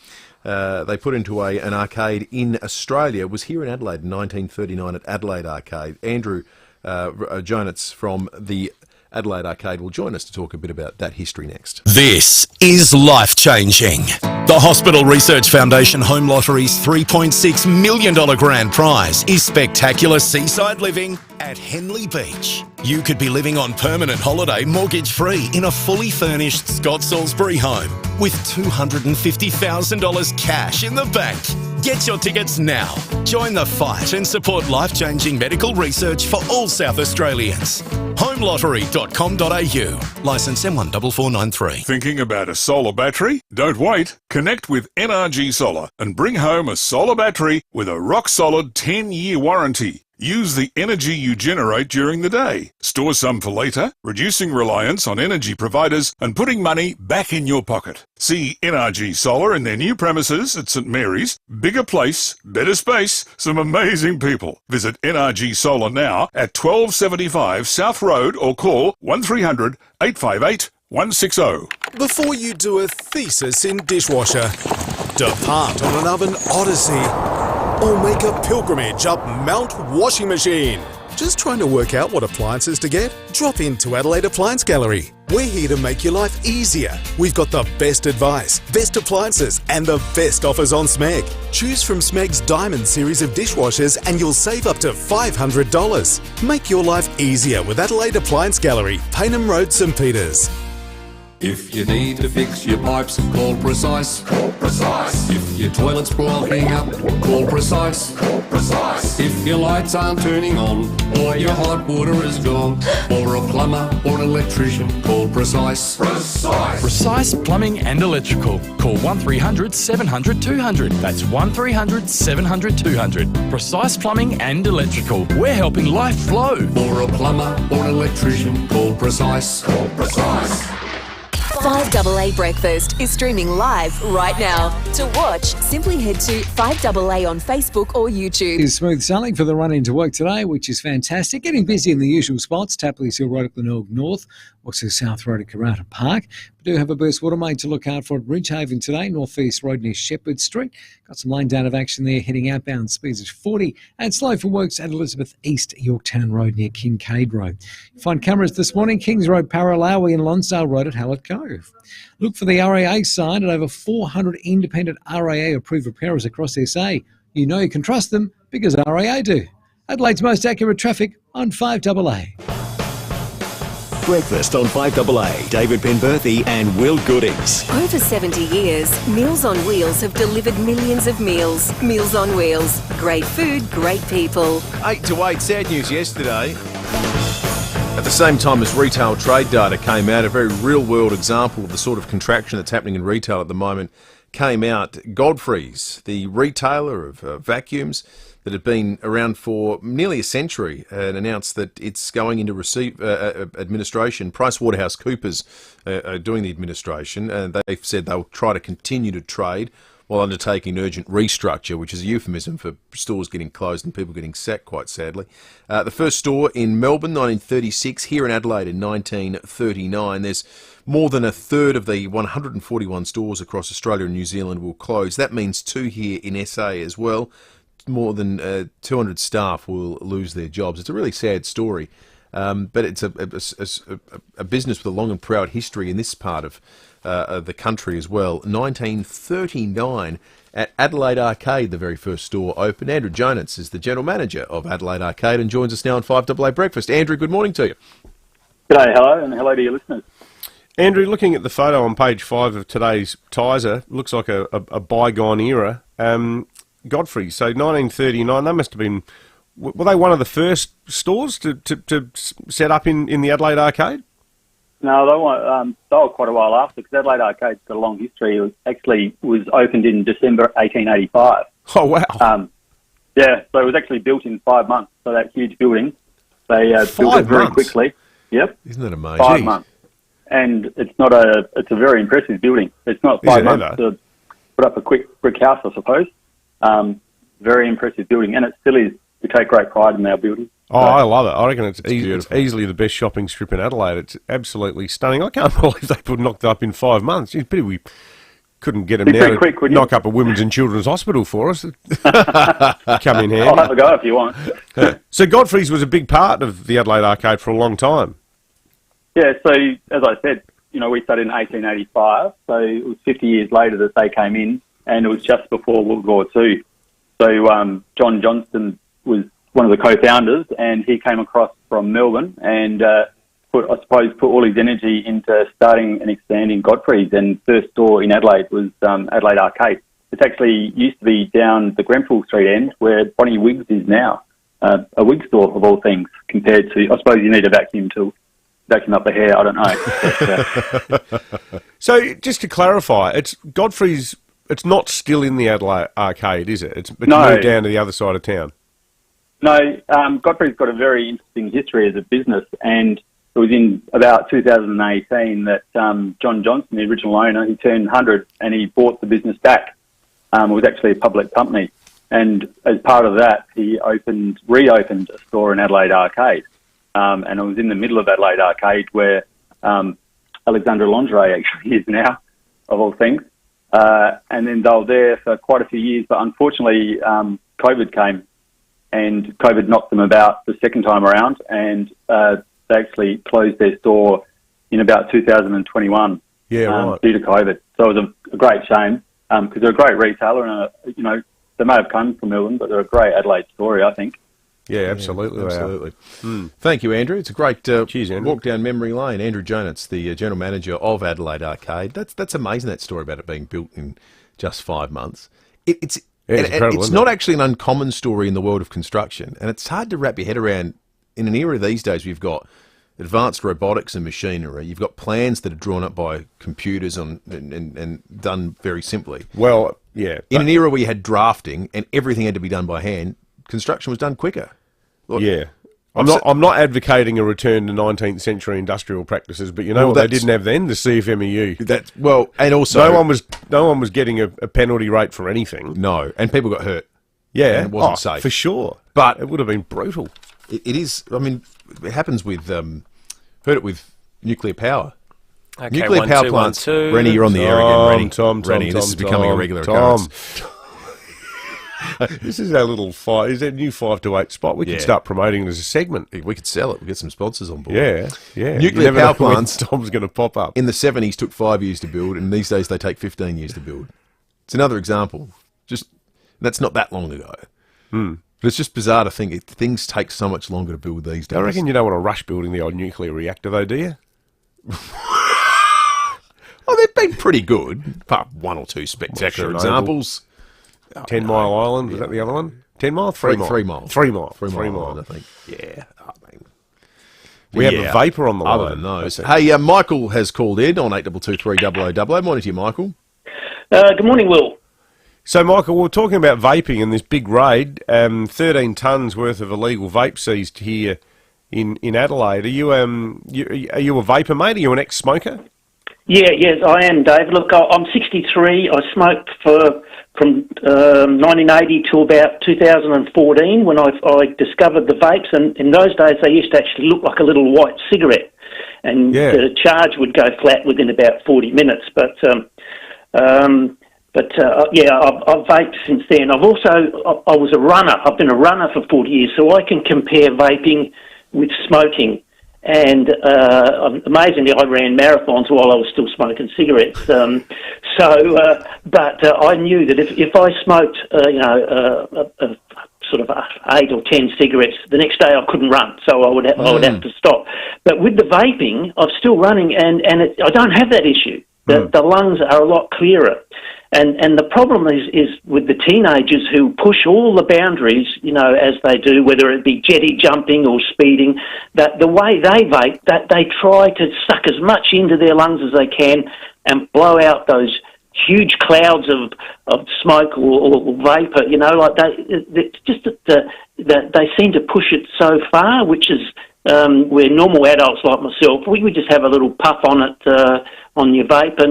arcade in Australia was here in Adelaide in 1939 at Adelaide Arcade. Andrew Jonitz from the Adelaide Arcade will join us to talk a bit about that history next. This is life-changing. The Hospital Research Foundation Home Lottery's $3.6 million grand prize is spectacular seaside living at Henley Beach. You could be living on permanent holiday mortgage-free in a fully furnished Scott Salisbury home with $250,000 cash in the bank. Get your tickets now. Join the fight and support life-changing medical research for all South Australians. homelottery.com.au. Licence M14493. Thinking about a solar battery? Don't wait. Connect with NRG Solar and bring home a solar battery with a rock-solid 10-year warranty. Use the energy you generate during the day. Store some for later, reducing reliance on energy providers and putting money back in your pocket. See NRG Solar in their new premises at St Mary's. Bigger place, better space, some amazing people. Visit NRG Solar now at 1275 South Road or call 1300 858 160. Before you do a thesis in dishwasher, depart on an oven odyssey, or make a pilgrimage up Mount Washing Machine. Just trying to work out what appliances to get? Drop into Adelaide Appliance Gallery. We're here to make your life easier. We've got the best advice, best appliances, and the best offers on Smeg. Choose from Smeg's Diamond series of dishwashers and you'll save up to $500. Make your life easier with Adelaide Appliance Gallery, Paynham Road, St Peters. If you need to fix your pipes, call Precise. Call Precise. If your toilet's blocking up, call Precise. Call Precise. If your lights aren't turning on, or your hot water is gone, or a plumber or an electrician, call Precise. Precise. Precise Plumbing and Electrical. Call 1300 700 200. That's 1300 700 200. Precise Plumbing and Electrical. We're helping life flow. For a plumber or an electrician, call Precise. Call Precise. 5AA Breakfast is streaming live right now. To watch, simply head to 5AA on Facebook or YouTube. It's smooth sailing for the run into work today, which is fantastic. Getting busy in the usual spots. Tapley's Hill Road at Glenelg North, also South Road at Karata Park. We do have a burst water main to look out for at Ridgehaven today, North East Road near Shepherd Street. Got some lane down of action there, heading outbound, speeds at 40, and slow for works at Elizabeth East Yorktown Road near Kincaid Road. You find cameras this morning, Kings Road, Paralawi and Lonsdale Road at Hallett Cove. Look for the RAA sign at over 400 independent RAA-approved repairers across SA. You know you can trust them because RAA do. Adelaide's most accurate traffic on 5AA. Breakfast on 5AA. David Penberthy and Will Goodings. Over 70 years, Meals on Wheels have delivered millions of meals. Meals on Wheels. Great food, great people. 8 to 8, sad news yesterday. At the same time as retail trade data came out, a very real-world example of the sort of contraction that's happening in retail at the moment came out. Godfrey's, the retailer of vacuums that had been around for nearly a century, and announced that it's going into administration. PricewaterhouseCoopers are doing the administration, and they've said they'll try to continue to trade while undertaking urgent restructure, which is a euphemism for stores getting closed and people getting sacked, quite sadly. The first store in Melbourne, 1936, here in Adelaide in 1939. There's more than a third of the 141 stores across Australia and New Zealand will close. That means 2 here in SA as well. More than 200 staff will lose their jobs. It's a really sad story, but it's a business with a long and proud history in this part of the country as well. 1939 at Adelaide Arcade, the very first store opened. Andrew Jonas is the General Manager of Adelaide Arcade and joins us now on 5AA Breakfast. Andrew, good morning to you. G'day, hello, and hello to your listeners. Andrew, looking at the photo on page 5 of today's Tizer, looks like a bygone era. Godfrey, so 1939, they must have been... Were they one of the first stores to set up in the Adelaide Arcade? No, they were quite a while after, because Adelaide Arcade's got a long history. It actually was opened in December 1885. Oh, wow. Yeah, so it was actually built in 5 months, so that huge building. They built it very quickly. Yep. Isn't that amazing? 5 months. And it's a very impressive building. It's not 5 months to put up a quick brick house, I suppose. Very impressive building, and it still is. We take great pride in our building. Oh, I love it. I reckon it's easily the best shopping strip in Adelaide. It's absolutely stunning. I can't believe they could knock it up in 5 months. It's pity we couldn't get them now to knock up a women's and children's hospital for us. Come in handy. I'll have a go if you want. So Godfrey's was a big part of the Adelaide Arcade for a long time. Yeah, so as I said, we started in 1885, so it was 50 years later that they came in, and it was just before World War II. So John Johnston was one of the co-founders, and he came across from Melbourne and put all his energy into starting and expanding Godfrey's, and first store in Adelaide was Adelaide Arcade. It actually used to be down the Grenfell Street end where Bonnie Wiggs is now, a wig store of all things, compared to, I suppose you need a vacuum to vacuum up the hair, I don't know. But, So just to clarify, it's Godfrey's. It's not still in the Adelaide Arcade, is it? It's moved down to the other side of town. No, Godfrey's got a very interesting history as a business, and it was in about 2018 that John Johnson, the original owner, he turned 100 and he bought the business back. It was actually a public company, and as part of that, he reopened a store in Adelaide Arcade, and it was in the middle of Adelaide Arcade where Alexandra Lingerie actually is now, of all things. And then they were there for quite a few years, but unfortunately COVID came, and COVID knocked them about the second time around, and they actually closed their store in about 2021 due to COVID. So it was a great shame, because they're a great retailer, and they may have come from Melbourne, but they're a great Adelaide story, I think. Yeah, absolutely. Absolutely. Thank you, Andrew. It's a great walk down memory lane. Andrew Jonas, the General Manager of Adelaide Arcade. That's amazing, that story about it being built in just 5 months. It's not actually an uncommon story in the world of construction, and it's hard to wrap your head around. In an era these days, we've got advanced robotics and machinery. You've got plans that are drawn up by computers and done very simply. Well, yeah. In an era where you had drafting and everything had to be done by hand, construction was done quicker. Look, yeah. I'm not advocating a return to 19th century industrial practices, but what they didn't have then? The CFMEU. And also no one was getting a penalty rate for anything. No, and people got hurt. Yeah, and it wasn't safe for sure. But it would have been brutal. It is. I mean, it happens with heard it with nuclear power. Okay, Nuclear power plants. Rennie, you're on the air again. Rennie, this is becoming a regular occurrence. This is our little five. Is that new 5 to 8 spot? We could start promoting it as a segment. We could sell it. We get some sponsors on board. Yeah. Nuclear power plants. Tom's going to pop up. In the 70s, took 5 years to build, and these days they take 15 years to build. It's another example. That's not that long ago. But it's just bizarre to think things take so much longer to build these days. I reckon you don't want to rush building the old nuclear reactor, though, do you? Oh, they've been pretty good. Apart from 1 or 2 spectacular examples. 10 Mile Island, was that the other one? 10 Mile? 3 Mile? 3 Mile. 3 Mile. 3 Mile, 3 Mile. I think. Yeah. We have a vapor on the line. Other than those. Hey, Michael has called in on 8223 Morning to you, Michael. Good morning, Will. So, Michael, we're talking about vaping and this big raid. 13 tonnes worth of illegal vape seized here in Adelaide. Are you a vapor, mate? Are you an ex-smoker? Yes, I am, Dave. Look, I'm 63. I smoked from 1980 to about 2014 when I discovered the vapes, and in those days they used to actually look like a little white cigarette, and the charge would go flat within about 40 minutes. I've vaped since then. I was a runner. I've been a runner for 40 years, so I can compare vaping with smoking. And amazingly, I ran marathons while I was still smoking cigarettes. But I knew that if I smoked, sort of 8 or 10 cigarettes, the next day I couldn't run, so I would have to stop. But with the vaping, I'm still running, and I don't have that issue. The lungs are a lot clearer. And the problem is with the teenagers who push all the boundaries, as they do, whether it be jetty jumping or speeding, that the way they vape, that they try to suck as much into their lungs as they can and blow out those huge clouds of smoke or vapour, they seem to push it so far, which is where normal adults like myself, we would just have a little puff on it, on your vape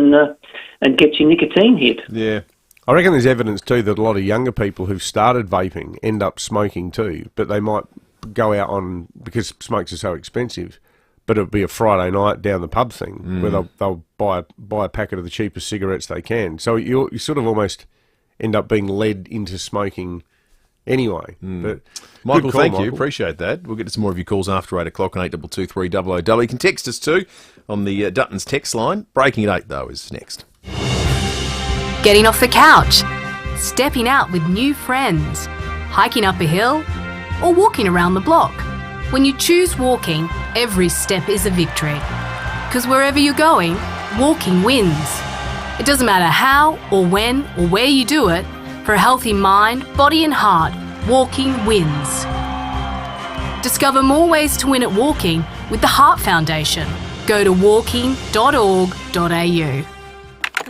and get your nicotine hit. Yeah. I reckon there's evidence too that a lot of younger people who've started vaping end up smoking too, but they might go out on, because smokes are so expensive, but it'll be a Friday night down the pub thing where they'll buy a packet of the cheapest cigarettes they can. So you sort of almost end up being led into smoking anyway. But Michael, call, thank Michael. you. Appreciate that. We'll get to some more of your calls after 8 o'clock on 8223 000. You can text us too on the Dutton's text line. Breaking at 8 though is next. Getting off the couch, stepping out with new friends, hiking up a hill, or walking around the block. When you choose walking, every step is a victory. Because wherever you're going, walking wins. It doesn't matter how or when or where you do it, for a healthy mind, body and heart, walking wins. Discover more ways to win at walking with the Heart Foundation. Go to walking.org.au.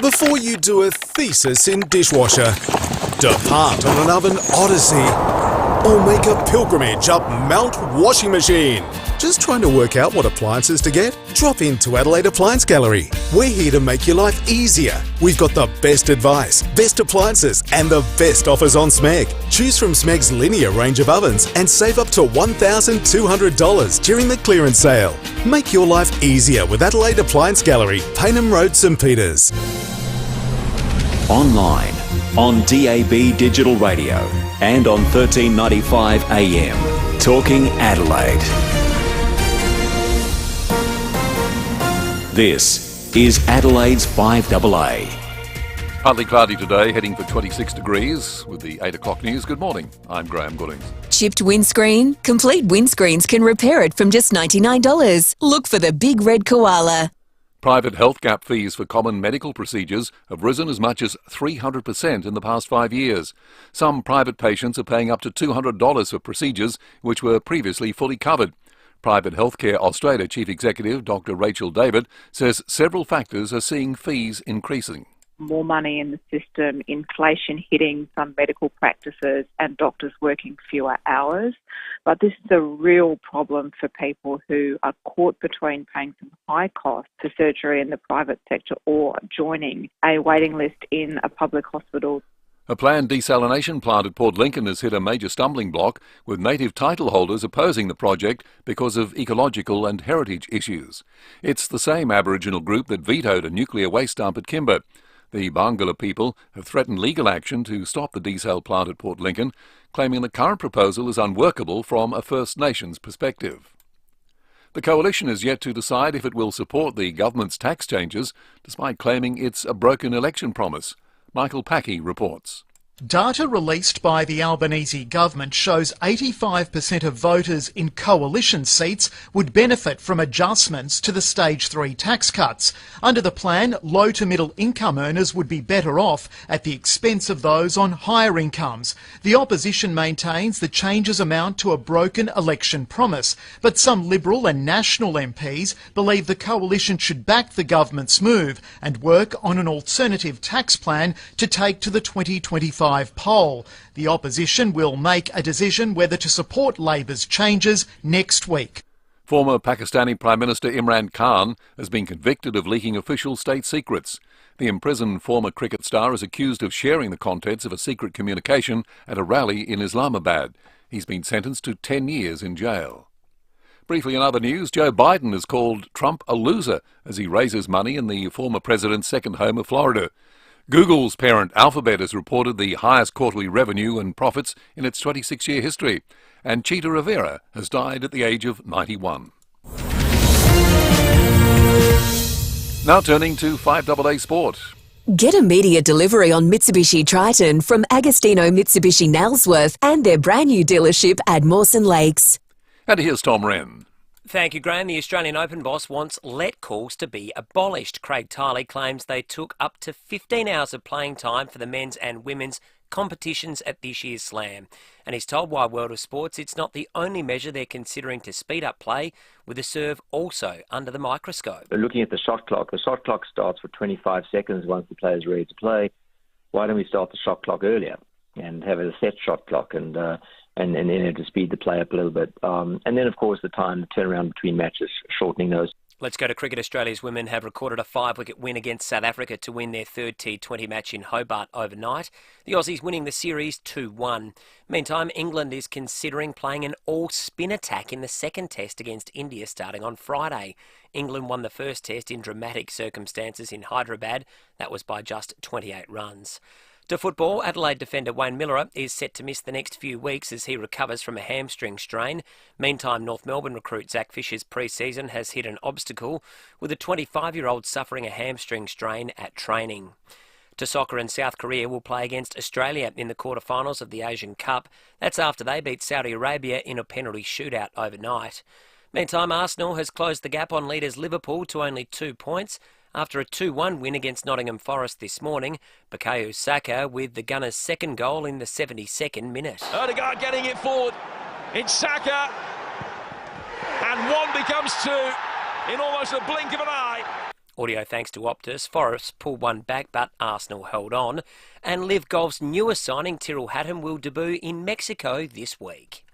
Before you do a thesis in dishwasher, depart on an oven odyssey, or make a pilgrimage up Mount Washing Machine. Just trying to work out what appliances to get? Drop into Adelaide Appliance Gallery. We're here to make your life easier. We've got the best advice, best appliances, and the best offers on Smeg. Choose from Smeg's linear range of ovens and save up to $1,200 during the clearance sale. Make your life easier with Adelaide Appliance Gallery, Paynham Road, St Peters. Online, on DAB Digital Radio, and on 1395 AM. Talking Adelaide. This is Adelaide's 5AA. Partly cloudy today, heading for 26 degrees. With the 8 o'clock news, good morning. I'm Graham Goodings. Chipped windscreen? Complete Windscreens can repair it from just $99. Look for the big red koala. Private health gap fees for common medical procedures have risen as much as 300% in the past 5 years. Some private patients are paying up to $200 for procedures which were previously fully covered. Private Healthcare Australia Chief Executive Dr. Rachel David says several factors are seeing fees increasing. More money in the system, inflation hitting some medical practices and doctors working fewer hours. But this is a real problem for people who are caught between paying some high costs for surgery in the private sector or joining a waiting list in a public hospital. A planned desalination plant at Port Lincoln has hit a major stumbling block, with native title holders opposing the project because of ecological and heritage issues. It's the same Aboriginal group that vetoed a nuclear waste dump at Kimber. The Barngarla people have threatened legal action to stop the desal plant at Port Lincoln, claiming the current proposal is unworkable from a First Nations perspective. The coalition has yet to decide if it will support the government's tax changes, despite claiming it's a broken election promise. Michael Packey reports. Data released by the Albanese government shows 85% of voters in coalition seats would benefit from adjustments to the Stage 3 tax cuts. Under the plan, low to middle income earners would be better off at the expense of those on higher incomes. The opposition maintains the changes amount to a broken election promise, but some Liberal and National MPs believe the coalition should back the government's move and work on an alternative tax plan to take to the 2025 poll. The opposition will make a decision whether to support Labor's changes next week. Former Pakistani Prime Minister Imran Khan has been convicted of leaking official state secrets. The imprisoned former cricket star is accused of sharing the contents of a secret communication at a rally in Islamabad. He's been sentenced to 10 years in jail. Briefly in other news, Joe Biden has called Trump a loser as he raises money in the former president's second home of Florida. Google's parent Alphabet has reported the highest quarterly revenue and profits in its 26-year history. And Cheetah Rivera has died at the age of 91. Now turning to 5AA Sport. Get immediate delivery on Mitsubishi Triton from Agostino Mitsubishi Nailsworth and their brand new dealership at Mawson Lakes. And here's Tom Wren. Thank you, Graham. The Australian Open boss wants let calls to be abolished. Craig Tiley claims they took up to 15 hours of playing time for the men's and women's competitions at this year's Slam. And he's told Wide World of Sports it's not the only measure they're considering to speed up play, with the serve also under the microscope. We're looking at the shot clock. The shot clock starts for 25 seconds once the player's ready to play. Why don't we start the shot clock earlier and have a set shot clock and then to speed the play up a little bit. And then, of course, the turnaround between matches, shortening those. Let's go to cricket. Australia's women have recorded a 5-wicket win against South Africa to win their third T20 match in Hobart overnight. The Aussies winning the series 2-1. Meantime, England is considering playing an all-spin attack in the second test against India starting on Friday. England won the first test in dramatic circumstances in Hyderabad. That was by just 28 runs. To football, Adelaide defender Wayne Miller is set to miss the next few weeks as he recovers from a hamstring strain. Meantime, North Melbourne recruit Zach Fisher's pre-season has hit an obstacle, with a 25-year-old suffering a hamstring strain at training. To soccer, and South Korea will play against Australia in the quarterfinals of the Asian Cup. That's after they beat Saudi Arabia in a penalty shootout overnight. Meantime, Arsenal has closed the gap on leaders Liverpool to only 2 points. After a 2-1 win against Nottingham Forest this morning, Bukayo Saka with the Gunners' second goal in the 72nd minute. Odegaard getting it forward. It's Saka. And one becomes two in almost a blink of an eye. Audio thanks to Optus. Forest pulled one back, but Arsenal held on. And Liv Golf's newest signing, Tyrrell Hatton, will debut in Mexico this week.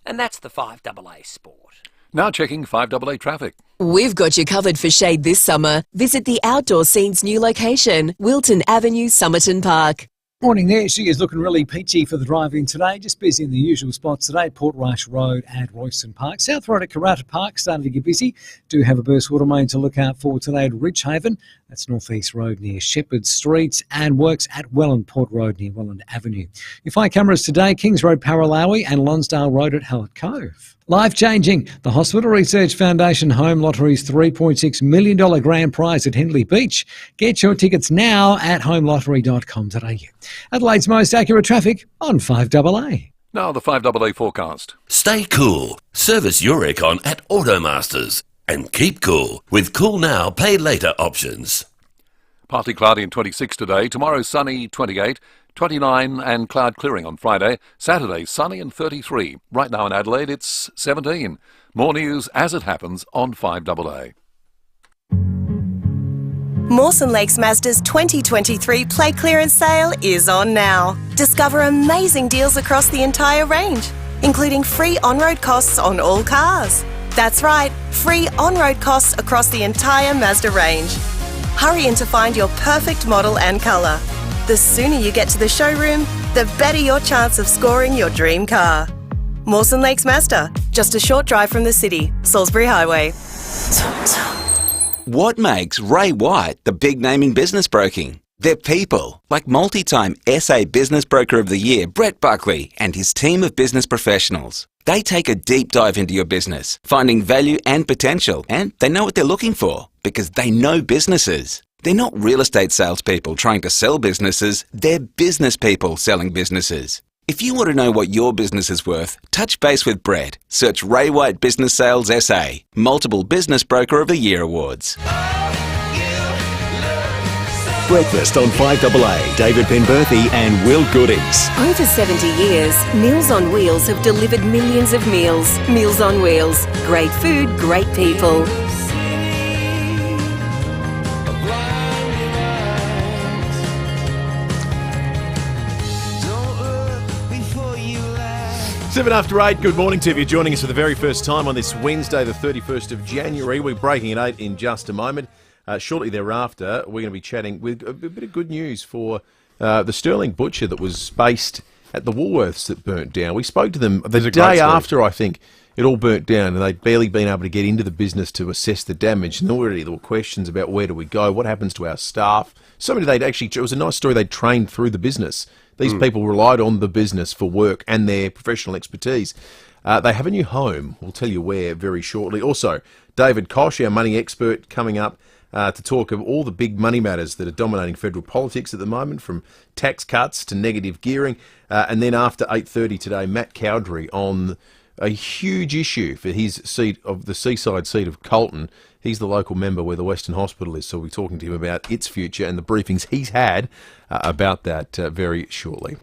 And that's the 5AA Sport. Now checking 5AA traffic. We've got you covered for shade this summer. Visit the Outdoor Scene's new location, Wilton Avenue, Somerton Park. Morning there. She is looking really peachy for the drive-in today. Just busy in the usual spots today. Port Rush Road at Royston Park. South Road at Karata Park starting to get busy. Do have a burst water main to look out for today at Ridgehaven. That's North East Road near Shepherd Street, and works at Welland Port Road near Welland Avenue. You find cameras today, Kings Road, Paralawi, and Lonsdale Road at Hallett Cove. Life-changing. The Hospital Research Foundation Home Lottery's $3.6 million grand prize at Henley Beach. Get your tickets now at homelottery.com.au. Adelaide's most accurate traffic on 5AA. Now the 5AA forecast. Stay cool. Service your aircon at Automasters. And keep cool with Cool Now, Pay Later options. Partly cloudy and 26 today. Tomorrow sunny, 28. 29 and cloud clearing on Friday. Saturday, sunny and 33. Right now in Adelaide, it's 17. More news as it happens on 5AA. Mawson Lakes Mazda's 2023 Play Clearance Sale is on now. Discover amazing deals across the entire range, including free on-road costs on all cars. That's right, free on-road costs across the entire Mazda range. Hurry in to find your perfect model and colour. The sooner you get to the showroom, the better your chance of scoring your dream car. Mawson Lakes Mazda, just a short drive from the city, Salisbury Highway. What makes Ray White the big name in business broking? They're people, like multi-time SA Business Broker of the Year, Brett Buckley, and his team of business professionals. They take a deep dive into your business, finding value and potential, and they know what they're looking for because they know businesses. They're not real estate salespeople trying to sell businesses, they're business people selling businesses. If you want to know what your business is worth, touch base with Brett. Search Ray White Business Sales SA, multiple Business Broker of the Year awards. Breakfast on 5AA. David Penberthy and Will Goodings. Over 70 years, Meals on Wheels have delivered millions of meals. Meals on Wheels. Great food, great people. 7 after 8, good morning to you. If you're joining us for the very first time on this Wednesday, the 31st of January. We're breaking at 8 in just a moment. Shortly thereafter, we're going to be chatting with a bit of good news for the Sterling butcher that was based at the Woolworths that burnt down. We spoke to them the day after, I think, it all burnt down, and they'd barely been able to get into the business to assess the damage. And already there were questions about where do we go, what happens to our staff. Somebody it was a nice story, they'd trained through the business. These people relied on the business for work and their professional expertise. They have a new home. We'll tell you where very shortly. Also, David Koch, our money expert, coming up to talk of all the big money matters that are dominating federal politics at the moment, from tax cuts to negative gearing. And then after 8:30 today, Matt Cowdery on a huge issue for his seat of the seaside seat of Colton. He's the local member where the Western Hospital is, so we'll be talking to him about its future and the briefings he's had about that very shortly.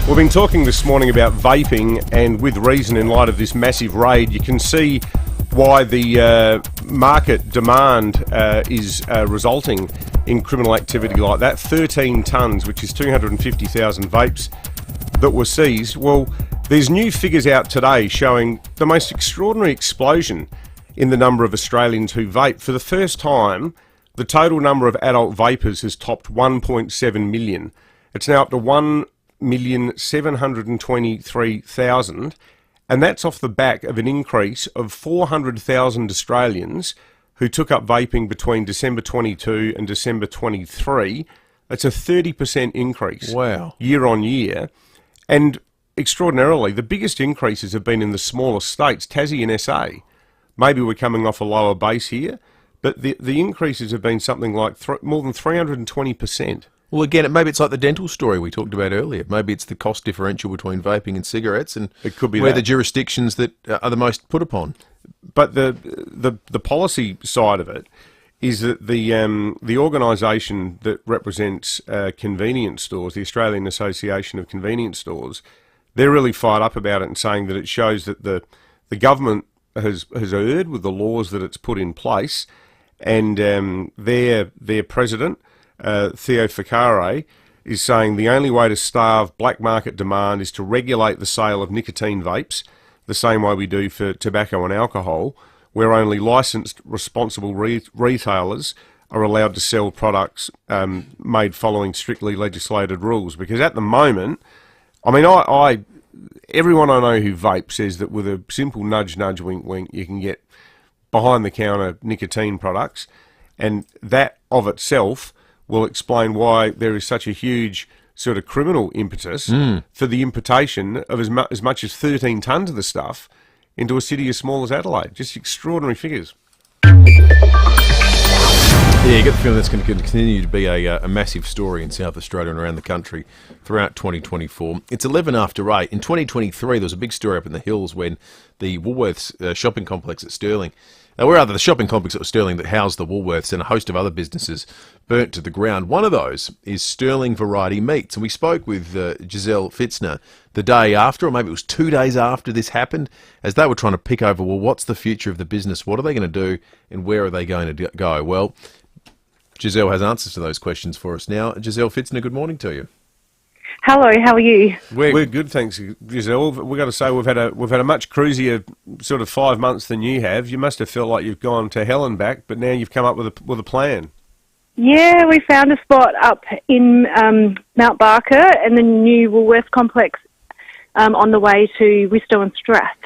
We've been talking this morning about vaping, and with reason in light of this massive raid. You can see why the market demand is resulting in criminal activity like that. 13 tonnes, which is 250,000 vapes that were seized. Well, there's new figures out today showing the most extraordinary explosion in the number of Australians who vape. For the first time, the total number of adult vapers has topped 1.7 million. It's now up to 1,723,000, and that's off the back of an increase of 400,000 Australians who took up vaping between December 22 and December 23. That's a 30% increase. Wow. Year on year. And extraordinarily, the biggest increases have been in the smaller states, Tassie and SA. Maybe we're coming off a lower base here, but the increases have been something like more than 320%. Well, again, maybe it's like the dental story we talked about earlier. Maybe it's the cost differential between vaping and cigarettes, and it could be where the jurisdictions that are the most put upon. But the policy side of it is that the organisation that represents convenience stores, the Australian Association of Convenience Stores, they're really fired up about it and saying that it shows that the government has erred with the laws that it's put in place, and their president, Theo Ficare, is saying the only way to starve black market demand is to regulate the sale of nicotine vapes the same way we do for tobacco and alcohol, where only licensed, responsible retailers are allowed to sell products made following strictly legislated rules. Because at the moment, I mean, everyone I know who vapes says that with a simple nudge, nudge, wink, wink, you can get behind-the-counter nicotine products, and that of itself will explain why there is such a huge sort of criminal impetus for the importation of as much as 13 tonnes of the stuff into a city as small as Adelaide. Just extraordinary figures. Yeah, you get the feeling that's going to continue to be a massive story in South Australia and around the country throughout 2024. It's 11 after 8. In 2023, there was a big story up in the hills when the Woolworths shopping complex at Sterling, the shopping complex at Sterling that housed the Woolworths and a host of other businesses burnt to the ground. One of those is Sterling Variety Meats. And we spoke with Giselle Fitzner the day after, or maybe it was 2 days after this happened, as they were trying to pick over, well, what's the future of the business? What are they going to do? And where are they going to go? Well, Giselle has answers to those questions for us now. Giselle Fitzner, good morning to you. Hello, how are you? We're good, thanks, Giselle. We've got to say we've had a much cruisier sort of 5 months than you have. You must have felt like you've gone to hell and back, but now you've come up with a plan. Yeah, we found a spot up in Mount Barker and the new Woolworths complex on the way to Wistow and Strath.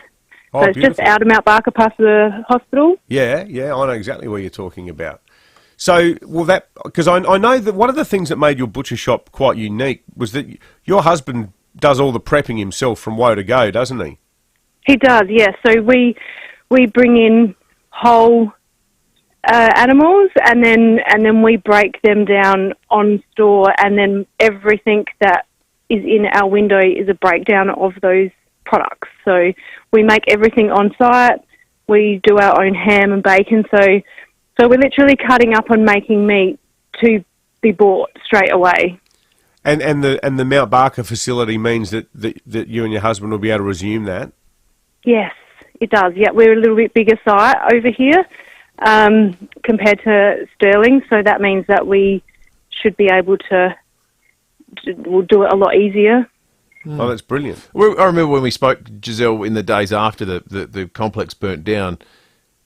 Oh, so it's just out of Mount Barker past the hospital. Yeah, I know exactly what you're talking about. So, well, because I know that one of the things that made your butcher shop quite unique was that your husband does all the prepping himself from woe to go, doesn't he? He does, yes. So we bring in whole animals and then we break them down on store, and then everything that is in our window is a breakdown of those products. So we make everything on site. We do our own ham and bacon. So we're literally cutting up and making meat to be bought straight away. And the Mount Barker facility means that you and your husband will be able to resume that? Yes, it does. Yeah, we're a little bit bigger site over here compared to Sterling, so that means that we should be able to we'll do it a lot easier. Oh, that's brilliant. Well, I remember when we spoke, Giselle, in the days after the complex burnt down,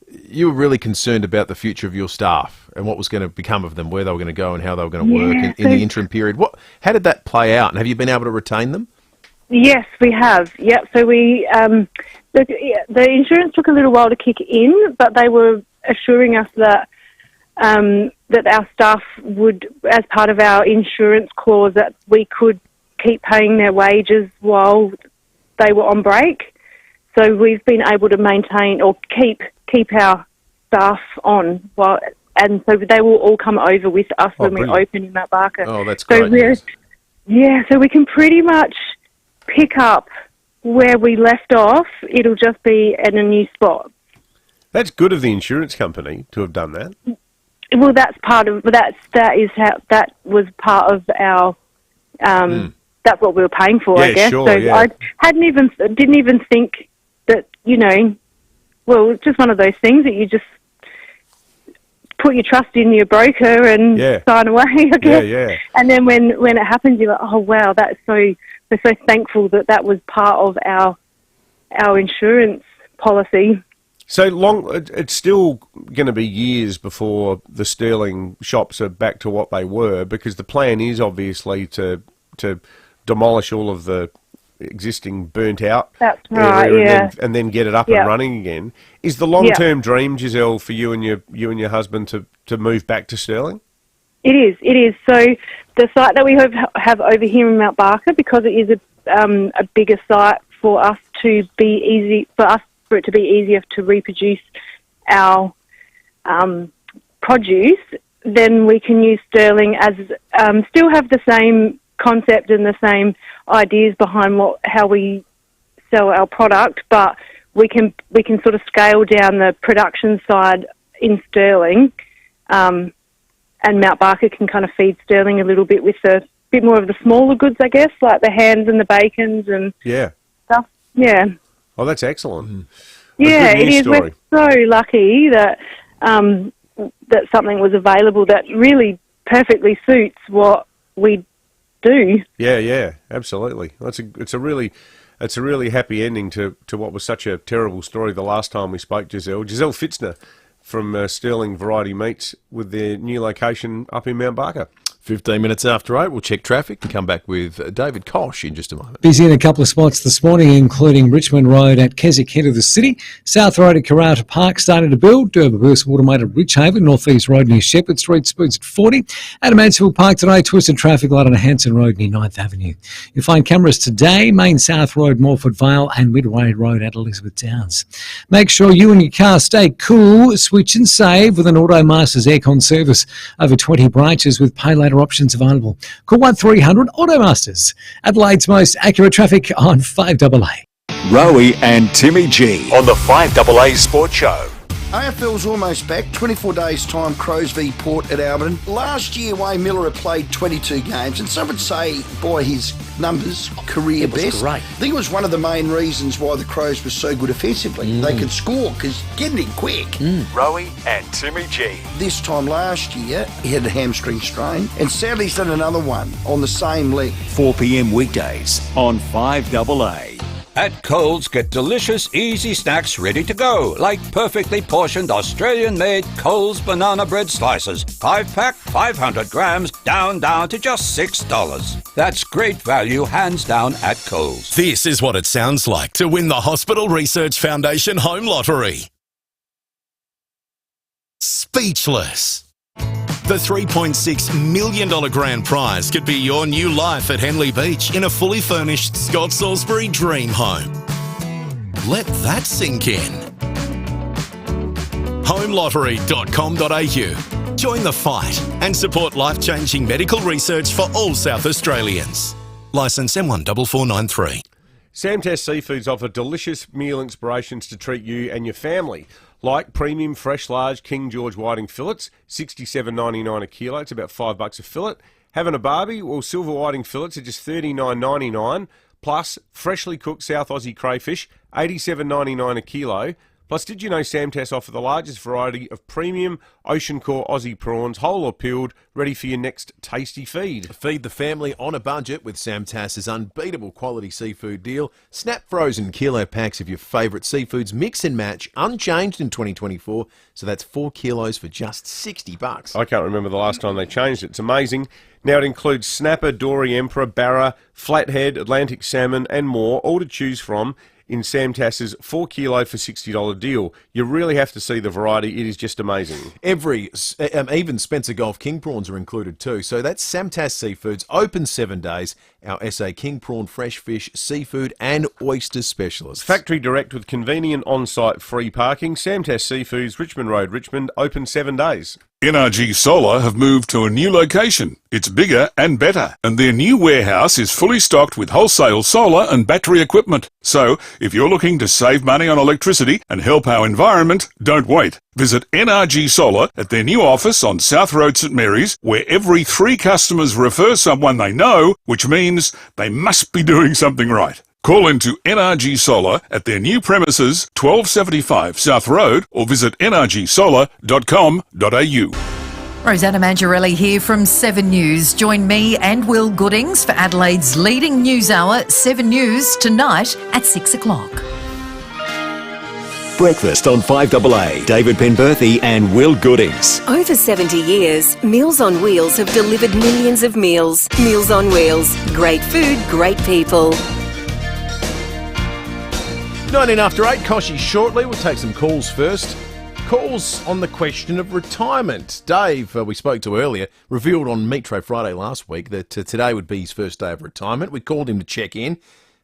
you were really concerned about the future of your staff and what was going to become of them, where they were going to go and how they were going to work in the interim period. How did that play out, and have you been able to retain them? Yes, we have. Yep. So we the insurance took a little while to kick in, but they were assuring us that that our staff would, as part of our insurance clause, that we could keep paying their wages while they were on break. So we've been able to maintain or keep our staff on and so they will all come over with us when we open in Mount Barker. Oh, that's great. So we can pretty much pick up where we left off. It'll just be in a new spot. That's good of the insurance company to have done that. Well, that was part of our. That's what we were paying for, I guess. Sure, so I didn't even think that, well, it's just one of those things that you just put your trust in your broker and sign away, I guess. Yeah. And then when it happens, you're like, oh wow, we're so thankful that was part of our insurance policy. So it's still going to be years before the Sterling shops are back to what they were, because the plan is obviously to demolish all of the existing burnt out area and then get it up and running again. Is the long-term dream, Giselle, for you and your husband to move back to Sterling? It is. So the site that we have over here in Mount Barker, because it is a bigger site for us for it to be easier to reproduce our produce, then we can use Sterling as still have the same concept and the same ideas behind how we sell our product, but we can sort of scale down the production side in Sterling, and Mount Barker can kind of feed Sterling a little bit with a bit more of the smaller goods, I guess, like the hams and the bacons and stuff. Yeah. Oh, that's excellent. Yeah, it is. Story. We're so lucky that that something was available that really perfectly suits what we do. Yeah, absolutely. It's a really happy ending to what was such a terrible story the last time we spoke, Giselle. Giselle Fitzner from Sterling Variety Meats with their new location up in Mount Barker. 15 minutes after 8, we'll check traffic and come back with David Kosh in just a moment. Busy in a couple of spots this morning, including Richmond Road at Keswick, head of the city, South Road at Karata Park starting to build, Durban-Burst Watermate at Ridgehaven, North East Road near Shepherd Street, speeds at 40. At Mansfield Park today, twisted traffic light on Hanson Road near 9th Avenue. You'll find cameras today, Main South Road, Morford Vale and Midway Road at Elizabeth Downs. Make sure you and your car stay cool, switch and save with an Automasters aircon service. Over 20 branches with pay later options available. Call 1300 Automasters. Adelaide's most accurate traffic on 5AA. Rowie and Timmy G on the 5AA Sports Show. AFL's almost back. 24 days' time, Crows v Port at Albion. Last year, Wayne Miller had played 22 games, and some would say, by his numbers, career best. Great. I think it was one of the main reasons why the Crows were so good offensively. They could score because getting in quick. Rowie and Timmy G. This time last year, he had a hamstring strain, and sadly he's done another one on the same leg. 4 p.m. weekdays on 5AA. At Coles, get delicious, easy snacks ready to go, like perfectly portioned Australian-made Coles banana bread slices. 5-pack, 500 grams, down to just $6. That's great value, hands down, at Coles. This is what it sounds like to win the Hospital Research Foundation Home Lottery. Speechless. The $3.6 million grand prize could be your new life at Henley Beach in a fully furnished Scott Salisbury dream home. Let that sink in. homelottery.com.au. Join the fight and support life-changing medical research for all South Australians. Licence M14493. Samtest Seafoods offer delicious meal inspirations to treat you and your family, like premium fresh large King George whiting fillets, $67.99 a kilo. It's about $5 a fillet. Having a barbie? Well, silver whiting fillets are just $39.99, plus freshly cooked South Aussie crayfish, $87.99 a kilo, Plus, did you know Samtas offer the largest variety of premium ocean core Aussie prawns, whole or peeled, ready for your next tasty feed? Feed the family on a budget with Samtas's unbeatable quality seafood deal. Snap frozen kilo packs of your favourite seafoods, mix and match, unchanged in 2024. So that's 4 kilos for just $60. I can't remember the last time they changed it. It's amazing. Now it includes snapper, dory, emperor, barra, flathead, Atlantic salmon and more, all to choose from in Samtas's 4 kilo for $60 deal. You really have to see the variety. It is just amazing. Even Spencer Gulf king prawns are included too. So that's Samtas Seafoods, open 7 days. Our SA king prawn, fresh fish, seafood and oyster specialists. Factory direct with convenient on-site free parking. Samtas Seafoods, Richmond Road, Richmond, open 7 days. NRG Solar have moved to a new location. It's bigger and better, and their new warehouse is fully stocked with wholesale solar and battery equipment. So, if you're looking to save money on electricity and help our environment, don't wait. Visit NRG Solar at their new office on South Road, St Mary's, where every 3 customers refer someone they know, which means they must be doing something right. Call into NRG Solar at their new premises, 1275 South Road, or visit nrgsolar.com.au. Rosanna Mangiarelli here from 7 News. Join me and Will Goodings for Adelaide's leading news hour, 7 News, tonight at 6 o'clock. Breakfast on 5AA. David Penberthy and Will Goodings. Over 70 years, Meals on Wheels have delivered millions of meals. Meals on Wheels. Great food, great people. 19 after 8, Koshy shortly. We'll take some calls first. Calls on the question of retirement. Dave, we spoke to earlier, revealed on Metro Friday last week that today would be his first day of retirement. We called him to check in,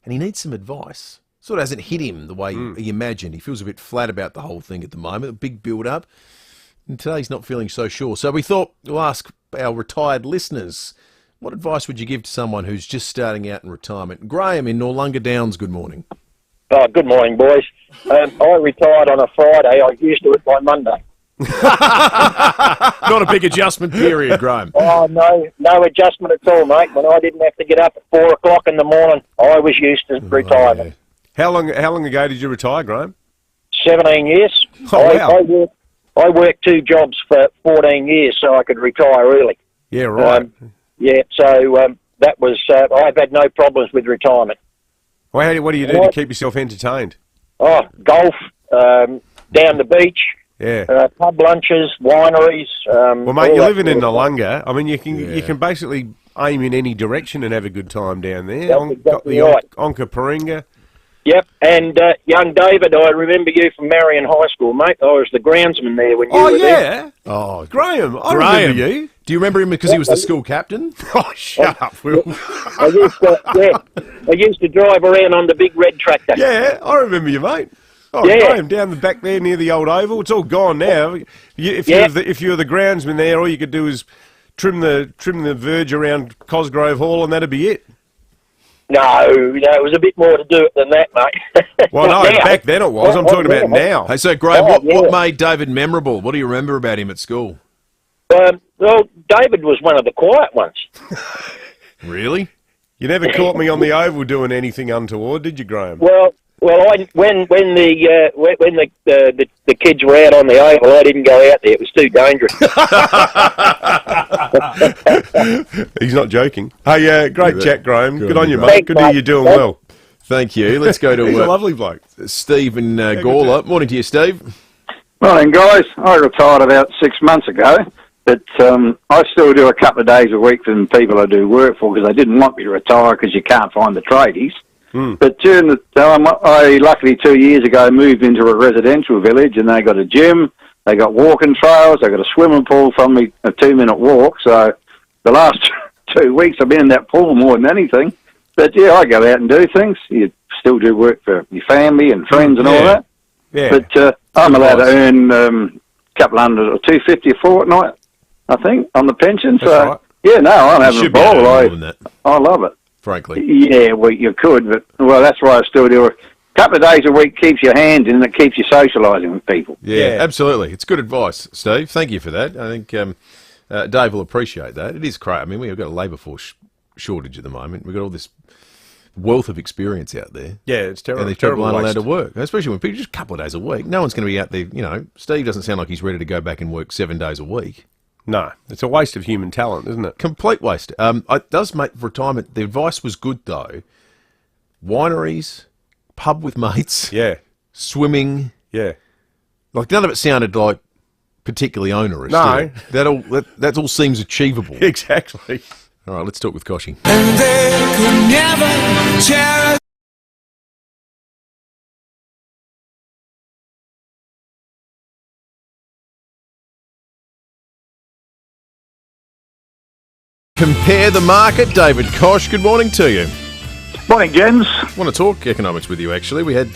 and he needs some advice. Sort of hasn't hit him the way he imagined. He feels a bit flat about the whole thing at the moment, a big build-up. And today he's not feeling so sure. So we thought we'll ask our retired listeners, what advice would you give to someone who's just starting out in retirement? Graham in Noarlunga Downs, good morning. Oh, good morning, boys. I retired on a Friday. I used to it by Monday. Not a big adjustment period, Graham. Oh, no adjustment at all, mate. When I didn't have to get up at 4 o'clock in the morning, I was used to retirement. How long ago did you retire, Graham? 17 years. Oh, wow. I worked 2 jobs for 14 years so I could retire early. Yeah, right. That was, I've had no problems with retirement. Well, what do you do to keep yourself entertained? Oh, golf, down the beach, pub lunches, wineries. Well, mate, you're living in Noarlunga. I mean, you can basically aim in any direction and have a good time down there. That's exactly right. Onka Paringa. Yep, and young David, I remember you from Marion High School, mate. I was the groundsman there when you were there. Oh, Graham, I remember you. Do you remember him because he was the school captain? Oh, shut up, Will. I used to drive around on the big red tractor. Yeah, I remember you, mate. Oh, Yeah. Graham, down the back there near the old oval. It's all gone now. If you were the groundsman there, all you could do is trim the verge around Cosgrove Hall, and that'd be it. No, it was a bit more to do it than that, mate. Well, no, back then it was. I'm talking about now. Hey, so Graham, what made David memorable? What do you remember about him at school? Well, David was one of the quiet ones. Really? You never caught me on the oval doing anything untoward, did you, Graham? Well, when the kids were out on the oval, I didn't go out there. It was too dangerous. He's not joking. Hey, great chat, Graham. Good on you, mate. Thanks, Good to hear you doing well. Thank you. Let's go to He's a lovely bloke. Steve in Gawler. Morning to you, Steve. Morning, guys. I retired about 6 months ago, but I still do a couple of days a week for the people I do work for because they didn't want me to retire because you can't find the tradies. But during the time, I luckily 2 years ago moved into a residential village and they got a gym, they got walking trails, they got a swimming pool from me, a 2-minute walk. So the last 2 weeks I've been in that pool more than anything. But yeah, I go out and do things. You still do work for your family and friends and all that. Yeah. But I'm allowed to earn a couple hundred or $250 a fortnight, I think, on the pension. That's right. Yeah, no, I'm having a should be able to ball. earn more than that, I love it. frankly. Yeah, well, you could, but that's why I still do it. A couple of days a week keeps your hands in and it keeps you socialising with people. Yeah, absolutely. It's good advice, Steve. Thank you for that. I think Dave will appreciate that. It is great. I mean, we've got a labour force shortage at the moment. We've got all this wealth of experience out there. Yeah, it's terrible. And these people aren't allowed to work, especially when people just a couple of days a week. No one's going to be out there. You know, Steve doesn't sound like he's ready to go back and work 7 days a week. No, it's a waste of human talent, isn't it? Complete waste. It does make retirement. The advice was good though. Wineries, pub with mates, yeah, swimming, yeah. Like none of it sounded like particularly onerous. No, that all seems achievable. Exactly. All right, let's talk with Koshy. And they could never tear us. Compare the market, David Kosh. Good morning to you. Morning, gents. Want to talk economics with you, actually. We had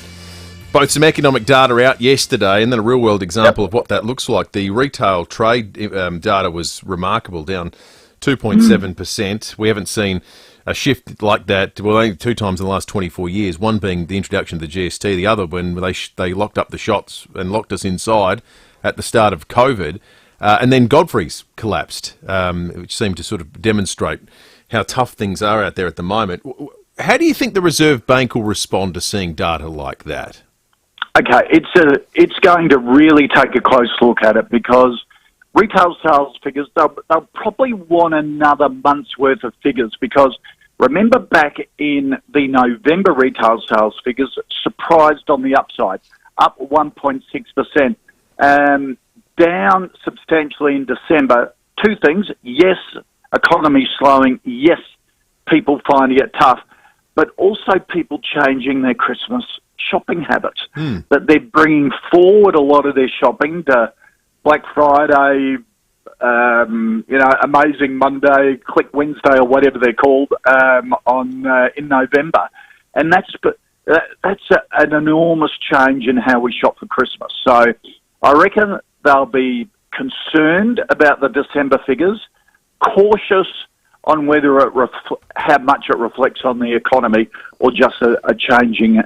both some economic data out yesterday and then a real-world example of what that looks like. The retail trade data was remarkable, down 2.7%. We haven't seen a shift like that, well, only 2 times in the last 24 years, one being the introduction of the GST, the other when they locked up the shots and locked us inside at the start of COVID. And then Godfrey's collapsed, which seemed to sort of demonstrate how tough things are out there at the moment. How do you think the Reserve Bank will respond to seeing data like that? Okay, it's going to really take a close look at it because retail sales figures, they'll probably want another month's worth of figures because remember back in the November retail sales figures, surprised on the upside, up 1.6%, down substantially in December. 2 things, yes, economy slowing, yes, people finding it tough, but also people changing their Christmas shopping habits. That they're bringing forward a lot of their shopping to Black Friday, Amazing Monday, Click Wednesday, or whatever they're called, in November, and that's an enormous change in how we shop for Christmas. So I reckon they'll be concerned about the December figures, cautious on whether how much it reflects on the economy or just a changing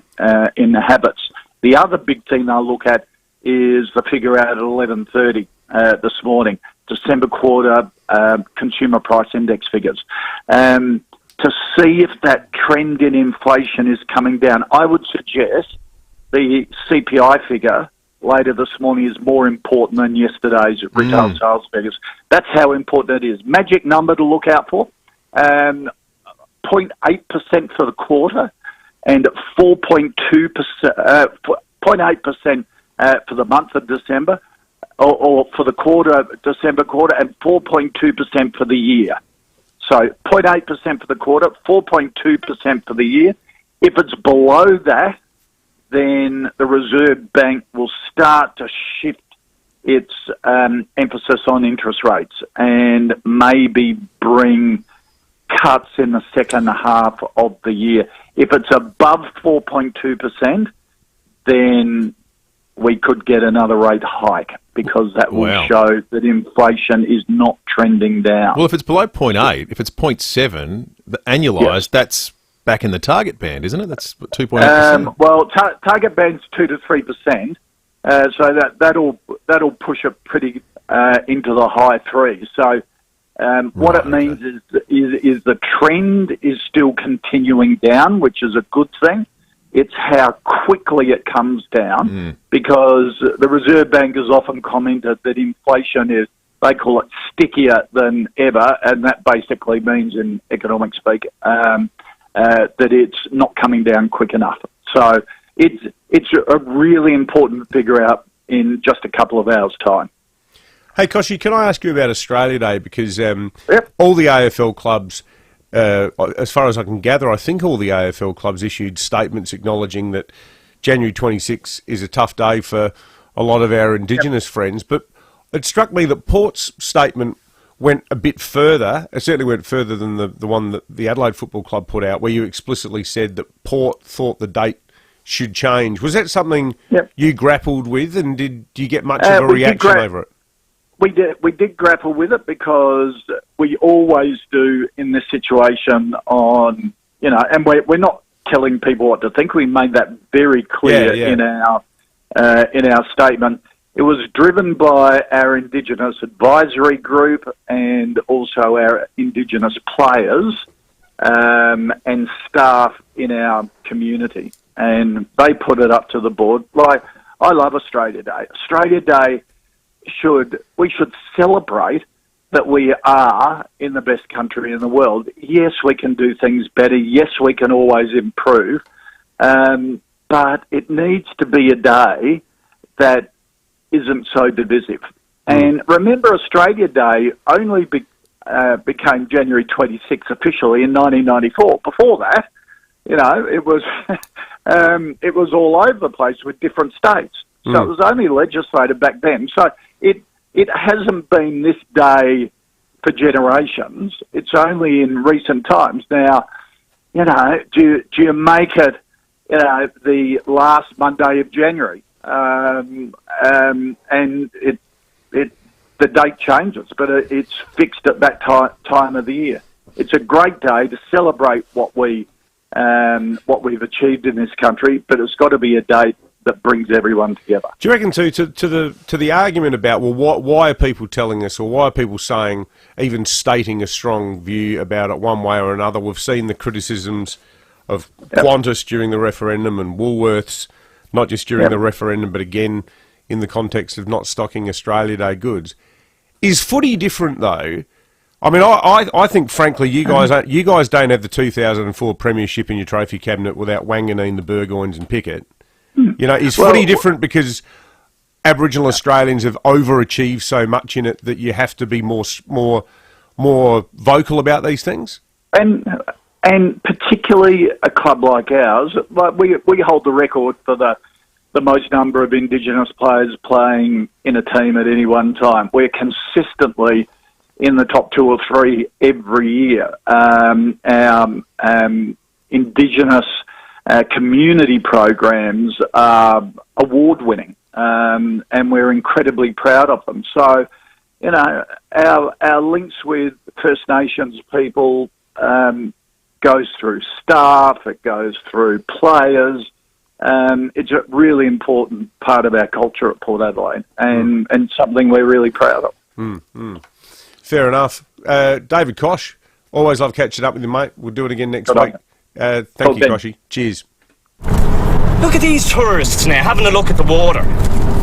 in the habits. The other big thing they'll look at is the figure out at 11:30 this morning, December quarter consumer price index figures, to see if that trend in inflation is coming down. I would suggest the CPI figure later this morning is more important than yesterday's retail sales figures. That's how important it is. Magic number to look out for, 0.8% for the quarter and 0.8% for the month of December, or for the December quarter, and 4.2% for the year. So 0.8% for the quarter, 4.2% for the year. If it's below that, then the Reserve Bank will start to shift its emphasis on interest rates and maybe bring cuts in the second half of the year. If it's above 4.2%, then we could get another rate hike because that will show that inflation is not trending down. Well, if it's below 0.8, if it's 0.7, the annualised, that's back in the target band, isn't it? That's 2.8%. Well, target band's 2 to 3%, so that'll push it pretty into the high 3s. So what it means is the trend is still continuing down, which is a good thing. It's how quickly it comes down, because the Reserve Bank has often commented that inflation is, they call it stickier than ever, and that basically means in economic speak that it's not coming down quick enough. So it's a really important to figure out in just a couple of hours' time. Hey, Koshy, can I ask you about Australia Day? Because all the AFL clubs, as far as I can gather, I think all the AFL clubs issued statements acknowledging that January 26 is a tough day for a lot of our Indigenous friends. But it struck me that Port's statement went a bit further. It certainly went further than the one that the Adelaide Football Club put out, where you explicitly said that Port thought the date should change. Was that something you grappled with, and did you get much of a reaction over it? We did grapple with it because we always do in this situation on, and we're not telling people what to think. We made that very clear in our statement. It was driven by our Indigenous advisory group and also our Indigenous players and staff in our community. And they put it up to the board. Like, I love Australia Day. Australia Day we should celebrate that we are in the best country in the world. Yes, we can do things better. Yes, we can always improve. But it needs to be a day that isn't so divisive. And remember, Australia Day only became January 26th officially in 1994. Before that, it was it was all over the place with different states. So it was only legislated back then. So it hasn't been this day for generations. It's only in recent times. Now, do you make it, the last Monday of January? And the date changes, but it's fixed at that time of the year. It's a great day to celebrate what we've achieved in this country, but it's got to be a date that brings everyone together. Do you reckon, too, to the argument about, well, why are people telling us, or why are people saying, even stating a strong view about it one way or another? We've seen the criticisms of Qantas during the referendum and Woolworths, not just during the referendum, but again in the context of not stocking Australia Day goods. Is footy different, though? I mean, I think, frankly, you guys don't have the 2004 premiership in your trophy cabinet without Wanganeen, the Burgoynes and Pickett. Is footy different because Aboriginal Australians have overachieved so much in it that you have to be more vocal about these things? And particularly a club like ours, like we hold the record for the most number of Indigenous players playing in a team at any one time. We're consistently in the top 2 or 3 every year. Our Indigenous community programs are award-winning, and we're incredibly proud of them. So, our links with First Nations people goes through staff, it goes through players. It's a really important part of our culture at Port Adelaide, and something we're really proud of. Fair enough. David Kosh, always love catching up with you, mate. We'll do it again next week. Thank you, Koshy. Cheers. Look at these tourists now, having a look at the water.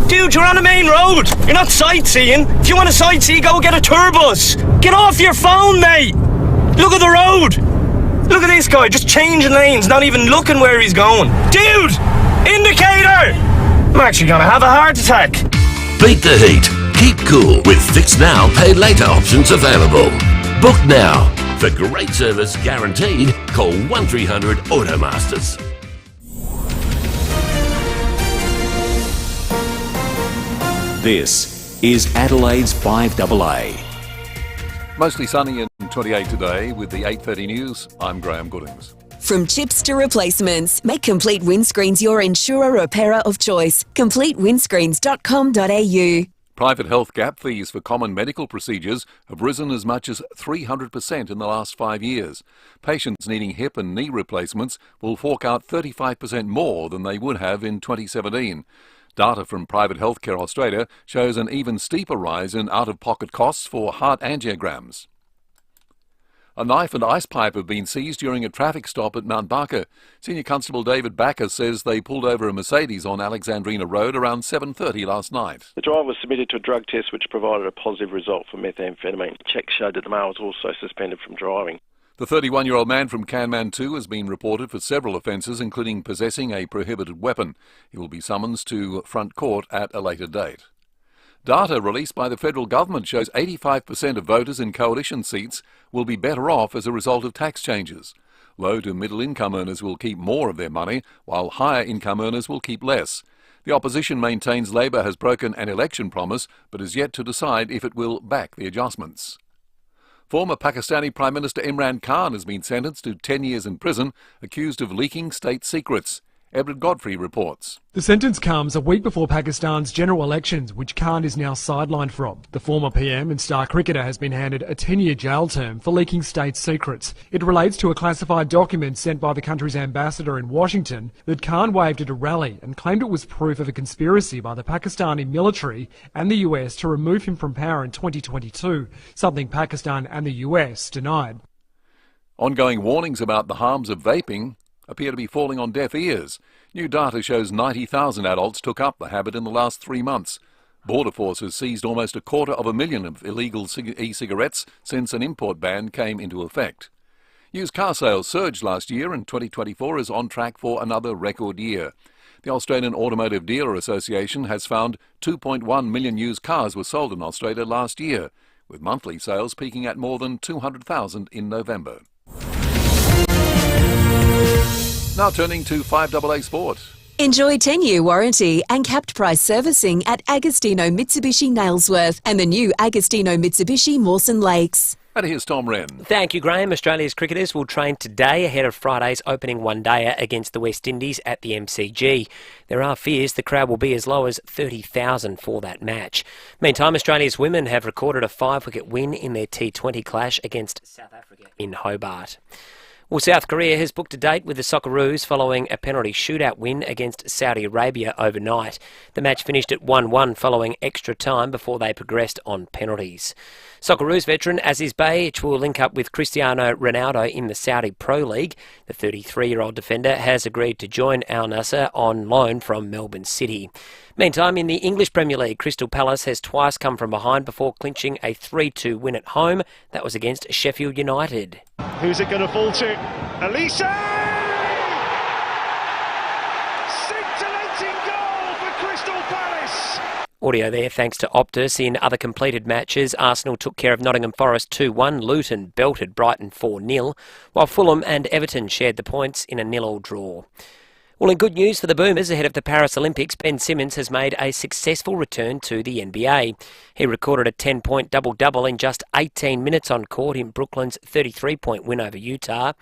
Dude, you're on a main road. You're not sightseeing. If you want to sightsee, go get a tour bus. Get off your phone, mate. Look at the road. Look at this guy, just changing lanes, not even looking where he's going. Dude, indicator. I'm actually going to have a heart attack. Beat the heat. Keep cool with Fix Now, Pay Later options available. Book now. For great service guaranteed, call 1300 Automasters. This is Adelaide's 5AA. Mostly sunny and 28 today with the 8:30 news. I'm Graham Goodings. From chips to replacements, make Complete Windscreens your insurer repairer of choice. CompleteWindscreens.com.au. Private health gap fees for common medical procedures have risen as much as 300% in the last 5 years. Patients needing hip and knee replacements will fork out 35% more than they would have in 2017. Data from Private Healthcare Australia shows an even steeper rise in out-of-pocket costs for heart angiograms. A knife and ice pipe have been seized during a traffic stop at Mount Barker. Senior Constable David Backer says they pulled over a Mercedes on Alexandrina Road around 7:30 last night. The driver was submitted to a drug test which provided a positive result for methamphetamine. Checks showed that the male was also suspended from driving. The 31-year-old man from Kanmantoo has been reported for several offences, including possessing a prohibited weapon. He will be summoned to front court at a later date. Data released by the federal government shows 85% of voters in coalition seats will be better off as a result of tax changes. Low to middle income earners will keep more of their money, while higher income earners will keep less. The opposition maintains Labor has broken an election promise, but is yet to decide if it will back the adjustments. Former Pakistani Prime Minister Imran Khan has been sentenced to 10 years in prison, accused of leaking state secrets. Edward Godfrey reports. The sentence comes a week before Pakistan's general elections, which Khan is now sidelined from. The former PM and star cricketer has been handed a 10-year jail term for leaking state secrets. It relates to a classified document sent by the country's ambassador in Washington that Khan waved at a rally and claimed it was proof of a conspiracy by the Pakistani military and the US to remove him from power in 2022, something Pakistan and the US denied. Ongoing warnings about the harms of vaping appear to be falling on deaf ears. New data shows 90,000 adults took up the habit in the last 3 months. Border Force has seized almost 250,000 of illegal e-cigarettes since an import ban came into effect. Used car sales surged last year, and 2024 is on track for another record year. The Australian Automotive Dealer Association has found 2.1 million used cars were sold in Australia last year, with monthly sales peaking at more than 200,000 in November. Now turning to 5AA Sport. Enjoy 10-year warranty and capped price servicing at Agostino Mitsubishi Nailsworth and the new Agostino Mitsubishi Mawson Lakes. And here's Tom Wren. Thank you, Graham. Australia's cricketers will train today ahead of Friday's opening one-dayer against the West Indies at the MCG. There are fears the crowd will be as low as 30,000 for that match. Meantime, Australia's women have recorded a 5-wicket win in their T20 clash against South Africa in Hobart. Well, South Korea has booked a date with the Socceroos following a penalty shootout win against Saudi Arabia overnight. The match finished at 1-1 following extra time before they progressed on penalties. Socceroos veteran Aziz Behich will link up with Cristiano Ronaldo in the Saudi Pro League. The 33-year-old defender has agreed to join Al Nassr on loan from Melbourne City. Meantime, in the English Premier League, Crystal Palace has twice come from behind before clinching a 3-2 win at home. That was against Sheffield United. Who's it going to fall to? Elise! Scintillating goal for Crystal Palace! Audio there thanks to Optus. In other completed matches, Arsenal took care of Nottingham Forest 2-1, Luton belted Brighton 4-0, while Fulham and Everton shared the points in a 0-0 draw. Well, in good news for the Boomers ahead of the Paris Olympics, Ben Simmons has made a successful return to the NBA. He recorded a 10-point double-double in just 18 minutes on court in Brooklyn's 33-point win over Utah.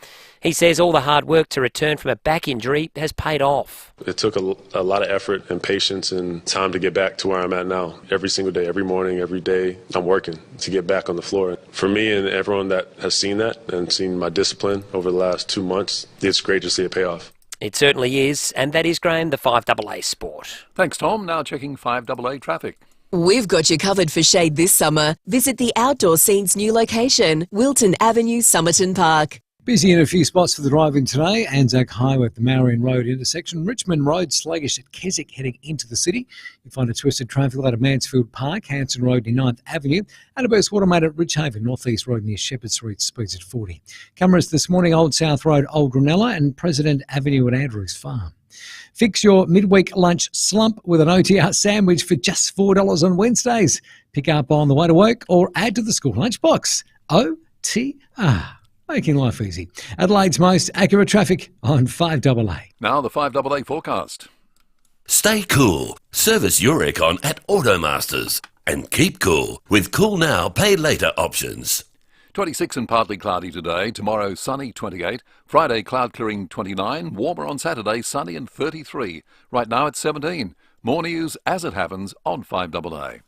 He says all the hard work to return from a back injury has paid off. It took a lot of effort and patience and time to get back to where I'm at now. Every single day, every morning, every day, I'm working to get back on the floor. For me and everyone that has seen that and seen my discipline over the last 2 months, it's great to see it pay off. It certainly is, and that is, Graham, the 5AA Sport. Thanks, Tom. Now checking 5AA traffic. We've got you covered for shade this summer. Visit the Outdoor Scene's new location, Wilton Avenue, Somerton Park. Busy in a few spots for the drive-in today. Anzac Highway at the Marion Road intersection. Richmond Road sluggish at Keswick heading into the city. You find a twisted traffic light at Mansfield Park, Hanson Road near 9th Avenue, and a burst water main at Ridgehaven, North East Road near Shepherd Street, speeds at 40. Cameras this morning, Old South Road, Old Ranella, and President Avenue at Andrews Farm. Fix your midweek lunch slump with an OTR sandwich for just $4 on Wednesdays. Pick up on the way to work or add to the school lunchbox. OTR. Making life easy. Adelaide's most accurate traffic on 5AA. Now the 5AA forecast. Stay cool. Service your aircon at Automasters. And keep cool with Cool Now, Pay Later options. 26 and partly cloudy today. Tomorrow sunny 28. Friday cloud clearing 29. Warmer on Saturday, sunny and 33. Right now it's 17. More news as it happens on 5AA.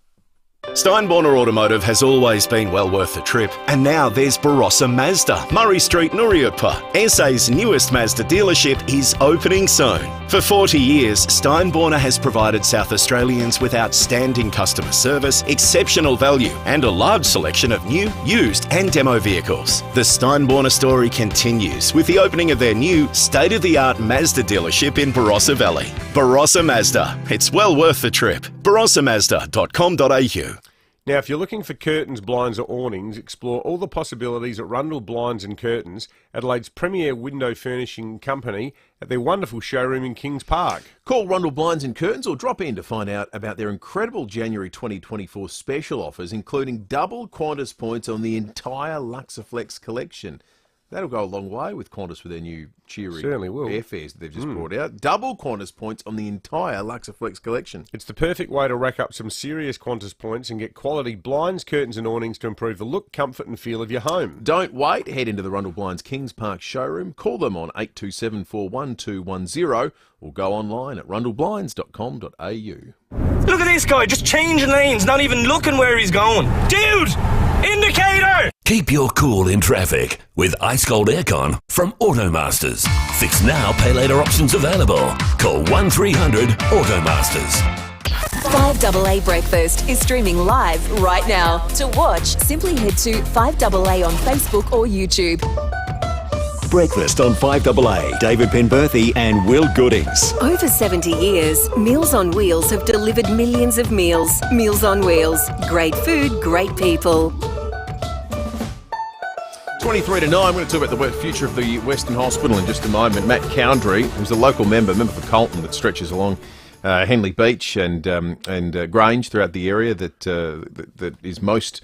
Steinborner Automotive has always been well worth the trip, and now there's Barossa Mazda, Murray Street, Nuriupa. SA's newest Mazda dealership is opening soon. For 40 years, Steinborner has provided South Australians with outstanding customer service, exceptional value, and a large selection of new, used, and demo vehicles. The Steinborner story continues with the opening of their new state-of-the-art Mazda dealership in Barossa Valley. Barossa Mazda. It's well worth the trip. barossamazda.com.au. Now, if you're looking for curtains, blinds or awnings, explore all the possibilities at Rundle Blinds and Curtains, Adelaide's premier window furnishing company, at their wonderful showroom in Kings Park. Call Rundle Blinds and Curtains or drop in to find out about their incredible January 2024 special offers, including double Qantas points on the entire Luxaflex collection. That'll go a long way with Qantas with their new cheery airfares that they've just brought out. Double Qantas points on the entire Luxaflex collection. It's the perfect way to rack up some serious Qantas points and get quality blinds, curtains and awnings to improve the look, comfort and feel of your home. Don't wait. Head into the Rundle Blinds Kings Park showroom. Call them on 82741210 or go online at rundleblinds.com.au. Look at this guy, just changing lanes, not even looking where he's going. Dude! Indicator! Keep your cool in traffic with ice cold aircon from Automasters. Fix now, pay later options available. Call 1300 Automasters. 5AA Breakfast is streaming live right now. To watch, simply head to 5AA on Facebook or YouTube. Breakfast on 5AA. David Penberthy and Will Goodings. Over 70 years, Meals on Wheels have delivered millions of meals. Meals on Wheels. Great food, great people. 23 to 9, I'm going to talk about the future of the Western Hospital in just a moment. Matt Cowdrey, who's a local member for Colton that stretches along Henley Beach and Grange throughout the area that is most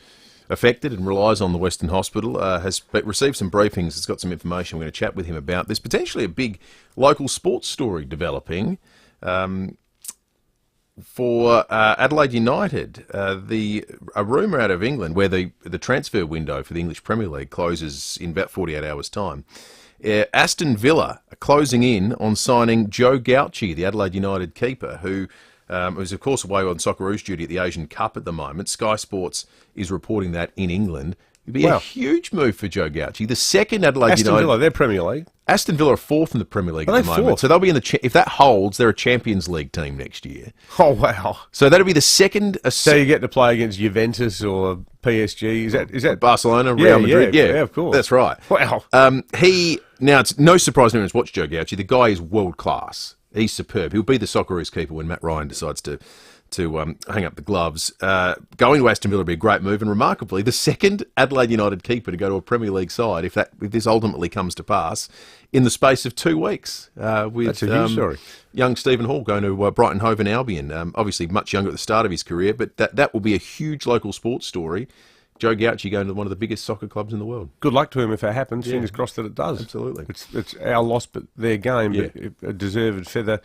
affected and relies on the Western Hospital, has received some briefings. It's got some information we're going to chat with him about. There's potentially a big local sports story developing for Adelaide United. A rumour out of England where the transfer window for the English Premier League closes in about 48 hours' time. Aston Villa are closing in on signing Joe Gauci, the Adelaide United keeper, who is, of course, away on Socceroos duty at the Asian Cup at the moment. Sky Sports is reporting that in England. It'd be a huge move for Joe Gauci. The second Adelaide United... Aston Villa, they're Premier League. Aston Villa are fourth in the Premier League at the moment. Fourth? So they'll be in the... if that holds, they're a Champions League team next year. Oh, wow. So that'll be the second... So you get to play against Juventus or PSG. Is that Barcelona, Real Madrid? Yeah, of course. That's right. Wow. Now, it's no surprise to anyone who's watched Joe Gauci. The guy is world class. He's superb. He'll be the Socceroos keeper when Matt Ryan decides to hang up the gloves. Going to Aston Villa would be a great move, and remarkably, the second Adelaide United keeper to go to a Premier League side, if this ultimately comes to pass, in the space of 2 weeks. That's a huge story. Young Stephen Hall going to Brighton Hove and Albion, obviously much younger at the start of his career, but that will be a huge local sports story. Joe Gauci going to one of the biggest soccer clubs in the world. Good luck to him if it happens. Fingers crossed that it does. Absolutely. It's our loss, but their game. But a deserved feather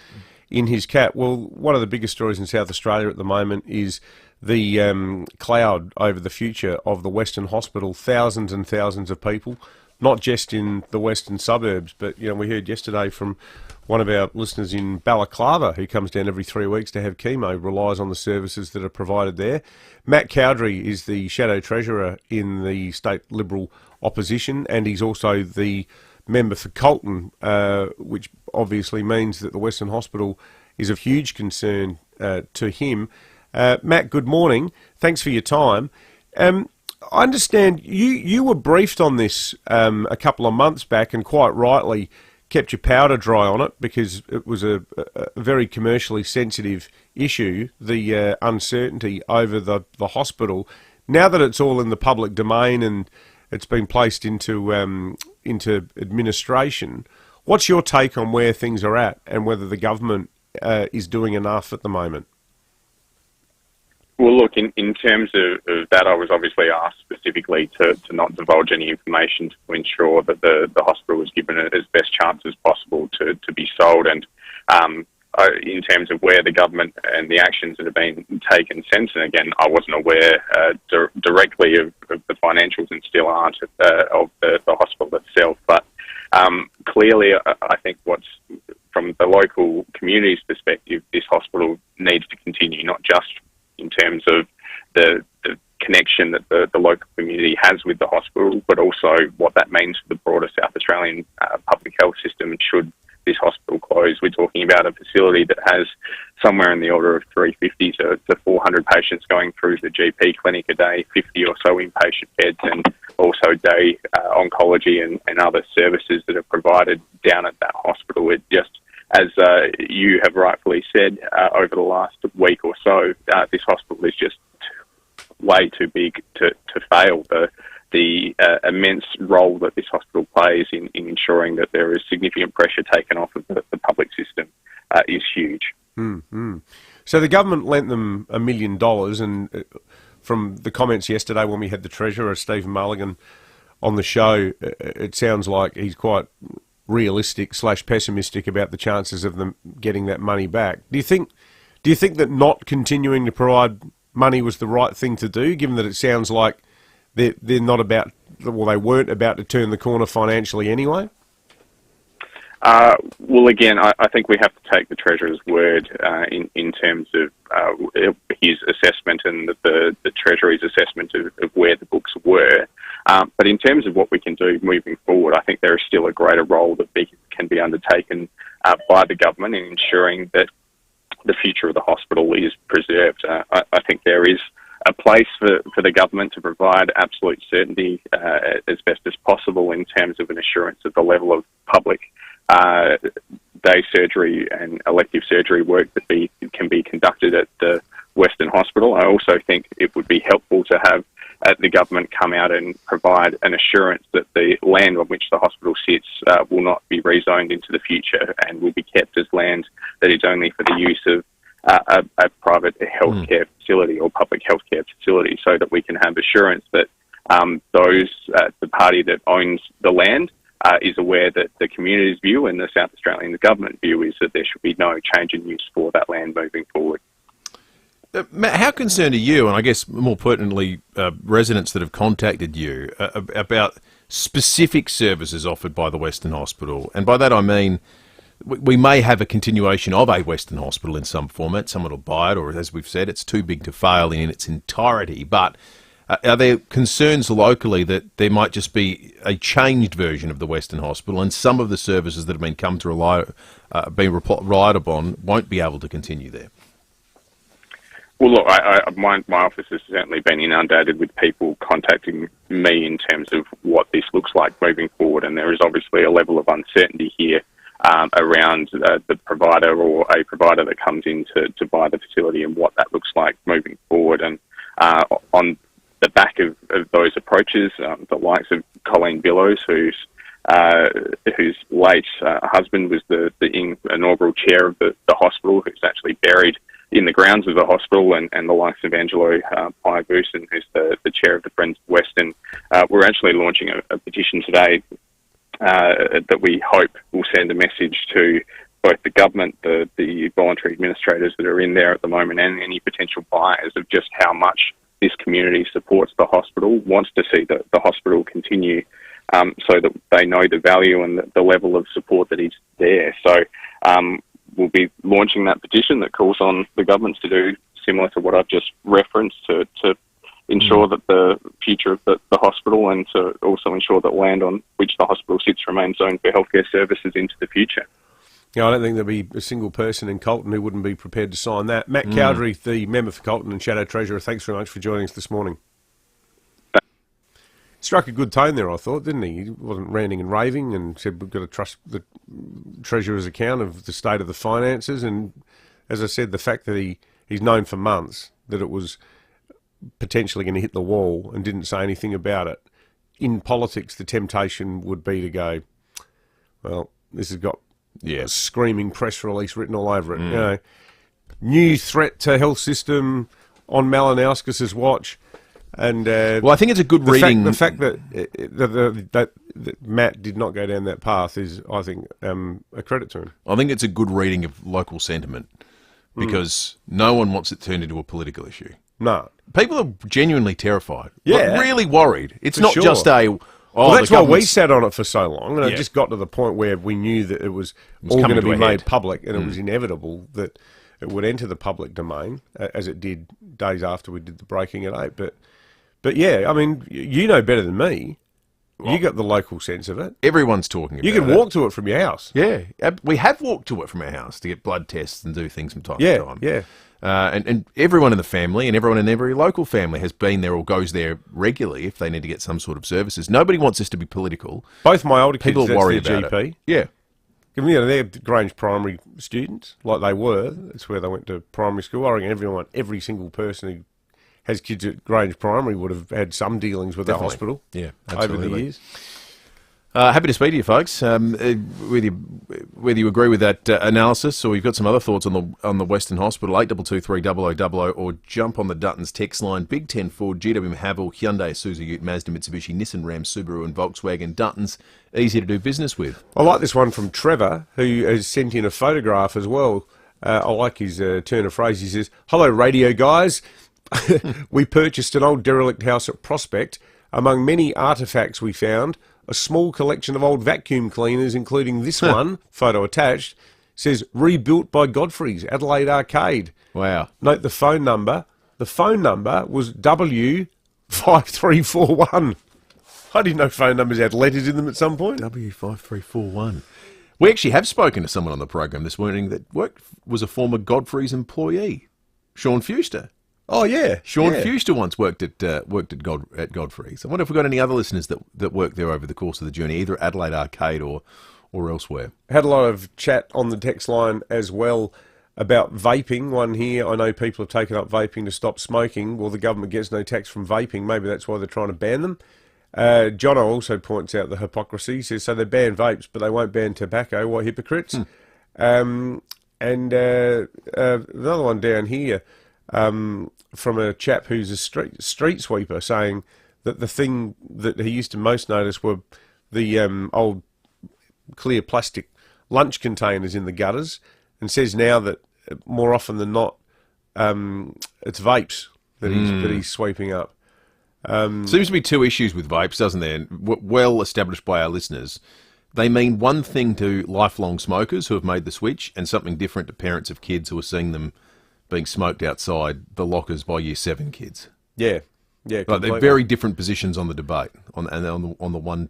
in his cap. Well, one of the biggest stories in South Australia at the moment is the cloud over the future of the Western Hospital. Thousands and thousands of people, not just in the western suburbs, but we heard yesterday from one of our listeners in Balaclava, who comes down every 3 weeks to have chemo, relies on the services that are provided there. Matt Cowdrey is the shadow treasurer in the state Liberal opposition, and he's also the member for Colton, which obviously means that the Western Hospital is of huge concern to him. Matt, good morning. Thanks for your time. I understand you were briefed on this a couple of months back, and quite rightly kept your powder dry on it because it was a very commercially sensitive issue, the uncertainty over the hospital. Now that it's all in the public domain and it's been placed into administration, what's your take on where things are at and whether the government is doing enough at the moment? Well, look, in terms of that, I was obviously asked specifically to not divulge any information to ensure that the hospital was given as best chance as possible to be sold. And in terms of where the government and the actions that have been taken since, and again, I wasn't aware directly of the financials and still aren't of the hospital itself. But clearly, I think from the local community's perspective, this hospital needs to continue, not just in terms of the connection that the local community has with the hospital, but also what that means for the broader South Australian public health system. And should this hospital close, we're talking about a facility that has somewhere in the order of 350 to 400 patients going through the GP clinic a day, 50 or so inpatient beds, and also day oncology and other services that are provided down at that hospital. It just, as you have rightfully said, over the last week or so, this hospital is just way too big to fail. The immense role that this hospital plays in ensuring that there is significant pressure taken off of the public system is huge. Mm-hmm. So the government lent them $1 million, and from the comments yesterday when we had the Treasurer, Stephen Mulligan, on the show, it sounds like he's quite realistic / pessimistic about the chances of them getting that money back. Do you think that not continuing to provide money was the right thing to do, given that it sounds like they're not about, well, they weren't about to turn the corner financially anyway? Well, again, I think we have to take the Treasurer's word in terms of his assessment and the Treasury's assessment of where the books were. But in terms of what we can do moving forward, I think there is still a greater role that can be undertaken by the government in ensuring that the future of the hospital is preserved. I think there is a place for the government to provide absolute certainty as best as possible in terms of an assurance of the level of public day surgery and elective surgery work that can be conducted at the Western Hospital. I also think it would be helpful to have the government come out and provide an assurance that the land on which the hospital sits will not be rezoned into the future and will be kept as land that is only for the use of a private healthcare facility or public healthcare facility, so that we can have assurance that the party that owns the land is aware that the community's view and the South Australian government view is that there should be no change in use for that land moving forward. Matt, how concerned are you, and I guess more pertinently residents that have contacted you, about specific services offered by the Western Hospital? And by that I mean we may have a continuation of a Western Hospital in some format. Someone will buy it, or as we've said, it's too big to fail in its entirety. But are there concerns locally that there might just be a changed version of the Western Hospital and some of the services that have been relied upon won't be able to continue there? Well, look, my office has certainly been inundated with people contacting me in terms of what this looks like moving forward, and there is obviously a level of uncertainty here around the provider or a provider that comes in to buy the facility and what that looks like moving forward. And on the back of those approaches, the likes of Colleen Billows, whose late husband was the inaugural chair of the hospital, who's actually buried in the grounds of the hospital, and the likes of Angelo Piagusan, who's the chair of the Friends of Western. We're actually launching a petition today that we hope will send a message to both the government, the voluntary administrators that are in there at the moment, and any potential buyers, of just how much this community supports the hospital, wants to see the hospital continue, so that they know the value and the level of support that is there. So we'll be launching that petition that calls on the governments to do similar to what I've just referenced, to ensure that the future of the hospital, and to also ensure that land on which the hospital sits remains zoned for healthcare services into the future. Yeah, I don't think there'd be a single person in Colton who wouldn't be prepared to sign that. Matt Cowdery, the member for Colton and Shadow Treasurer, thanks very much for joining us this morning. Struck a good tone there, I thought, didn't he? He wasn't ranting and raving and said we've got to trust the Treasurer's account of the state of the finances. And as I said, the fact that he's known for months that it was potentially going to hit the wall and didn't say anything about it. In politics, the temptation would be to go, well, this has got a screaming press release written all over it. You know, new threat to health system on Malinowskis's watch. And well, I think it's a good reading. The fact that Matt did not go down that path is, I think, a credit to him. I think it's a good reading of local sentiment, because no one wants it turned into a political issue. No. People are genuinely terrified. Yeah. Like, really worried. It's not sure. just a... well, that's why we sat on it for so long, and it Yeah. just got to the point where we knew that it was all going to be made public, and it was Mm. inevitable that it would enter the public domain, as it did days after we did the breaking at 8. But yeah, I mean, you know better than me. Well, you got the local sense of it. Everyone's talking about it. You can walk to it from your house. Yeah. We have walked to it from our house to get blood tests and do things from time Yeah, to time. yeah. And everyone in the family and everyone in every local family has been there or goes there regularly if they need to get some sort of services. Nobody wants this to be political. Both my older kids, People that's worry their about GP. it. Yeah. You know, they're Grange primary students, like they were. That's where they went to primary school. I reckon every single person who has kids at Grange Primary would have had some dealings with Definitely. the hospital. Yeah, over absolutely. the years. Happy to speak to you, folks. Whether you agree with that analysis, or you've got some other thoughts on the Western Hospital, 8223 or jump on the Duttons text line. Big 10 Ford, GWM Haval, Hyundai, Isuzu Ute, Mazda, Mitsubishi, Nissan, Ram, Subaru, and Volkswagen. Duttons, easy to do business with. I like this one from Trevor, who has sent in a photograph as well. I like his turn of phrase. He says, "Hello, radio guys. We purchased an old derelict house at Prospect. Among many artefacts we found, a small collection of old vacuum cleaners, including this one, photo attached, says rebuilt by Godfrey's, Adelaide Arcade." Wow. Note the phone number. The phone number was W5341. I didn't know phone numbers had letters in them at some point. W5341. We actually have spoken to someone on the program this morning that was a former Godfrey's employee, Sean Fewster. Oh yeah, Sean Fewster once worked at Godfrey. So I wonder if we've got any other listeners that worked there over the course of the journey, either at Adelaide Arcade or elsewhere. Had a lot of chat on the text line as well about vaping. One here, I know people have taken up vaping to stop smoking. Well, the government gets no tax from vaping. Maybe that's why they're trying to ban them. Jono also points out the hypocrisy. He says, so they ban vapes, but they won't ban tobacco. What hypocrites? And the other one down here, from a chap who's a street sweeper, saying that the thing that he used to most notice were the old clear plastic lunch containers in the gutters, and says now that more often than not, it's vapes that he's sweeping up. Seems to be two issues with vapes, doesn't there? Well established by our listeners. They mean one thing to lifelong smokers who have made the switch, and something different to parents of kids who are seeing them being smoked outside the lockers by Year 7 kids. Yeah. Like they're very different positions on the debate on the one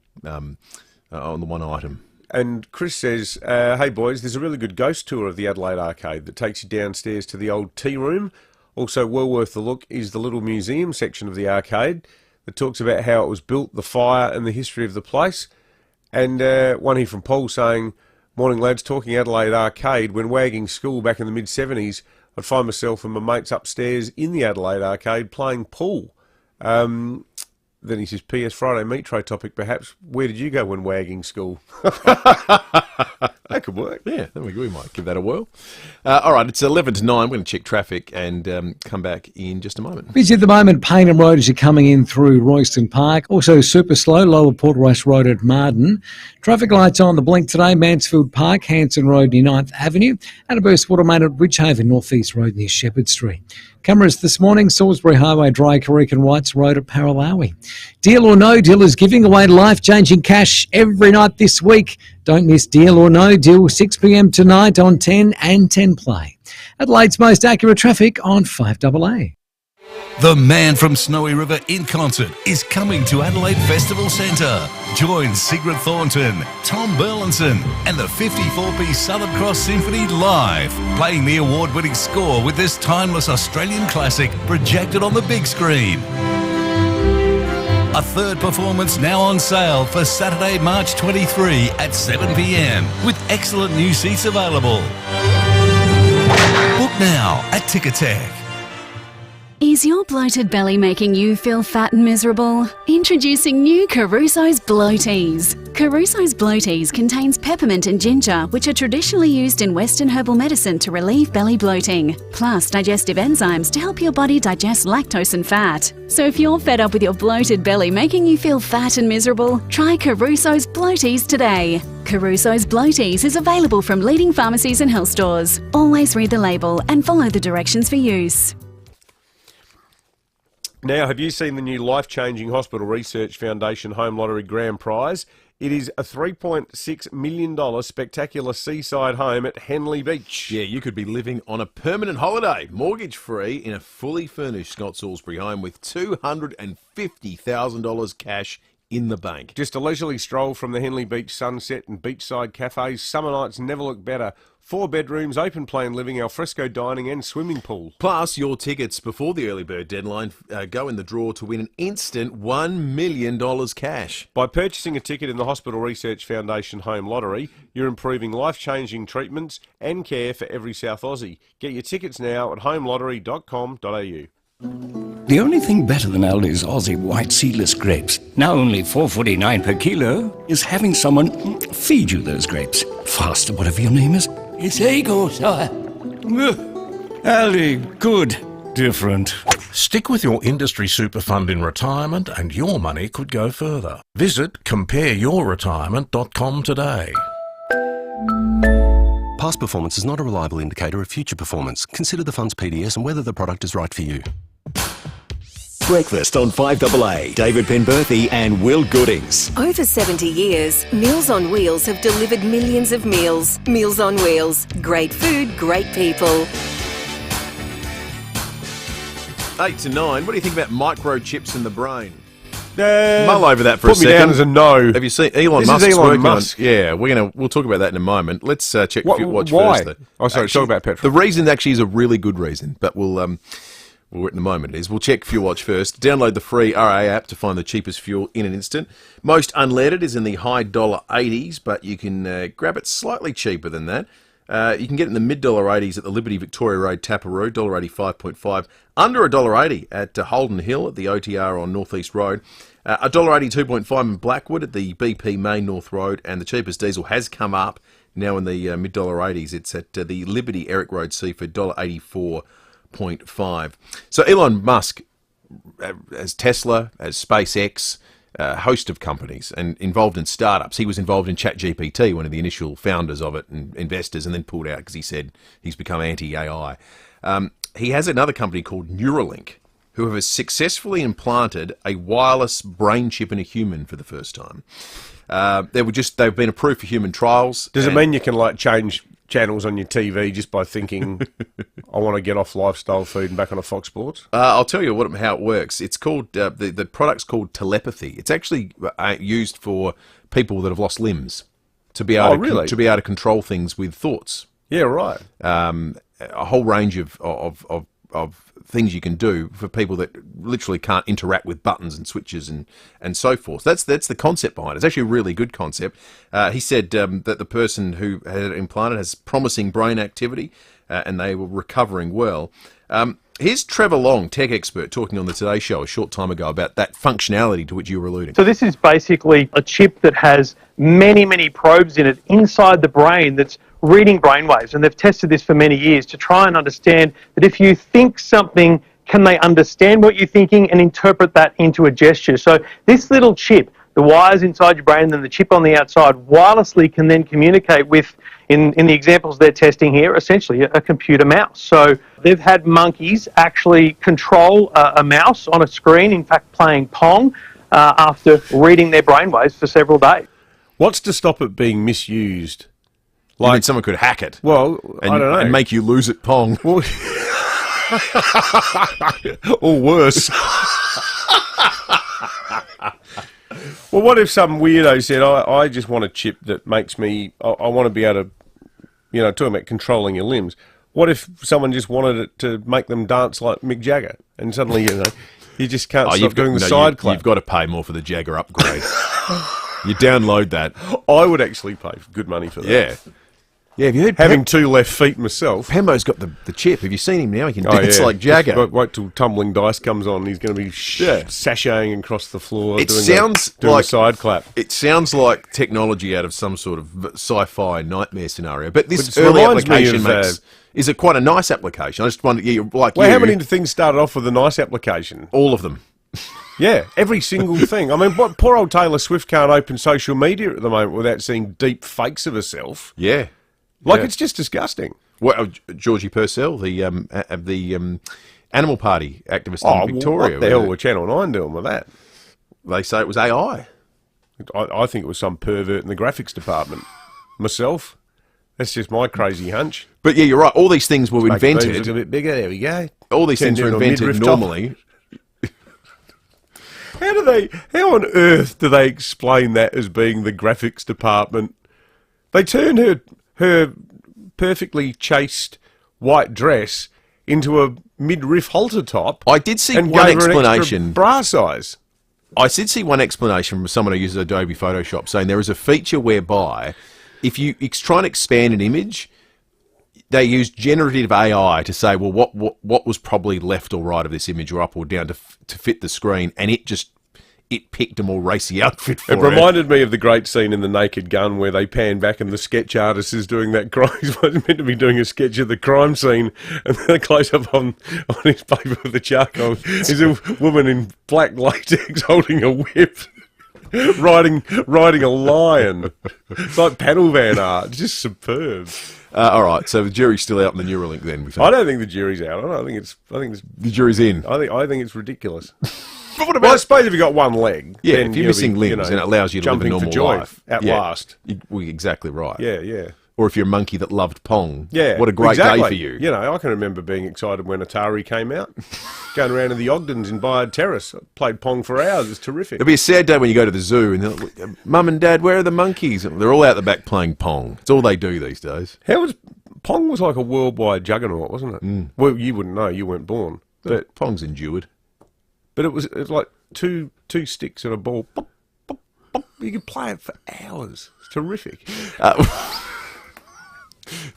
item. And Chris says, hey boys, there's a really good ghost tour of the Adelaide Arcade that takes you downstairs to the old tea room. Also well worth the look is the little museum section of the arcade that talks about how it was built, the fire and the history of the place. And one here from Paul saying, morning lads, talking Adelaide Arcade, when wagging school back in the mid-70s, I'd find myself and my mates upstairs in the Adelaide Arcade playing pool. Then he says, P.S. Friday meat tray topic, perhaps. Where did you go when wagging school? That could work. Yeah, we might give that a whirl. All right, it's 11 to 9. We're going to check traffic and come back in just a moment. Busy at the moment, Paynham Road as you're coming in through Royston Park. Also super slow, lower Port Royce Road at Marden. Traffic lights on the blink today, Mansfield Park, Hanson Road near 9th Avenue, and a burst water main at Ridgehaven, North East Road near Shepherd Street. Cameras this morning, Salisbury Highway, Dry Creek and Whites Road at Paralawi. Deal or No Deal is giving away life-changing cash every night this week. Don't miss Deal or No Deal, 6 p.m. tonight on 10 and 10 Play. Adelaide's most accurate traffic on 5AA. The Man from Snowy River in concert is coming to Adelaide Festival Centre. Join Sigrid Thornton, Tom Burlinson and the 54-piece Southern Cross Symphony live, playing the award-winning score with this timeless Australian classic projected on the big screen. A third performance now on sale for Saturday, March 23 at 7 p.m. with excellent new seats available. Book now at Ticketek. Is your bloated belly making you feel fat and miserable? Introducing new Caruso's Bloaties. Caruso's Bloaties contains peppermint and ginger, which are traditionally used in Western herbal medicine to relieve belly bloating, plus digestive enzymes to help your body digest lactose and fat. So if you're fed up with your bloated belly making you feel fat and miserable, try Caruso's Bloaties today. Caruso's Bloaties is available from leading pharmacies and health stores. Always read the label and follow the directions for use. Now, have you seen the new life-changing Hospital Research Foundation Home Lottery Grand Prize? It is a $3.6 million spectacular seaside home at Henley Beach. Yeah, you could be living on a permanent holiday, mortgage-free, in a fully furnished Scott Salisbury home with $250,000 cash in the bank. Just a leisurely stroll from the Henley Beach sunset and beachside cafes. Summer nights never look better. 4 bedrooms, open plan living, alfresco dining and swimming pool. Plus, your tickets before the early bird deadline go in the draw to win an instant $1 million cash. By purchasing a ticket in the Hospital Research Foundation Home Lottery, you're improving life-changing treatments and care for every South Aussie. Get your tickets now at homelottery.com.au. The only thing better than Aldi's Aussie white seedless grapes, now only $4.49 per kilo, is having someone feed you those grapes. Faster, whatever your name is. It's Ego, sire. Aldi, good. Different. Stick with your industry super fund in retirement and your money could go further. Visit compareyourretirement.com today. Past performance is not a reliable indicator of future performance. Consider the fund's PDS and whether the product is right for you. Breakfast on 5AA. David Penberthy and Will Goodings. Over 70 years, Meals on Wheels have delivered millions of meals. Meals on Wheels. Great food, great people. 8 to 9. What do you think about microchips in the brain? Mull over that for a second. Put me down as a no. Have you seen Elon Musk? Yeah, we'll talk about that in a moment. Let's check Fuelwatch why? first. Oh, sorry, talk about petrol. The reason actually is a really good reason, but we'll Well, at the moment it is. We'll check Fuel Watch first. Download the free RA app to find the cheapest fuel in an instant. Most unleaded is in the high $80s, but you can grab it slightly cheaper than that. You can get it in the mid-$80s at the Liberty Victoria Road, Taparoo, $1.85.5. Under $1.80 at Holden Hill at the OTR on North East Road. $1.80 2.5 in Blackwood at the BP Main North Road, and the cheapest diesel has come up now in the mid-$80s. It's at the Liberty Eric Road Seaford, $1.84.5. So Elon Musk, as Tesla, as SpaceX, a host of companies and involved in startups. He was involved in ChatGPT, one of the initial founders of it and investors, and then pulled out because he said he's become anti-AI. He has another company called Neuralink, who have successfully implanted a wireless brain chip in a human for the first time. They've been approved for human trials. Does it mean you can like change channels on your TV just by thinking, I want to get off lifestyle feed and back on a Fox Sports? I'll tell you how it works. It's called the product's called telepathy. It's actually used for people that have lost limbs to be able to be able to control things with thoughts. Yeah, right. A whole range of things you can do for people that literally can't interact with buttons and switches and so forth. That's the concept behind it. It's actually a really good concept. He said that the person who had it implanted has promising brain activity and they were recovering well. Here's Trevor Long, tech expert, talking on the Today Show a short time ago about that functionality to which you were alluding. So this is basically a chip that has many, many probes in it inside the brain that's reading brainwaves, and they've tested this for many years to try and understand that if you think something, can they understand what you're thinking and interpret that into a gesture? So this little chip, the wires inside your brain and the chip on the outside, wirelessly can then communicate with, in the examples they're testing here, essentially a computer mouse. So they've had monkeys actually control a mouse on a screen, in fact playing Pong, after reading their brainwaves for several days. What's to stop it being misused? Like someone could hack it. Well, I don't know. And make you lose at Pong. Well, or worse. Well, what if some weirdo said, I just want a chip that makes me, I want to be able to, talking about controlling your limbs. What if someone just wanted it to make them dance like Mick Jagger? And suddenly, you just can't stop doing the side clap. You've got to pay more for the Jagger upgrade. You download that. I would actually pay good money for that. Yeah. Yeah, have you heard having two left feet myself? Pembo's got the chip. Have you seen him now? He can dance like Jagger. Wait till Tumbling Dice comes on. He's going to be sashaying across the floor. It doing sounds doing like a side clap. It sounds like technology out of some sort of sci-fi nightmare scenario. But this early application is quite a nice application. I just wonder, how many things started off with a nice application? All of them. Yeah, every single thing. I mean, poor old Taylor Swift can't open social media at the moment without seeing deep fakes of herself. Yeah. It's just disgusting. Well, Georgie Purcell, the Animal Party activist in Victoria. What the hell were Channel 9 doing with that? They say it was AI. I think it was some pervert in the graphics department. Myself. That's just my crazy hunch. But yeah, you're right. All these things were invented. Look a bit bigger. There we go. All these things were invented normally. How on earth do they explain that as being the graphics department? They turned her perfectly chaste white dress into a midriff halter top. I did see one explanation. Bra size. I did see one explanation from someone who uses Adobe Photoshop saying there is a feature whereby if you try and expand an image, they use generative AI to say, well, what was probably left or right of this image or up or down to fit the screen, and it picked a more racy outfit for it. It reminded me of the great scene in The Naked Gun where they pan back and the sketch artist is doing that crime. He's meant to be doing a sketch of the crime scene, and then a close-up on his paper with the charcoal is a woman in black latex holding a whip, riding a lion. It's like panel van art. It's just superb. All right, so the jury's still out in the Neuralink then. I don't think the jury's out. I think the jury's in. I think it's ridiculous. Well, I suppose if you've got one leg, yeah, if you're missing limbs, then it allows you to live a normal life at last. Exactly right. Yeah. Or if you're a monkey that loved Pong, what a great day for you. I can remember being excited when Atari came out, going around to the Ogdens in Bayard Terrace. I played Pong for hours. It's terrific. It'll be a sad day when you go to the zoo and they're like, Mum and Dad, where are the monkeys? They're all out the back playing Pong. It's all they do these days. Pong was like a worldwide juggernaut, wasn't it? Well, you wouldn't know. You weren't born. But Pong's endured. But it was like two sticks and a ball. Pop, pop, pop. You could play it for hours. It's terrific.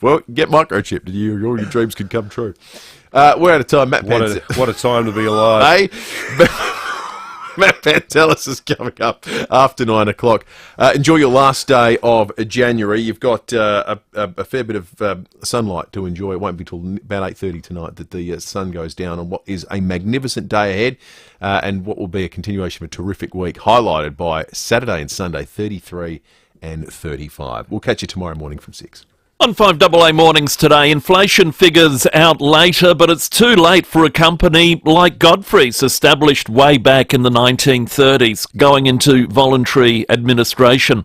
Well, get microchipped and all your dreams can come true. We're out of time. Matt Pantz. What a time to be alive. Hey? Matt Pantelis is coming up after 9 o'clock. Enjoy your last day of January. You've got a fair bit of sunlight to enjoy. It won't be till about 8:30 tonight that the sun goes down on what is a magnificent day ahead and what will be a continuation of a terrific week, highlighted by Saturday and Sunday, 33 and 35. We'll catch you tomorrow morning from 6. On 5AA Mornings today, inflation figures out later, but it's too late for a company like Godfrey's, established way back in the 1930s, going into voluntary administration.